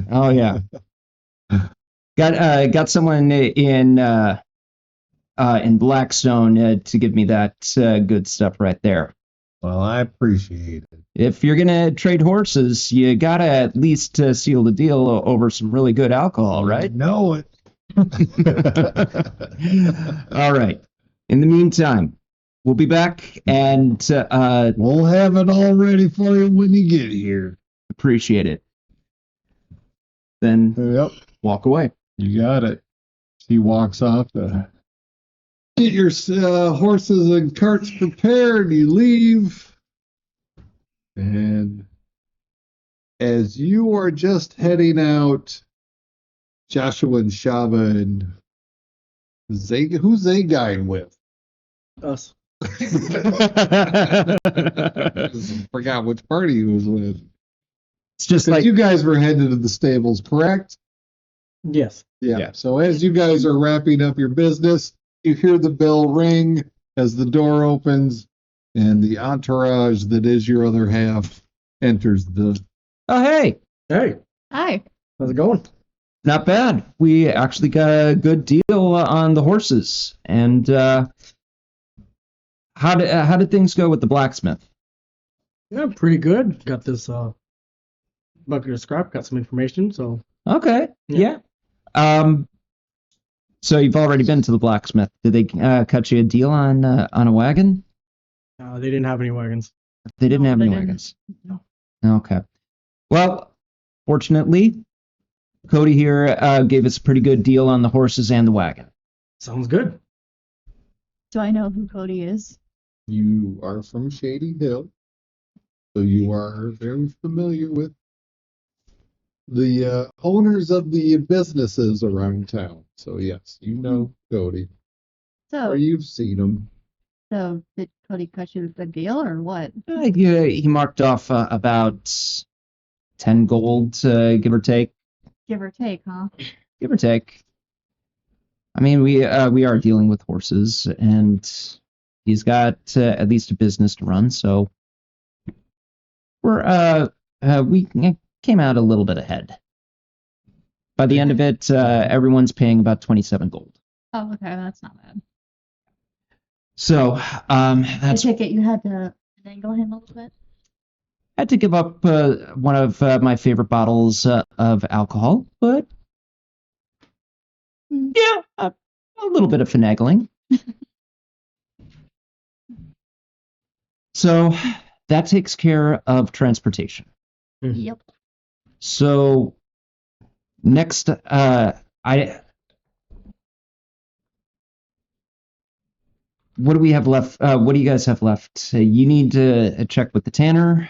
Oh yeah, got someone in Blackstone to give me that good stuff right there. Well, I appreciate it. If you're gonna trade horses, you gotta at least seal the deal over some really good alcohol, right? Know it. All right. In the meantime, we'll be back and We'll have it all ready for you when you get here. appreciate it. Then Yep, walk away. you got it. He walks off the. Get your horses and carts prepared. You leave. And as you are just heading out, Joshua and Shava and who's they guiding with? Us. Forgot which party he was with. It's just 'Cause like you guys were headed to the stables, correct? Yes. Yeah. Yeah. So as you guys are wrapping up your business, you hear the bell ring as the door opens, and the entourage that is your other half enters the. oh hey, Hey, Hi. how's it going? not bad. We actually got a good deal on the horses. And how did things go with the blacksmith? Yeah, pretty good. Got this bucket of scrap. Got some information. So Okay, Yeah. yeah. So you've already been to the blacksmith. Did they cut you a deal on a wagon? they didn't have any wagons. They didn't No, have they any didn't. wagons. No. Okay. Well, fortunately, Cody here gave us a pretty good deal on the horses and the wagon. Sounds good. Do I know who Cody is? You are from Shady Hill, so you are very familiar with the owners of the businesses around town. So yes, you know Cody, So, or you've seen him. so did Cody cut you a good deal or what? He marked off about 10 gold, give or take. Give or take, huh? Give or take. I mean, we are dealing with horses, and he's got at least a business to run, so we came out a little bit ahead. By the end of it, everyone's paying about 27 gold. Oh, okay, that's not bad. So I that's take it you had to finagle him a little bit. had to give up one of my favorite bottles of alcohol, but yeah, a little bit of finagling. So that takes care of transportation. Yep. So next, what do we have left? What do you guys have left? You need to check with the tanner.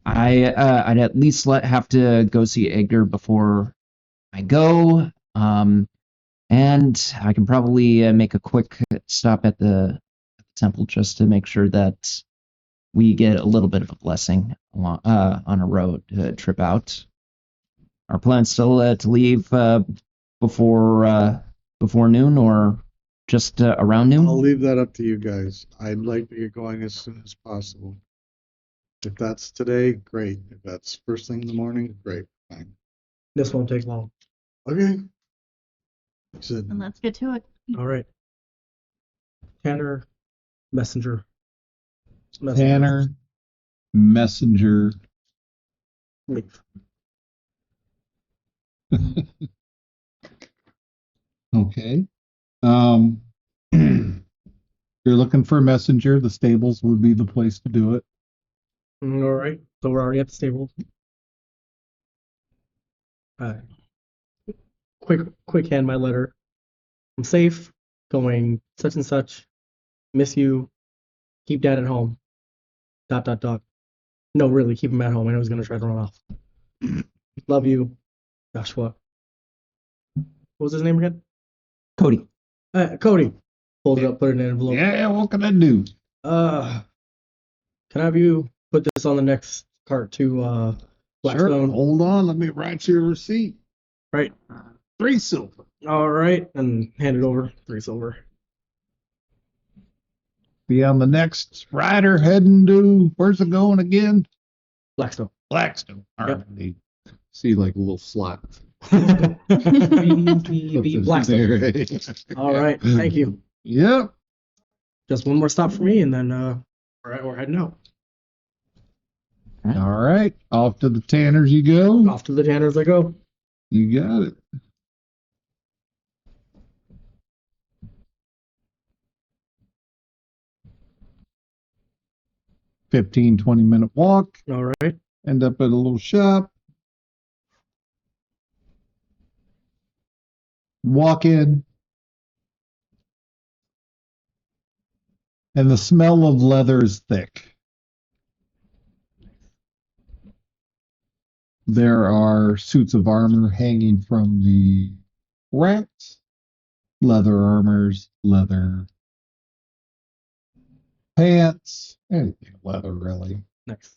I'd at least have to go see Edgar before I go. And I can probably make a quick stop at the temple just to make sure that we get a little bit of a blessing along, on a road trip out. Our plan's still to leave before noon or just around noon. I'll leave that up to you guys. I'd like to get going as soon as possible. If that's today, great. If that's first thing in the morning, great. Fine. This won't take long. Okay. Said, And let's get to it. All right. Tanner, messenger. Tanner, messenger. Leave. Okay. You're looking for a messenger. The stables would be the place to do it. All right. So we're already at the stable. Quick hand my letter. I'm safe. Going such and such. Miss you. Keep dad at home. ... No, really, keep him at home. I know he's gonna try to run off. Love you, Joshua. What was his name again? Cody. Cody. Hold it up, put it in an envelope. Yeah, what can I do? Can I have you put this on the next cart to Sure. Blackstone? Hold on. Let me write you a receipt. Right. 3 silver. All right, and hand it over. 3 silver. Be on the next rider heading to, where's it going again? Blackstone. Blackstone. All Yep. right. See like a little slot. Blackstone. All right, thank you. Yep. Just one more stop for me, and then we're heading out. All right. Off to the Tanners you go. Off to the Tanners I go. You got it. Fifteen, 20-minute walk. All right. End up at a little shop. Walk in. And the smell of leather is thick. There are suits of armor hanging from the racks. Leather armors, leather pants, anything leather really. Next.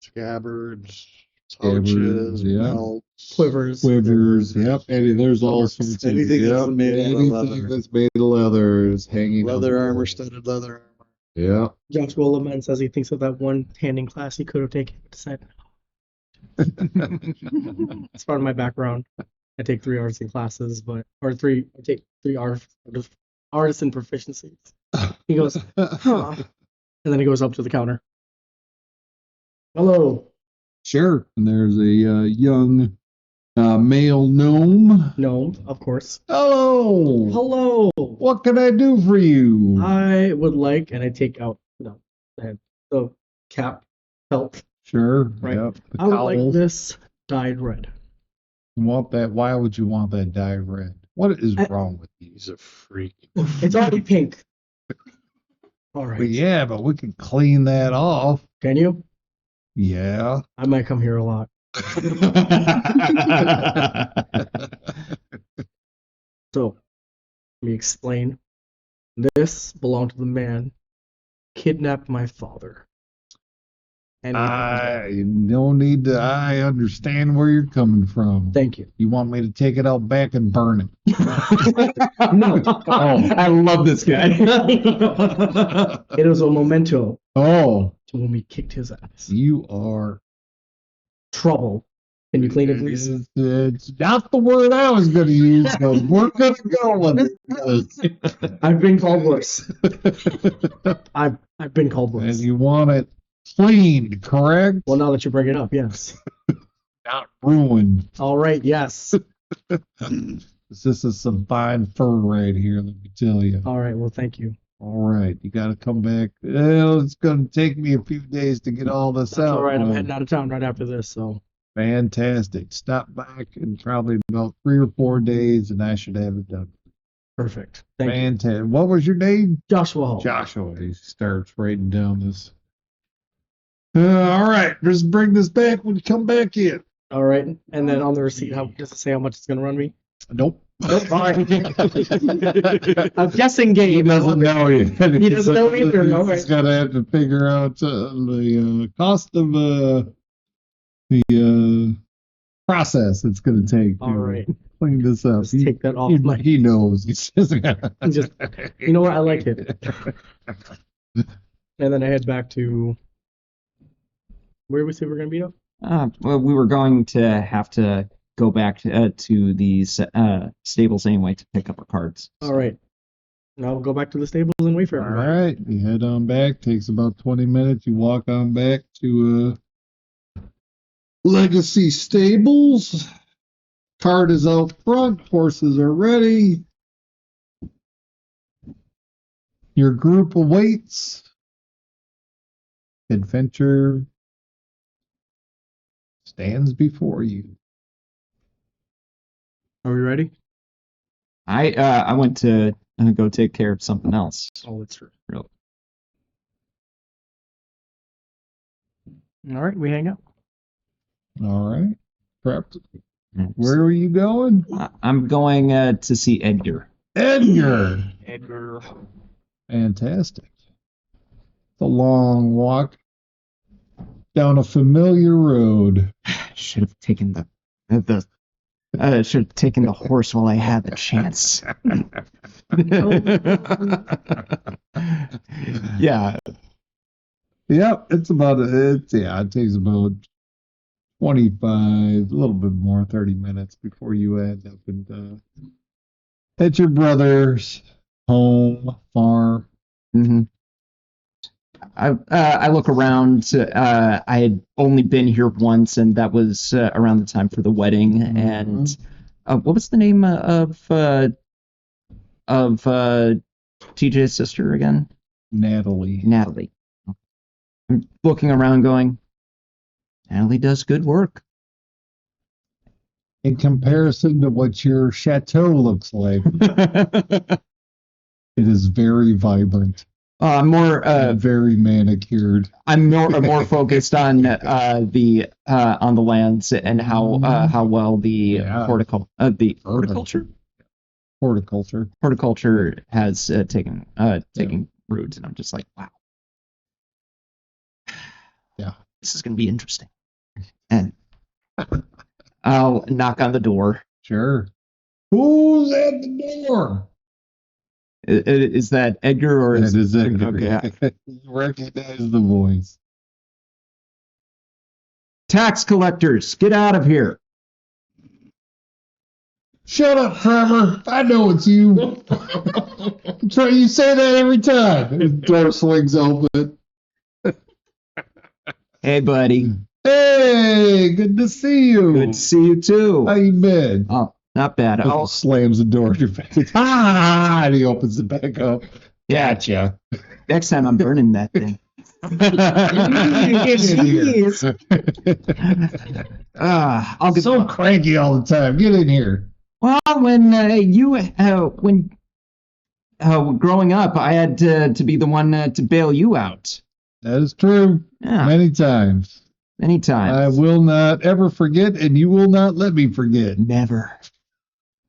scabbards, Scabbards, pouches, yeah. belts, Quivers. Quivers, yep. There's all sorts of Anything that's yep, made out of anything leather. that's made of leather is hanging. leather on the armor, wall. studded leather armor. Yeah. Joshua Lament says he thinks of that one tanning class he could have taken. Decided it's part of my background. I take 3 artisan classes, I take 3 artisan proficiencies. He goes, huh. And then he goes up to the counter. Hello. Sure. And there's a young male gnome. No, of course. Hello. Hello. What can I do for you? I would like, and I take out the cap, belt. Sure. Right. Yep. The I would like cowl. this dyed red. You want that? Why would you want that dye red? What is wrong with you? He's a freak. It's already pink. All right. Well, yeah, but we can clean that off. Can you? Yeah. I might come here a lot. So, let me explain. This belonged to the man kidnapped my father. And I don't need to. I understand where you're coming from. thank you. You want me to take it out back and burn it? No. Oh. I love this guy. It was a memento Oh, to when we kicked his ass. you are. Trouble. Can you clean it, please? It's not the word I was going to use, but we're going to go with it. I've been called worse. I've been called And worse. you want it cleaned, correct? Well, now that you bring it up, yes. Not ruined. All right, yes. This is some fine fur right here, let me tell you. All right, well, thank you. All right, you got to come back. Well, it's going to take me a few days to get all this That's out. all right. I'm man. heading out of town right after this, so. Fantastic. Stop back in probably about 3 or 4 days, and I should have it done. Perfect. Thank you. Fantastic. What was your name? Joshua Hall. Joshua. He starts writing down this. All right, just bring this back when you come back in. All right. And then on the receipt, how does it say how much it's going to run me? Nope. Nope. All right. I'm guessing game. He doesn't know yet. He doesn't know either. No way. He's gonna have to figure out the cost of the process it's gonna take All to right. clean this up. Just take that off my. He knows. He's just, Just, you know what? I like it. And then I head back to where we say we're going to meet up. Well, we were going to have to go back to these stables anyway to pick up our cards. All right. Now we'll go back to the stables and wait for All everybody. right, you head on back. Takes about 20 minutes. You walk on back to Legacy Stables. Cart is out front. Horses are ready. Your group awaits. Adventure stands before you. Are we ready? I went to go take care of something else. Oh, that's true. Really. All right, we hang out. All right. Prepped. Where are you going? I'm going to see Edgar. Edgar. Edgar. Fantastic. It's a long walk down a familiar road. Should have taken the should have taken the horse while I had the chance. Yeah. Yep, it takes about 25, a little bit more, 30 minutes before you end up at your brother's home, farm. Mm-hmm. I look around. I had only been here once, and that was around the time for the wedding. Mm-hmm. And what was the name of TJ's sister again? Natalie. Natalie. I'm looking around, going, Natalie does good work. In comparison to what your chateau looks like, it is very vibrant. I'm more and very manicured. I'm more focused on the lands and how well the horticulture has taken root, and I'm just like, wow, yeah, this is going to be interesting. And I'll knock on the door. Sure. Who's at the door? Is that Edgar or That is Edgar. Okay. You recognize the voice. Tax collectors, get out of here. Shut up, Trevor. I know it's you. You say that every time. The door swings open. Hey, buddy. Hey, good to see you. Good to see you too. How you been? Oh, not bad. Oh, slams the door in your face. Ah, and he opens it back up. Yeah. Gotcha. Next time I'm burning that thing. I'll get so cranky all the time. Get in here. Well, when growing up, I had to be the one to bail you out. That is true. Yeah. Many times. Many times. I will not ever forget, and you will not let me forget. Never.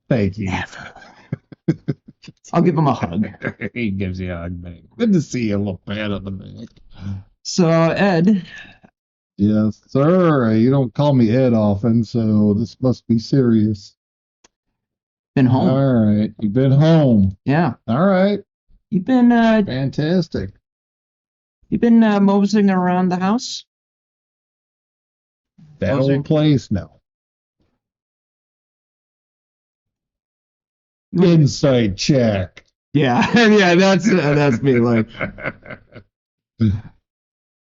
Thank you. Never. I'll give him a hug. He gives you a hug, man. Good to see you. A little pat on the back. So, Ed. Yes, sir. You don't call me Ed often, so this must be serious. Been home. All right. You've been home. Yeah. All right. You've been Fantastic. You've been moseying around the house? That old place now. Insight check. Yeah. Yeah, that's me. Like,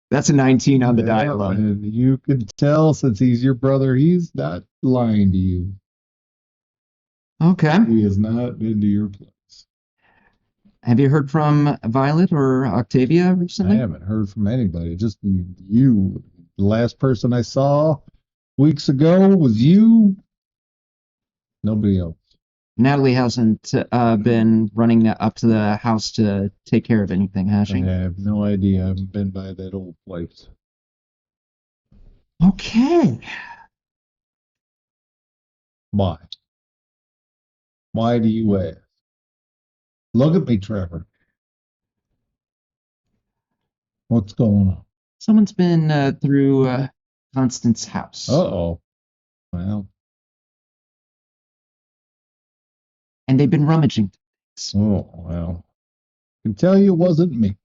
that's a 19 on the die alone. And you can tell, since he's your brother, he's not lying to you. Okay. He has not been to your place. Have you heard from Violet or Octavia recently? I haven't heard from anybody. Just you. The last person I saw weeks ago was you. Nobody else. Natalie hasn't been running up to the house to take care of anything, has I she? have no idea. I haven't been by that old place. Okay. Why? Why do you ask? Look at me, Trevor. What's going on? Someone's been through Constance's house. Uh-oh. Well, And they've been rummaging things. oh, well. I can tell you it wasn't me.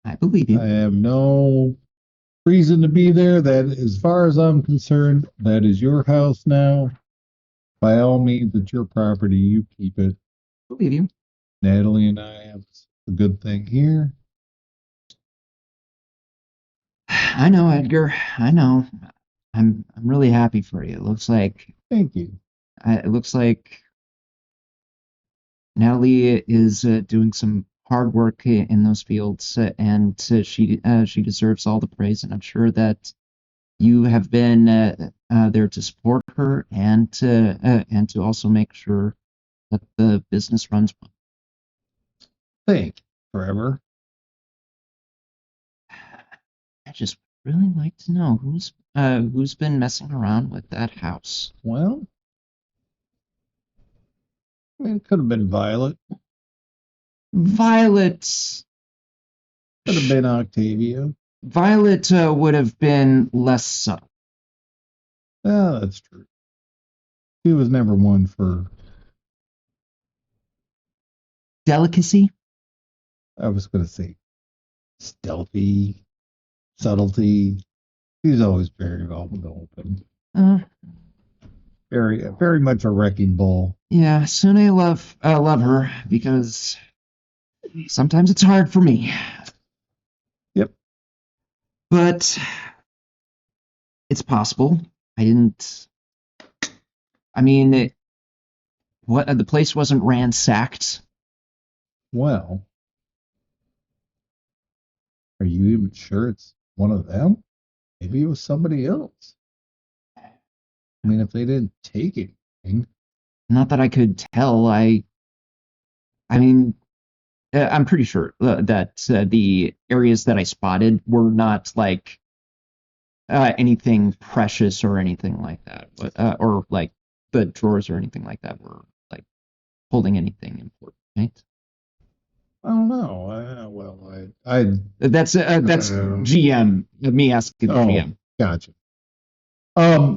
I believe you. I have no reason to be there. That, as far as I'm concerned, that is your house now. By all means, it's your property. You keep it. Believe you. Natalie and I have a good thing here. I know, Edgar. I know. I'm really happy for you. It looks like Thank you. Natalie is doing some hard work in those fields, and she deserves all the praise. And I'm sure that you have been there to support her and to also make sure that the business runs well. Thank you, Trevor. I just really like to know who's been messing around with that house. Well, I mean, it could have been Violet. Violet Could have been Octavia. would have been less subtle. Yeah, that's true. She was never one for, Delicacy? I was going to say, stealthy, subtlety. She's always very open. Uh, Very much a wrecking ball. yeah, Sune love her because sometimes it's hard for me. Yep. But it's possible. The place wasn't ransacked. Well, are you even sure it's one of them? Maybe it was somebody else. I mean, if they didn't take anything, Not that I could tell. I'm pretty sure that the areas that I spotted were not like anything precious or anything like that, or like the drawers or anything like that were like holding anything important, right? I don't know. That's GM. Me asking the Oh, GM. gotcha.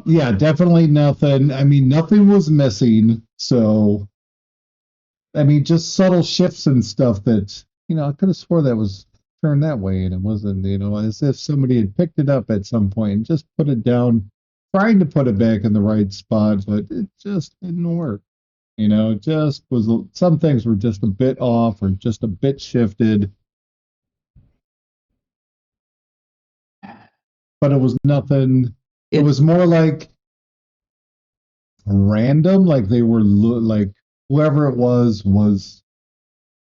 Yeah, definitely nothing. I mean, nothing was missing. So, I mean, just subtle shifts and stuff that, I could have swore that was turned that way and it wasn't, as if somebody had picked it up at some point and just put it down, trying to put it back in the right spot, but it just didn't work. It just was, some things were just a bit off or just a bit shifted. But it was nothing. It was more like random, like they were like whoever it was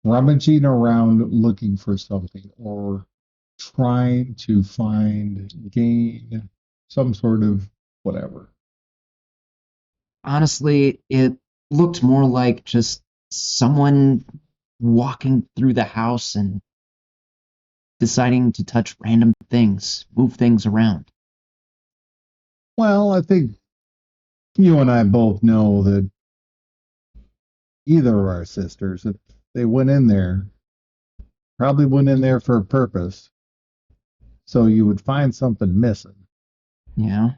rummaging around looking for something or trying to gain some sort of whatever. Honestly, it looked more like just someone walking through the house and deciding to touch random things, move things around. Well, I think you and I both know that either of our sisters, if they went in there, probably went in there for a purpose. So you would find something missing. Yeah.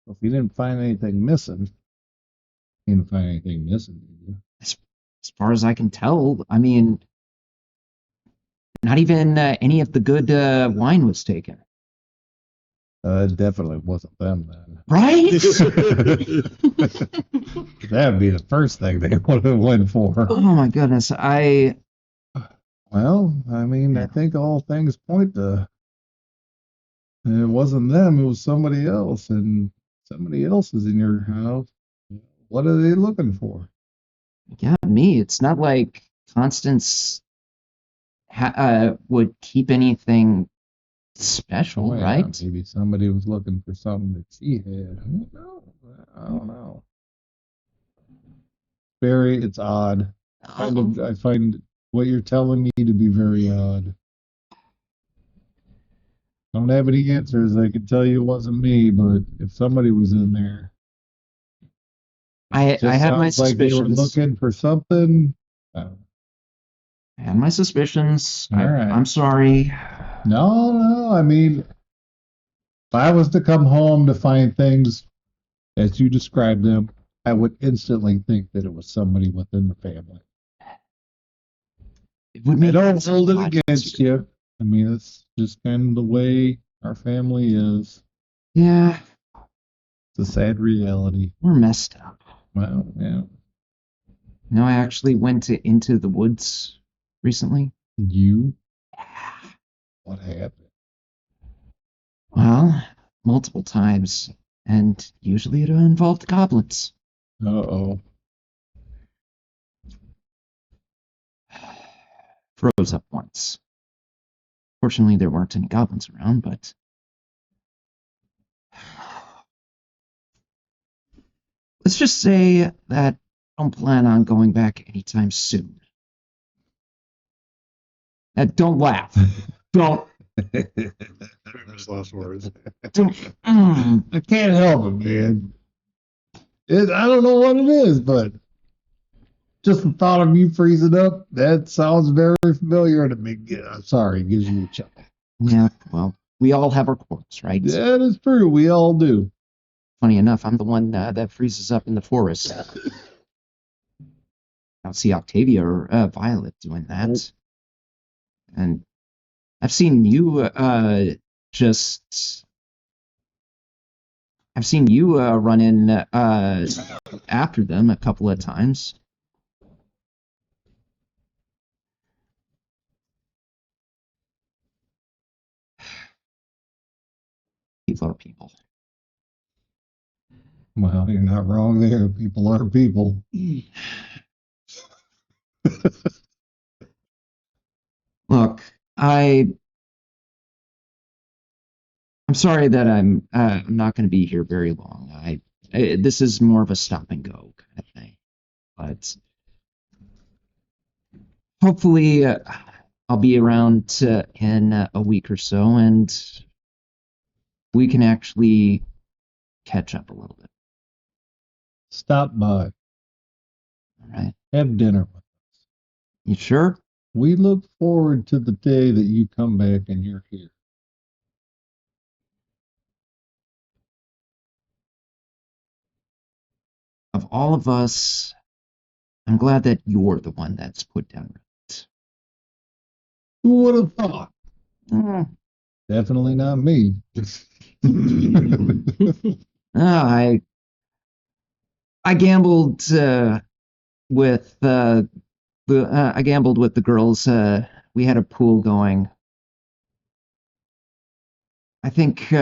If you didn't find anything missing, you didn't find anything missing, did you? As far as I can tell, I mean, not even any of the good wine was taken. It definitely wasn't them then. Right? That'd be the first thing they would have went for. Oh my goodness. Well, I mean, I think all things point to it wasn't them, it was somebody else, and somebody else is in your house. What are they looking for? Yeah, me. It's not like Constance would keep anything special, Oh, yeah, right? maybe somebody was looking for something that she had. I don't know. it's odd. I find what you're telling me to be very odd. Don't have any answers. I can tell you it wasn't me, but if somebody was in there, I just had my sounds like they were suspicions. looking for something. I had my suspicions. All right. I'm sorry. No, I mean, if I was to come home to find things as you described them, I would instantly think that it was somebody within the family. It would I make don't hold it a lot against easier. you. I mean, it's just kind of the way our family is. Yeah, It's a sad reality. we're messed up. Well, yeah. No, I actually went into the woods recently. You? What happened? Well, multiple times, and usually it involved goblins. Uh-oh. Froze up once. Fortunately, there weren't any goblins around, but let's just say that I don't plan on going back anytime soon. Don't laugh. Don't. Famous last words. don't I can't help it, man. I don't know what it is, but just the thought of you freezing up, that sounds very familiar to me. I'm sorry, it gives you a chuckle. Yeah, well, we all have our quirks, right? That is true. We all do. Funny enough, I'm the one that freezes up in the forest. I don't see Octavia or Violet doing that. And I've seen you I've seen you run in after them a couple of times. People are people. Well, you're not wrong there. People are people. Look, I'm sorry that I'm not going to be here very long. This is more of a stop and go kind of thing, but hopefully I'll be around in a week or so, and we can actually catch up a little bit. Stop by. All right? Have dinner with us. You sure? We look forward to the day that you come back and you're here. Of all of us, I'm glad that you're the one that's put down. Who would have thought? Mm. Definitely not me. I gambled with I gambled with the girls. We had a pool going. I think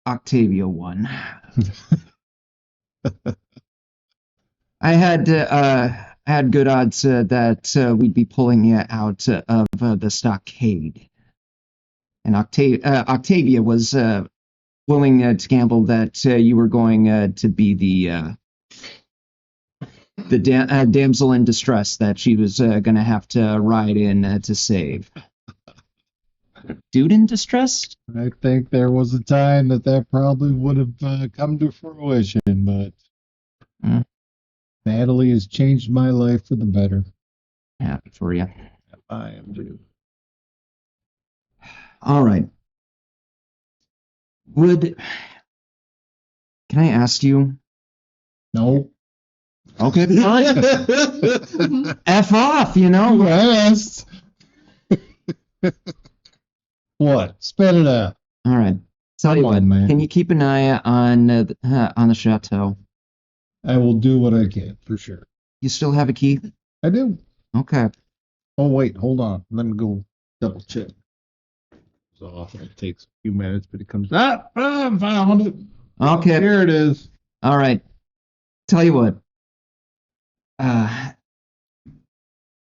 Octavia won. I had good odds that we'd be pulling you out of the stockade, and Octavia was willing to gamble that you were going to be the damsel in distress that she was going to have to ride in to save. Dude in distress? I think there was a time that probably would have come to fruition, but Natalie has changed my life for the better. Happy for you. I am too. All right. Can I ask you? No. Okay, fine. F off, you know. You asked. What? Spit it out. All right. Tell you Come what, on, man. can you keep an eye on the chateau? I will do what I can, for sure. You still have a key? I do. Okay. Oh, wait, hold on. Let me go double check. So often it takes a few minutes, but it comes. I found it. Okay. Here it is. All right. Tell you what.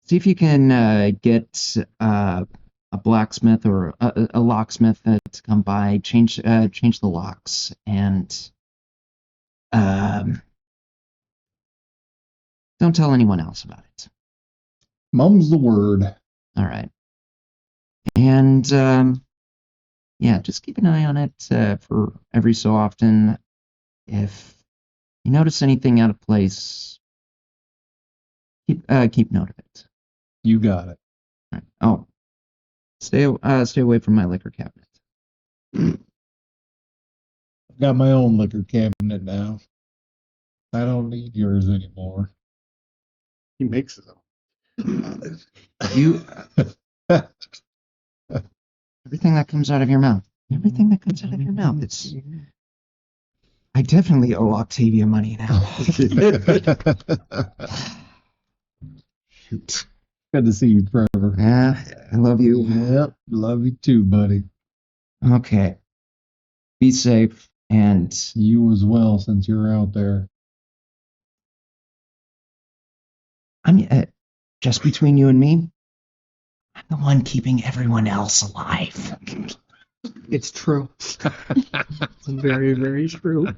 See if you can get a blacksmith or a locksmith to come by, change the locks, and Don't tell anyone else about it. Mum's the word. All right. And yeah, just keep an eye on it for every so often. If you notice anything out of place, keep note of it. You got it. All right. Oh, stay away from my liquor cabinet. I've got my own liquor cabinet now. I don't need yours anymore. He makes it though. You everything that comes out of your mouth. Everything that comes out of your mouth. It's. I definitely owe Octavia money now. Shoot. Good to see you, Trevor. Yeah, I love you. Yep, love you too, buddy. Okay. Be safe and You as well, since you're out there. I mean, just between you and me, I'm the one keeping everyone else alive. It's true. It's very, very true.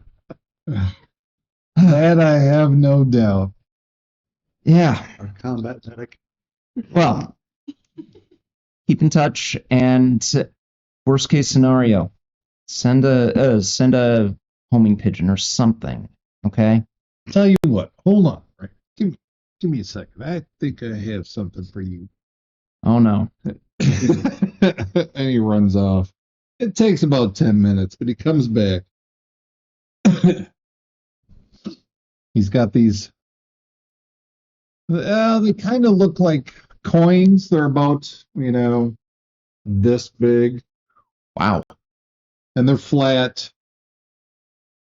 That I have no doubt. Yeah. Our combat medic. Well, keep in touch, and worst case scenario, send a homing pigeon or something. Okay. Tell you what, hold on. Right. Give me a second. I think I have something for you. Oh no. And he runs off. It takes about 10 minutes, but he comes back. He's got these. They kind of look like coins. They're about, this big. Wow. And they're flat.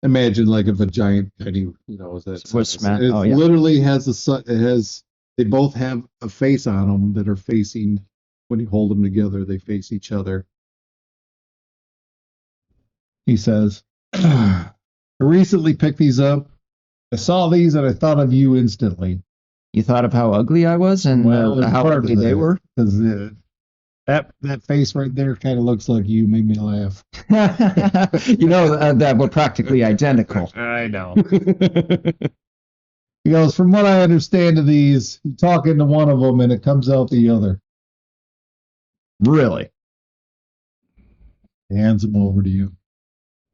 Imagine like if a giant penny, is that Swiss size. man. It Oh, yeah. literally they both have a face on them that are facing, when you hold them together, they face each other. He says, I recently picked these up. I saw these and I thought of you instantly. You thought of how ugly I was and Well, how part of ugly they that, were? Because that face right there kind of looks like you. Made me laugh. That were practically identical. I know. He goes, from what I understand of these, you talk into one of them and it comes out the other. Really? He hands them over to you.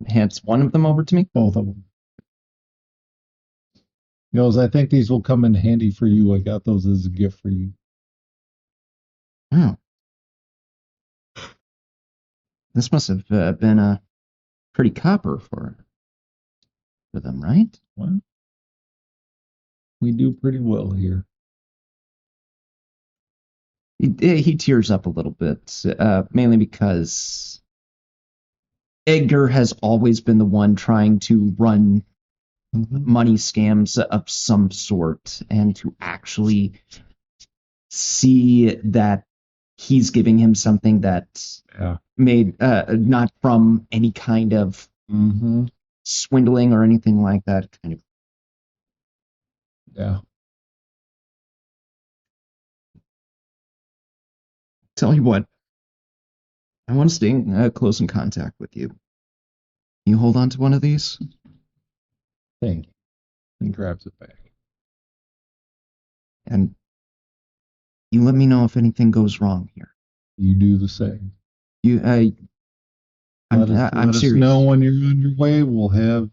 Hands one of them over to me? Both of them. He goes, I think these will come in handy for you. I got those as a gift for you. Oh. This must have been a pretty copper for them, right? Well, we do pretty well here. He tears up a little bit, mainly because Edgar has always been the one trying to run money scams of some sort, and to actually see that he's giving him something that's made not from any kind of swindling or anything like that. Kind of. Yeah. Tell you what, I want to stay in close in contact with you. You hold on to one of these? Thank you. And grabs it back. And you let me know if anything goes wrong here. You do the same. I'm Let us serious. know when you're on your way. We'll have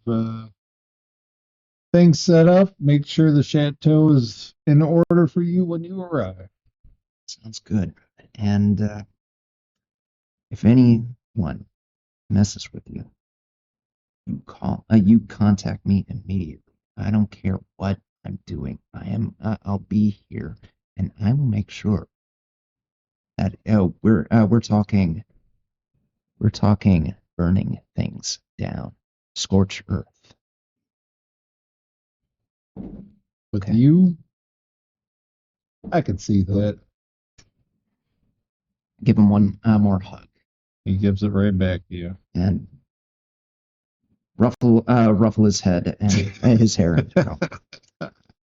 things set up. Make sure the chateau is in order for you when you arrive. Sounds good. And if anyone messes with you, you contact me immediately. I don't care what I'm doing. I'll be here, and I will make sure that we're talking burning things down, scorch earth. With Okay. you, I can see that. Give him one more hug He gives it right back to you. and ruffle his head and his hair. And go.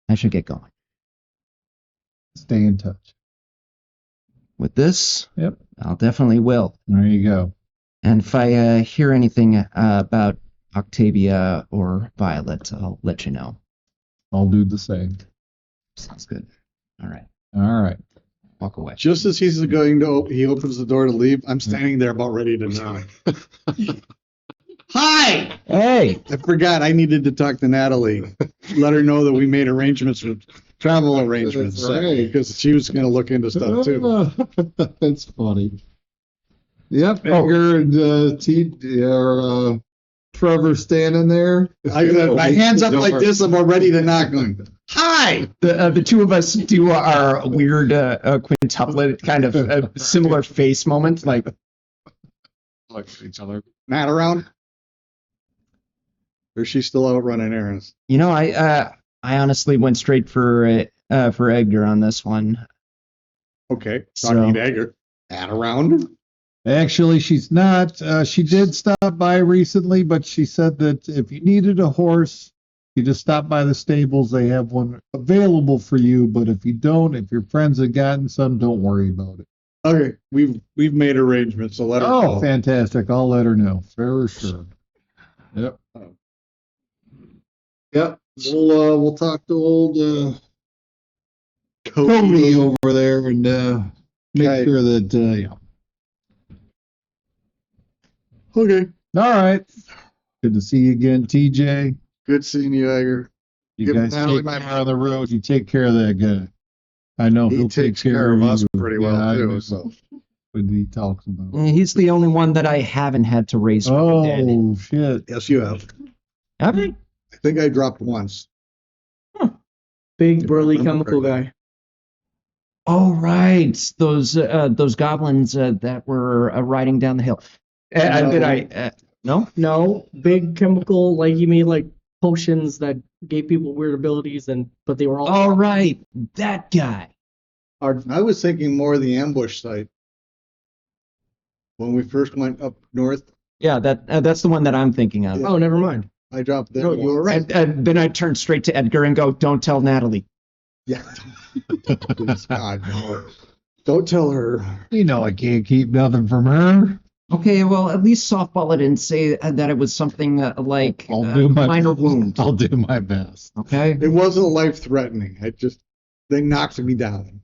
I should get going. Stay in touch. With this, Yep. I'll definitely will. There you go. And if I hear anything about Octavia or Violet, I'll let you know. I'll do the same. Sounds good. All right. All right. Walk away. Just as he's going to, he opens the door to leave. I'm standing there about ready to knock. Hi! Hey, I forgot I needed to talk to Natalie. Let her know that we made arrangements with travel arrangements. That's right. Because she was going to look into stuff too. That's funny. Yep, Oh. Edgar and Trevor standing there. I got my hands up like this. I'm about ready to knock on. Hi! the two of us do our weird quintuplet kind of similar face moment, like Look at each other. Matt around? Or is she still out running errands? you know, I honestly went straight for Edgar on this one. Okay. So- Talking to Edgar. Matt around? Actually, she's not. She did stop by recently, but she said that if you needed a horse, you just stop by the stables. They have one available for you. But if you don't, if your friends have gotten some, don't worry about it. Okay. We've made arrangements, so let her Oh, know. fantastic. I'll let her know. For sure. Yep. Yep, we'll talk to old Cody. Cody over there and make Okay. sure that yeah. Okay. All right. Good to see you again, TJ. Good seeing you, Edgar. You Give guys Natalie take my- care on the road. You take care of that guy. I know He he'll takes take care of us you. pretty Yeah, well I know too. So when he talks about. He's the only one that I haven't had to raise from the dead. Oh shit! yes, you have. Have I? I think I dropped once. Big burly Remember chemical correctly. guy. Oh right, those goblins that were riding down the hill. Did I? No. No, big chemical, like he made like potions that gave people weird abilities, but they were all All right, that guy. I was thinking more of the ambush site. When we first went up north, Yeah, that's the one that I'm thinking of. Oh, never mind. I dropped there. No, you were right. And then I turned straight to Edgar and go, "Don't tell Natalie." Yeah. Please, God, no. Don't tell her. You know I can't keep nothing from her. Okay, well, at least softball it and say that it was something like I'll do my minor wound. I'll do my best. Okay. It wasn't life threatening. They knocked me down.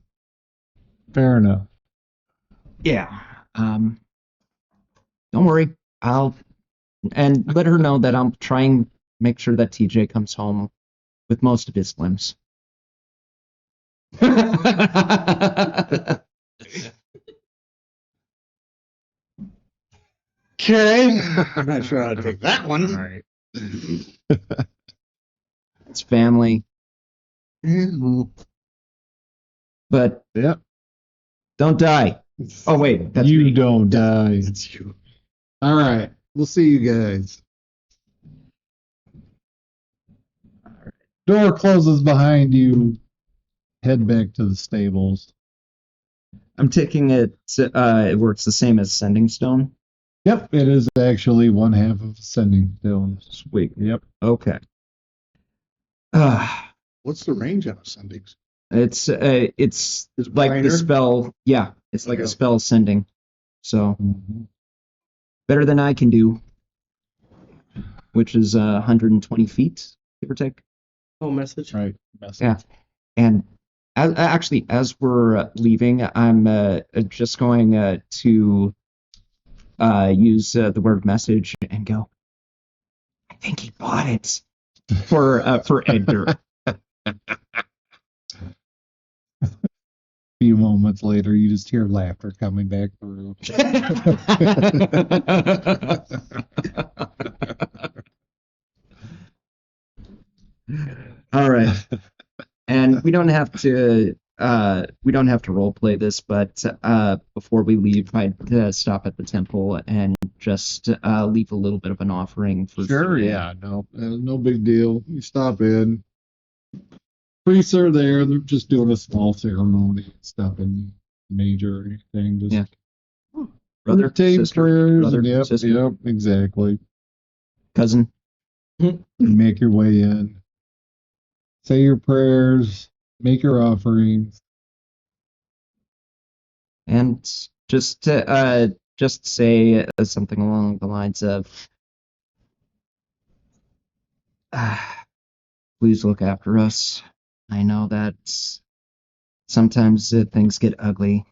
Fair enough. Yeah. Don't worry. And let her know that I'm trying to make sure that TJ comes home with most of his limbs. Okay. I'm not sure how to take that one. All right. It's family, Yeah. but Yep. don't die. Oh wait, that's You me. don't die. It's you. All right, we'll see you guys. Door closes behind you. Head back to the stables. I'm taking it. It works the same as sending stone. Yep, it is actually one half of Ascending Stone. Sweet. Yep. Okay. What's the range on ascendings? It's Is it like the minor? spell. Yeah, it's like a Okay. spell sending. So Mhm. better than I can do, which is 120 feet, give or take. Oh, message. Right. Yeah. And actually, as we're leaving, I'm just going to use the word message and go, I think he bought it for Edgar. A few moments later, you just hear laughter coming back through. All right. And we don't have to role play this, but before we leave, I'd stop at the temple and just leave a little bit of an offering for Sure, Sue. yeah. No big deal. You stop in. Priests are there. They're just doing a small ceremony. It's nothing major or anything. Just Yeah. Brother, entertain sister, prayers. brother, Yep, sister. yep, exactly. cousin. You make your way in. Say your prayers. Make your offerings. And just say something along the lines of, please look after us. I know that sometimes things get ugly.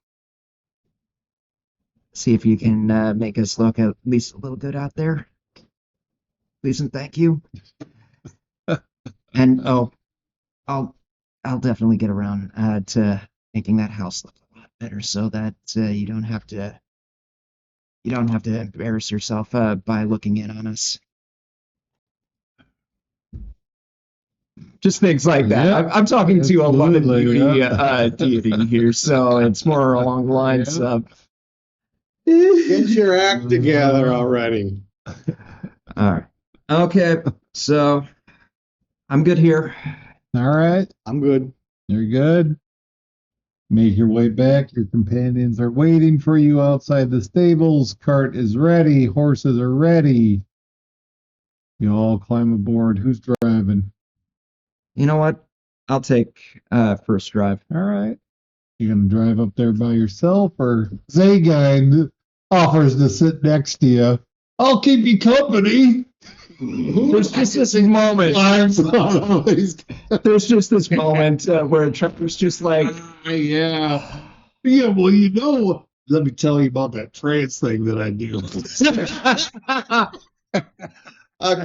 See if you can make us look at least a little good out there. Please and thank you. And I'll definitely get around to making that house look a lot better, so that you don't have to embarrass yourself by looking in on us. Just things like that. Yeah, I'm talking to a lot of absolutely, beauty yeah. deity here, so it's more along the lines Yeah. of. Get your act together already. All right. Okay. So I'm good here. All right, I'm good. you're good. Make your way back. Your companions are waiting for you outside the stables. Cart is ready. Horses are ready. You all climb aboard. Who's driving? You know what? I'll take first drive. All right. You gonna drive up there by yourself, or Zagan offers to sit next to you? I'll keep you company. There's just this moment. There's just this moment where Trevor's just like, Yeah. Yeah, well, you know, let me tell you about that trance thing that I do.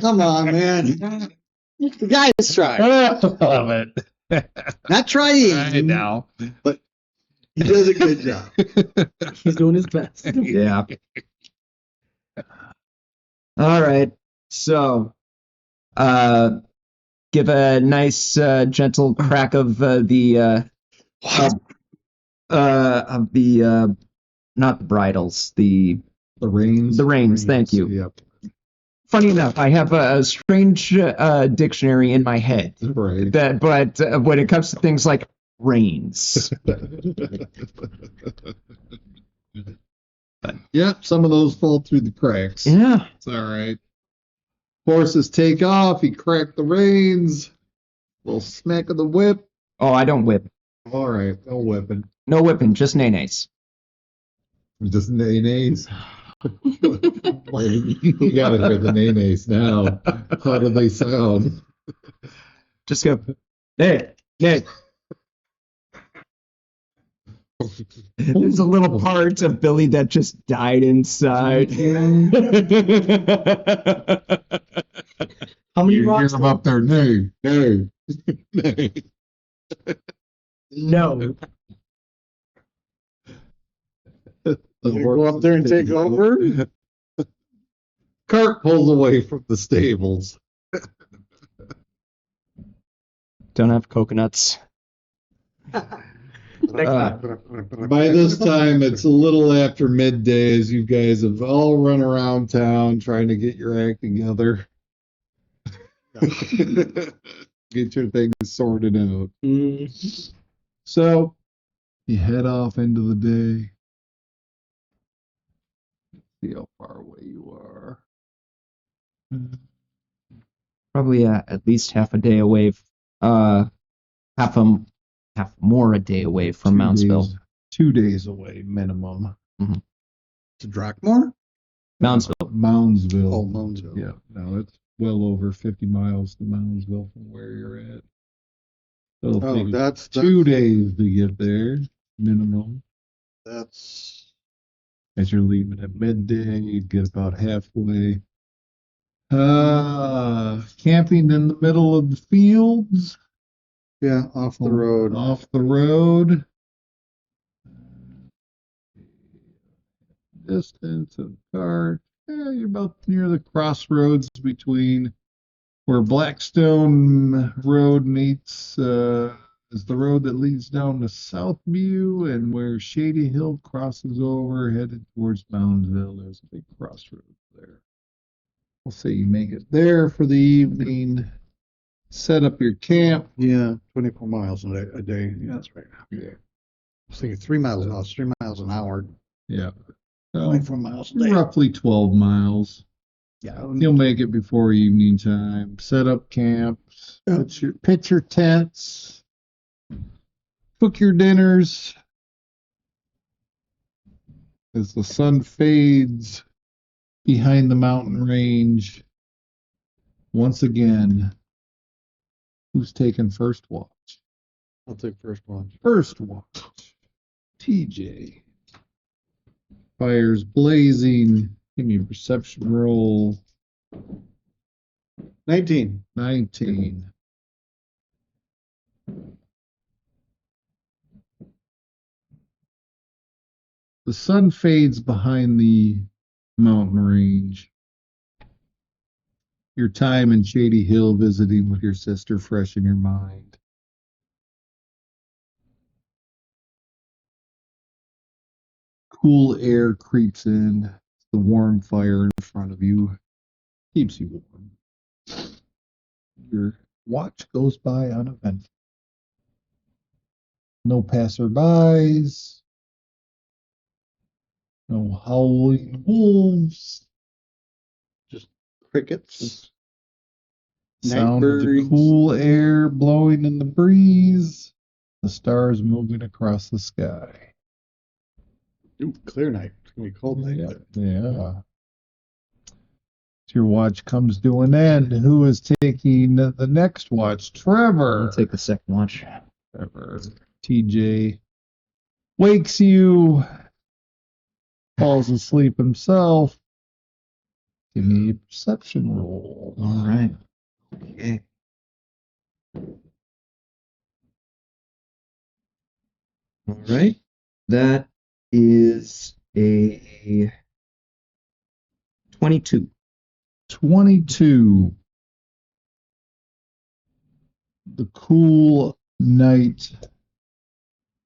Come on, man. The guy's trying. Love it. Not trying. I know. But he does a good job. He's doing his best. yeah. All right. So, give a nice, gentle crack of the not the bridles, the reins. The reins, thank you. Yep. Funny enough, I have a strange dictionary in my head Right. that, but when it comes to things like reins, Yep, some of those fall through the cracks. yeah. It's all right. Horses take off. He cracked the reins. Little smack of the whip. Oh, I don't whip. All right, no whipping. No whipping, just nays. Just nays. You gotta hear the nays now. How do they sound? Just go, nay, nay. There's a little part of Billy that just died inside. How many You hear rocks? them up there, nay, nay, nay. No. You go up there and take over? Cart pulls away from the stables. Don't have coconuts. Next time. By this time, it's a little after midday as you guys have all run around town trying to get your act together. Get your things sorted out. So, you head off into the day. See how far away you are. Probably at least half a day away. Half more a day away from 2 Moundsville. days- 2 days away, minimum. To Drakmore? Moundsville. Moundsville. Oh, Monesville. Yeah, no, it's well over 50 miles to Moundsville from where you're at. It'll Oh, take you that's 2 days to get there, minimum. that's As you're leaving at midday, you get about halfway. Camping in the middle of the fields, yeah, off the road. off the road. Distance of car. Yeah, you're about near the crossroads between where Blackstone Road meets is the road that leads down to Southview, and where Shady Hill crosses over headed towards Moundsville. There's a big crossroads there. We'll say you make it there for the evening. Set up your camp. Yeah, 24 miles a day. Yeah, that's right. Yeah. I was thinking 3 miles an hour. It's 3 miles an hour. Yeah. So, 24 miles a day. roughly 12 miles. Yeah. You'll make it before evening time. Set up camps. Yeah. Pitch your tents. Cook your dinners. As the sun fades behind the mountain range, once again, who's taking first watch? I'll take first watch. First watch. TJ. Fires blazing. Give me a perception roll. 19. 19. The sun fades behind the mountain range. Your time in Shady Hill visiting with your sister fresh in your mind. Cool air creeps in. The warm fire in front of you keeps you warm. Your watch goes by uneventful. No passerbys. No howling wolves. Crickets. Sound of the Nightbirds. cool air blowing in the breeze. The stars moving across the sky. Ooh, clear night. It's gonna be cold night. Yeah. Your watch comes to an end. Who is taking the next watch? Trevor. I'll take the second watch. Trevor. TJ wakes you. Falls asleep himself. Give me a perception roll. All right. Okay. All right. That is a 22. 22. The cool night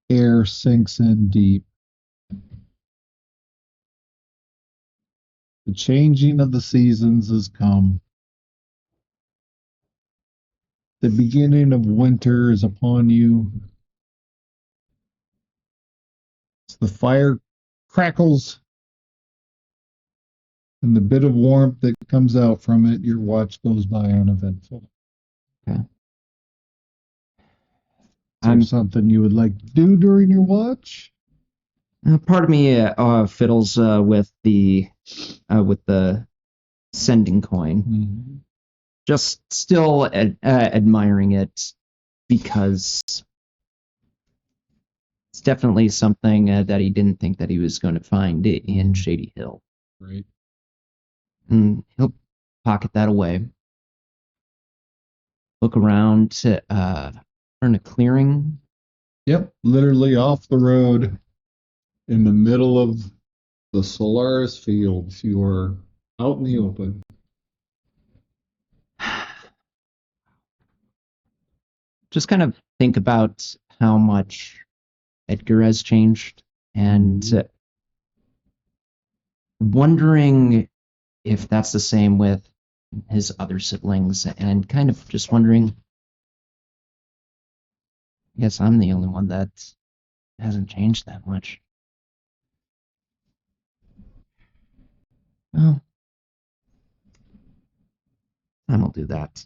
air sinks in deep. The changing of the seasons has come. The beginning of winter is upon you. As the fire crackles and the bit of warmth that comes out from it, your watch goes by uneventful. Okay. Is there something you would like to do during your watch? Part of me fiddles with the sending coin. Mm-hmm. Just still admiring it because it's definitely something that he didn't think that he was going to find in Shady Hill. Right. And he'll pocket that away. Look around, earn a clearing. Yep, literally off the road in the middle of the Solaris fields. You are out in the open. Just kind of think about how much Edgar has changed and wondering if that's the same with his other siblings and kind of just wondering, I guess I'm the only one that hasn't changed that much. Well, I will do that.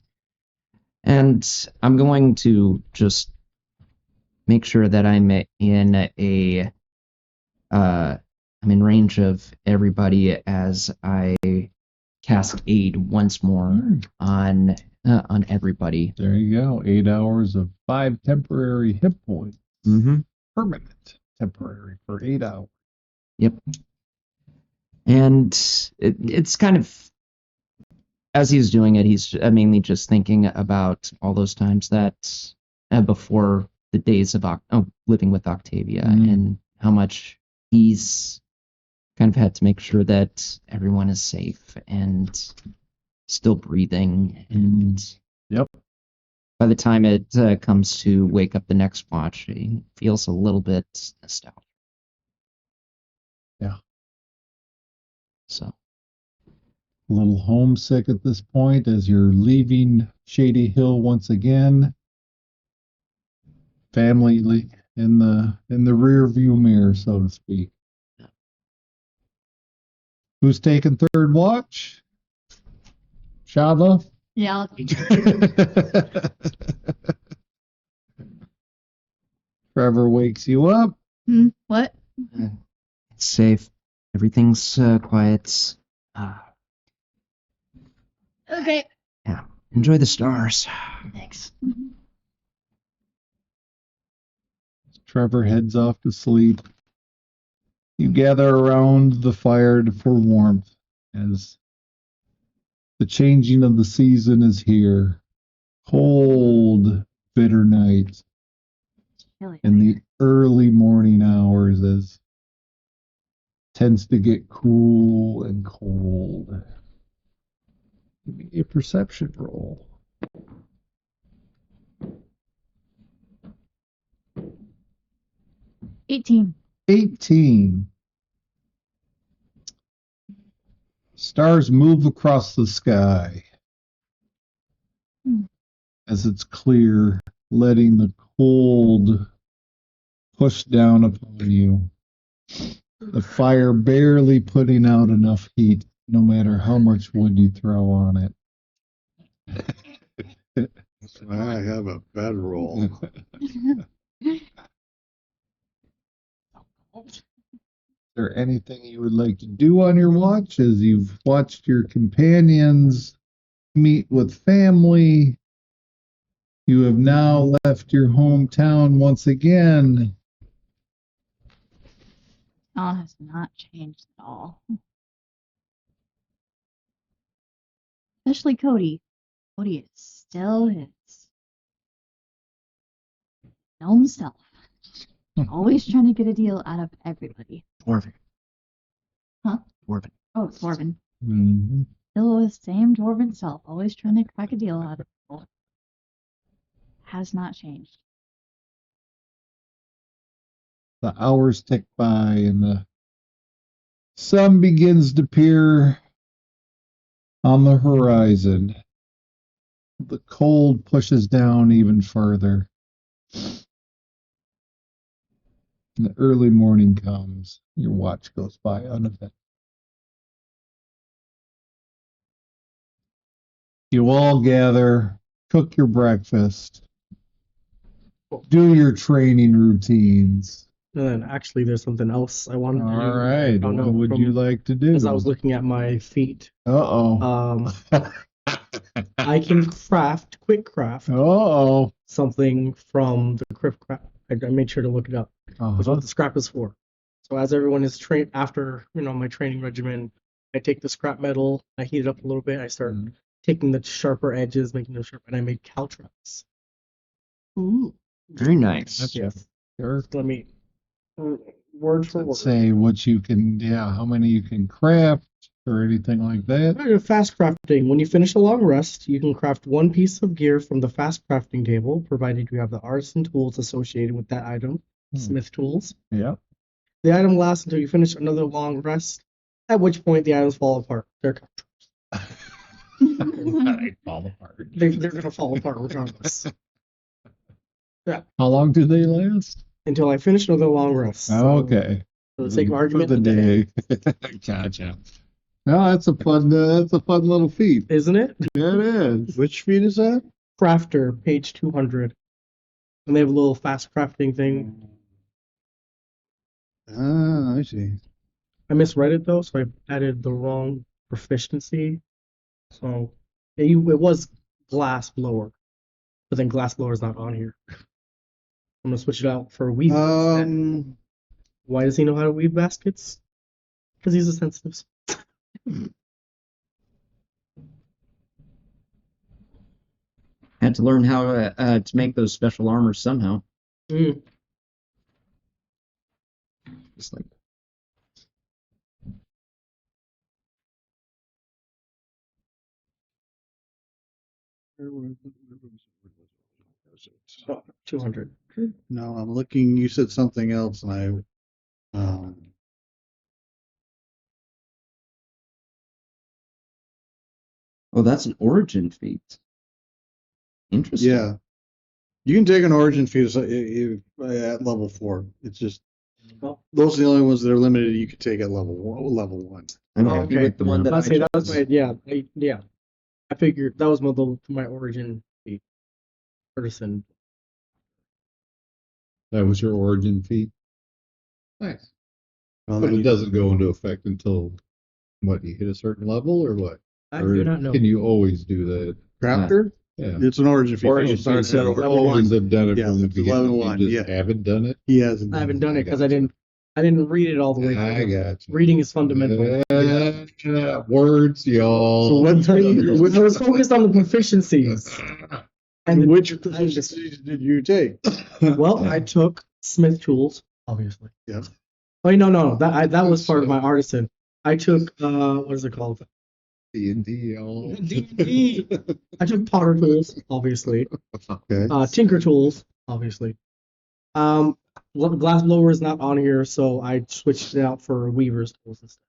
And I'm going to just make sure that I'm in range of everybody as I cast aid once more on everybody. There you go. 8 hours of 5 temporary hit points. Mm-hmm. Permanent temporary for 8 hours. Yep. And it's kind of, as he's doing it, he's mainly just thinking about all those times that before the days of living with Octavia and how much he's kind of had to make sure that everyone is safe and still breathing. And yep. By the time it comes to wake up the next watch, he feels a little bit nostalgic. Yeah. So. A little homesick at this point as you're leaving Shady Hill once again. Family in the rear view mirror, so to speak. Who's taking third watch? Shadla? Yeah. Trevor wakes you up. What? It's safe. Everything's quiet. Okay. Yeah. Enjoy the stars. Thanks. Trevor heads off to sleep. You gather around the fire for warmth as the changing of the season is here. Cold, bitter night Chilly. in the early morning hours as tends to get cool and cold. Give me a perception roll. 18. 18. Stars move across the sky as it's clear, letting the cold push down upon you. The fire barely putting out enough heat, no matter how much wood you throw on it. That's why I have a bedroll. Is there anything you would like to do on your watch as you've watched your companions meet with family? You have now left your hometown once again. Town has not changed at all. Especially Cody. Cody is still his gnome self. Always trying to get a deal out of everybody. Dwarven. Huh? Dwarven. Oh, Dwarven. Mm-hmm. Still his same Dwarven self. Always trying to crack a deal out of people. Has not changed. The hours tick by and the sun begins to appear on the horizon. The cold pushes down even further. And the early morning comes. Your watch goes by unaffected. You all gather, cook your breakfast, do your training routines. And then actually, there's something else I wanted to do. All right. found What out would from- you like to do? As I was looking at my feet, Uh-oh. I can quick craft Uh-oh. something from the crypt craft. I made sure to look it up. That's Uh-huh. what the scrap is for. So as everyone is trained after, my training regimen, I take the scrap metal, I heat it up a little bit, I start taking the sharper edges, making them sharp, and I made caltrops. Ooh. Very nice. Yes. Sure. Let me word for word. Say what you can, how many you can craft or anything like that. Fast crafting. When you finish a long rest, you can craft one piece of gear from the fast crafting table, provided you have the artisan tools associated with that item, smith tools. Yeah. The item lasts until you finish another long rest, at which point the items fall apart. They're They fall apart. going to fall apart regardless. How long do they last? Until I finish another long rest. So, Okay. For the sake of argument, For the day. Gotcha. No, that's a fun little feat. Isn't it? Yeah, it is. Which feed is that? Crafter, page 200. And they have a little fast crafting thing. Ah, I see. I misread it though, so I added the wrong proficiency. So it was glass blower, but then glass blower is not on here. I'm gonna switch it out for weave. instead. Why does he know how to weave baskets? Because he's a sensitive. Had to learn how to make those special armors somehow. Mm. Just like Oh, 200. No, I'm looking. You said something else, and oh, that's an origin feat. Interesting. yeah, you can take an origin feat at level 4. It's just those are the only ones that are limited. You could take at level 1. I'm Oh, happy okay. with the one that I That's chose. right. Yeah, I figured that was my origin feat. Person. That was your origin feat. Nice. Well, But then it doesn't go into effect until what, you hit a certain level or what? I Or do not know. can you always do that? crafter. Yeah. It's an origin fee. Origin It's started So at level always 1. have done it Yeah, from the it's beginning. 11-1, You just yeah. haven't done it. He hasn't. I haven't done it because I I didn't read it all the way I through. got you. Reading is fundamental. Words, y'all. So what I was focused on the proficiencies. And which proficiencies did you take? well, I took Smith tools, obviously. Yeah. Oh no, that was part of my artisan. I took what is it called? D&D, y'all. D&D. I took potter tools, obviously. Okay. Tinker tools, obviously. Glass blower is not on here, so I switched it out for weaver's tools instead.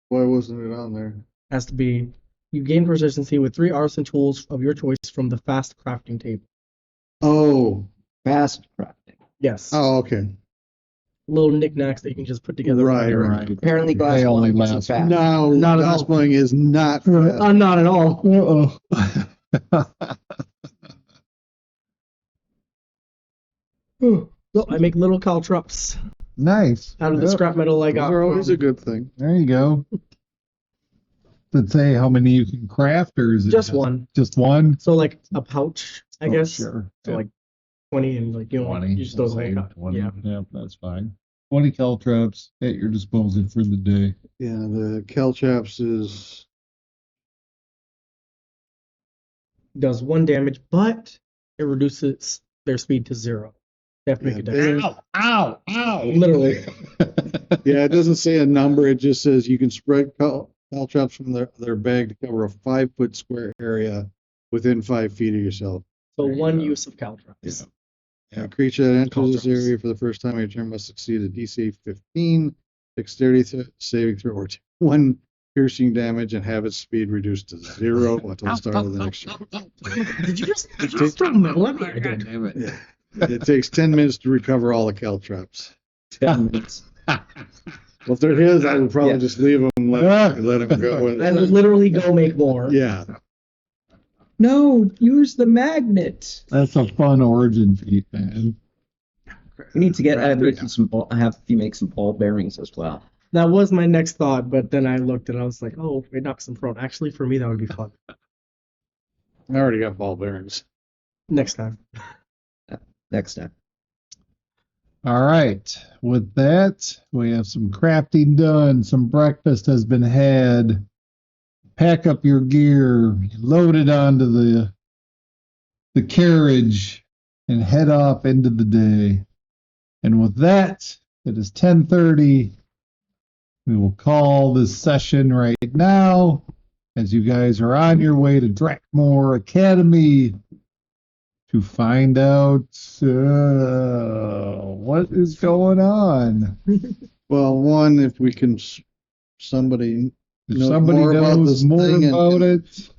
Why wasn't it on there? Has to be. You gain proficiency with 3 artisan tools of your choice from the fast crafting table. Oh. Fast crafting. Yes. Oh, okay. Little knickknacks that you can just put together. Right. Apparently, glass They only blowing isn't last- fast. No, Not at all. cosplaying is not. Not at all. So I make little caltrops Nice. out of the Yep. scrap metal I got. They're always from- a good thing. There you go. Did it say how many you can craft, or is it Just one. Just one? So like a pouch, I Oh, guess. Sure. So like 20 and like 20. you just those away. 20. Yeah. Yep, that's fine. 20 caltrops at your disposal for the day. Yeah, the Calchaps is Does 1 damage, but it reduces their speed to 0. They have to make a dex. Ow! Literally. yeah. It doesn't say a number. It just says you can spread Calchaps from their bag to cover a 5-foot square area within 5 feet of yourself. So There you 1 go. use of caltrops. Yeah. A creature that enters this Caltrops. area for the first time in your turn must succeed a DC 15 dexterity saving throw or 1 piercing damage and have its speed reduced to 0 until the start of the next turn. Did you just throw metal at me? I did. Damn it. Yeah. It takes 10 minutes to recover all the Caltraps. 10 minutes. Well, if they're his, I would probably Yeah. just leave them and let him go. I would literally go make more. Yeah. No, use the magnet. That's a fun origin feat, man. We need to get have you make some ball bearings as well. That was my next thought, but then I looked and I was like, oh, it knocks them prone. Actually, for me, that would be fun. I already got ball bearings. Next time. Next time. All right. With that, we have some crafting done. Some breakfast has been had. Pack up your gear, load it onto the carriage, and head off into the day. And with that, it is 10:30. We will call this session right now as you guys are on your way to Drakmore Academy to find out what is going on. Well, one, if we can, somebody If knows somebody more about knows this more thing and- about it,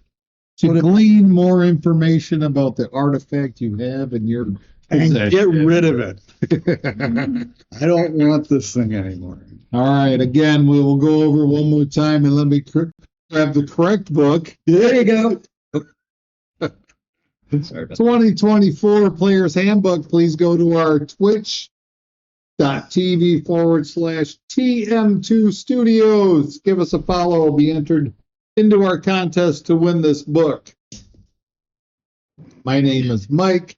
to What if- glean more information about the artifact you have in your and possession. get rid of it. I don't want this thing anymore. All right, again, we will go over one more time and let me grab the correct book. There you go. Sorry about 2024 Player's Handbook. Please go to our twitch.tv/TM2 Studios. Give us a follow. Be entered into our contest to win this book. My name is Mike.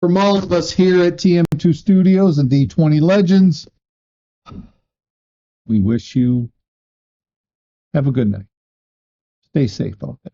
From all of us here at TM2 Studios and D20 Legends, we wish you have a good night. Stay safe out there.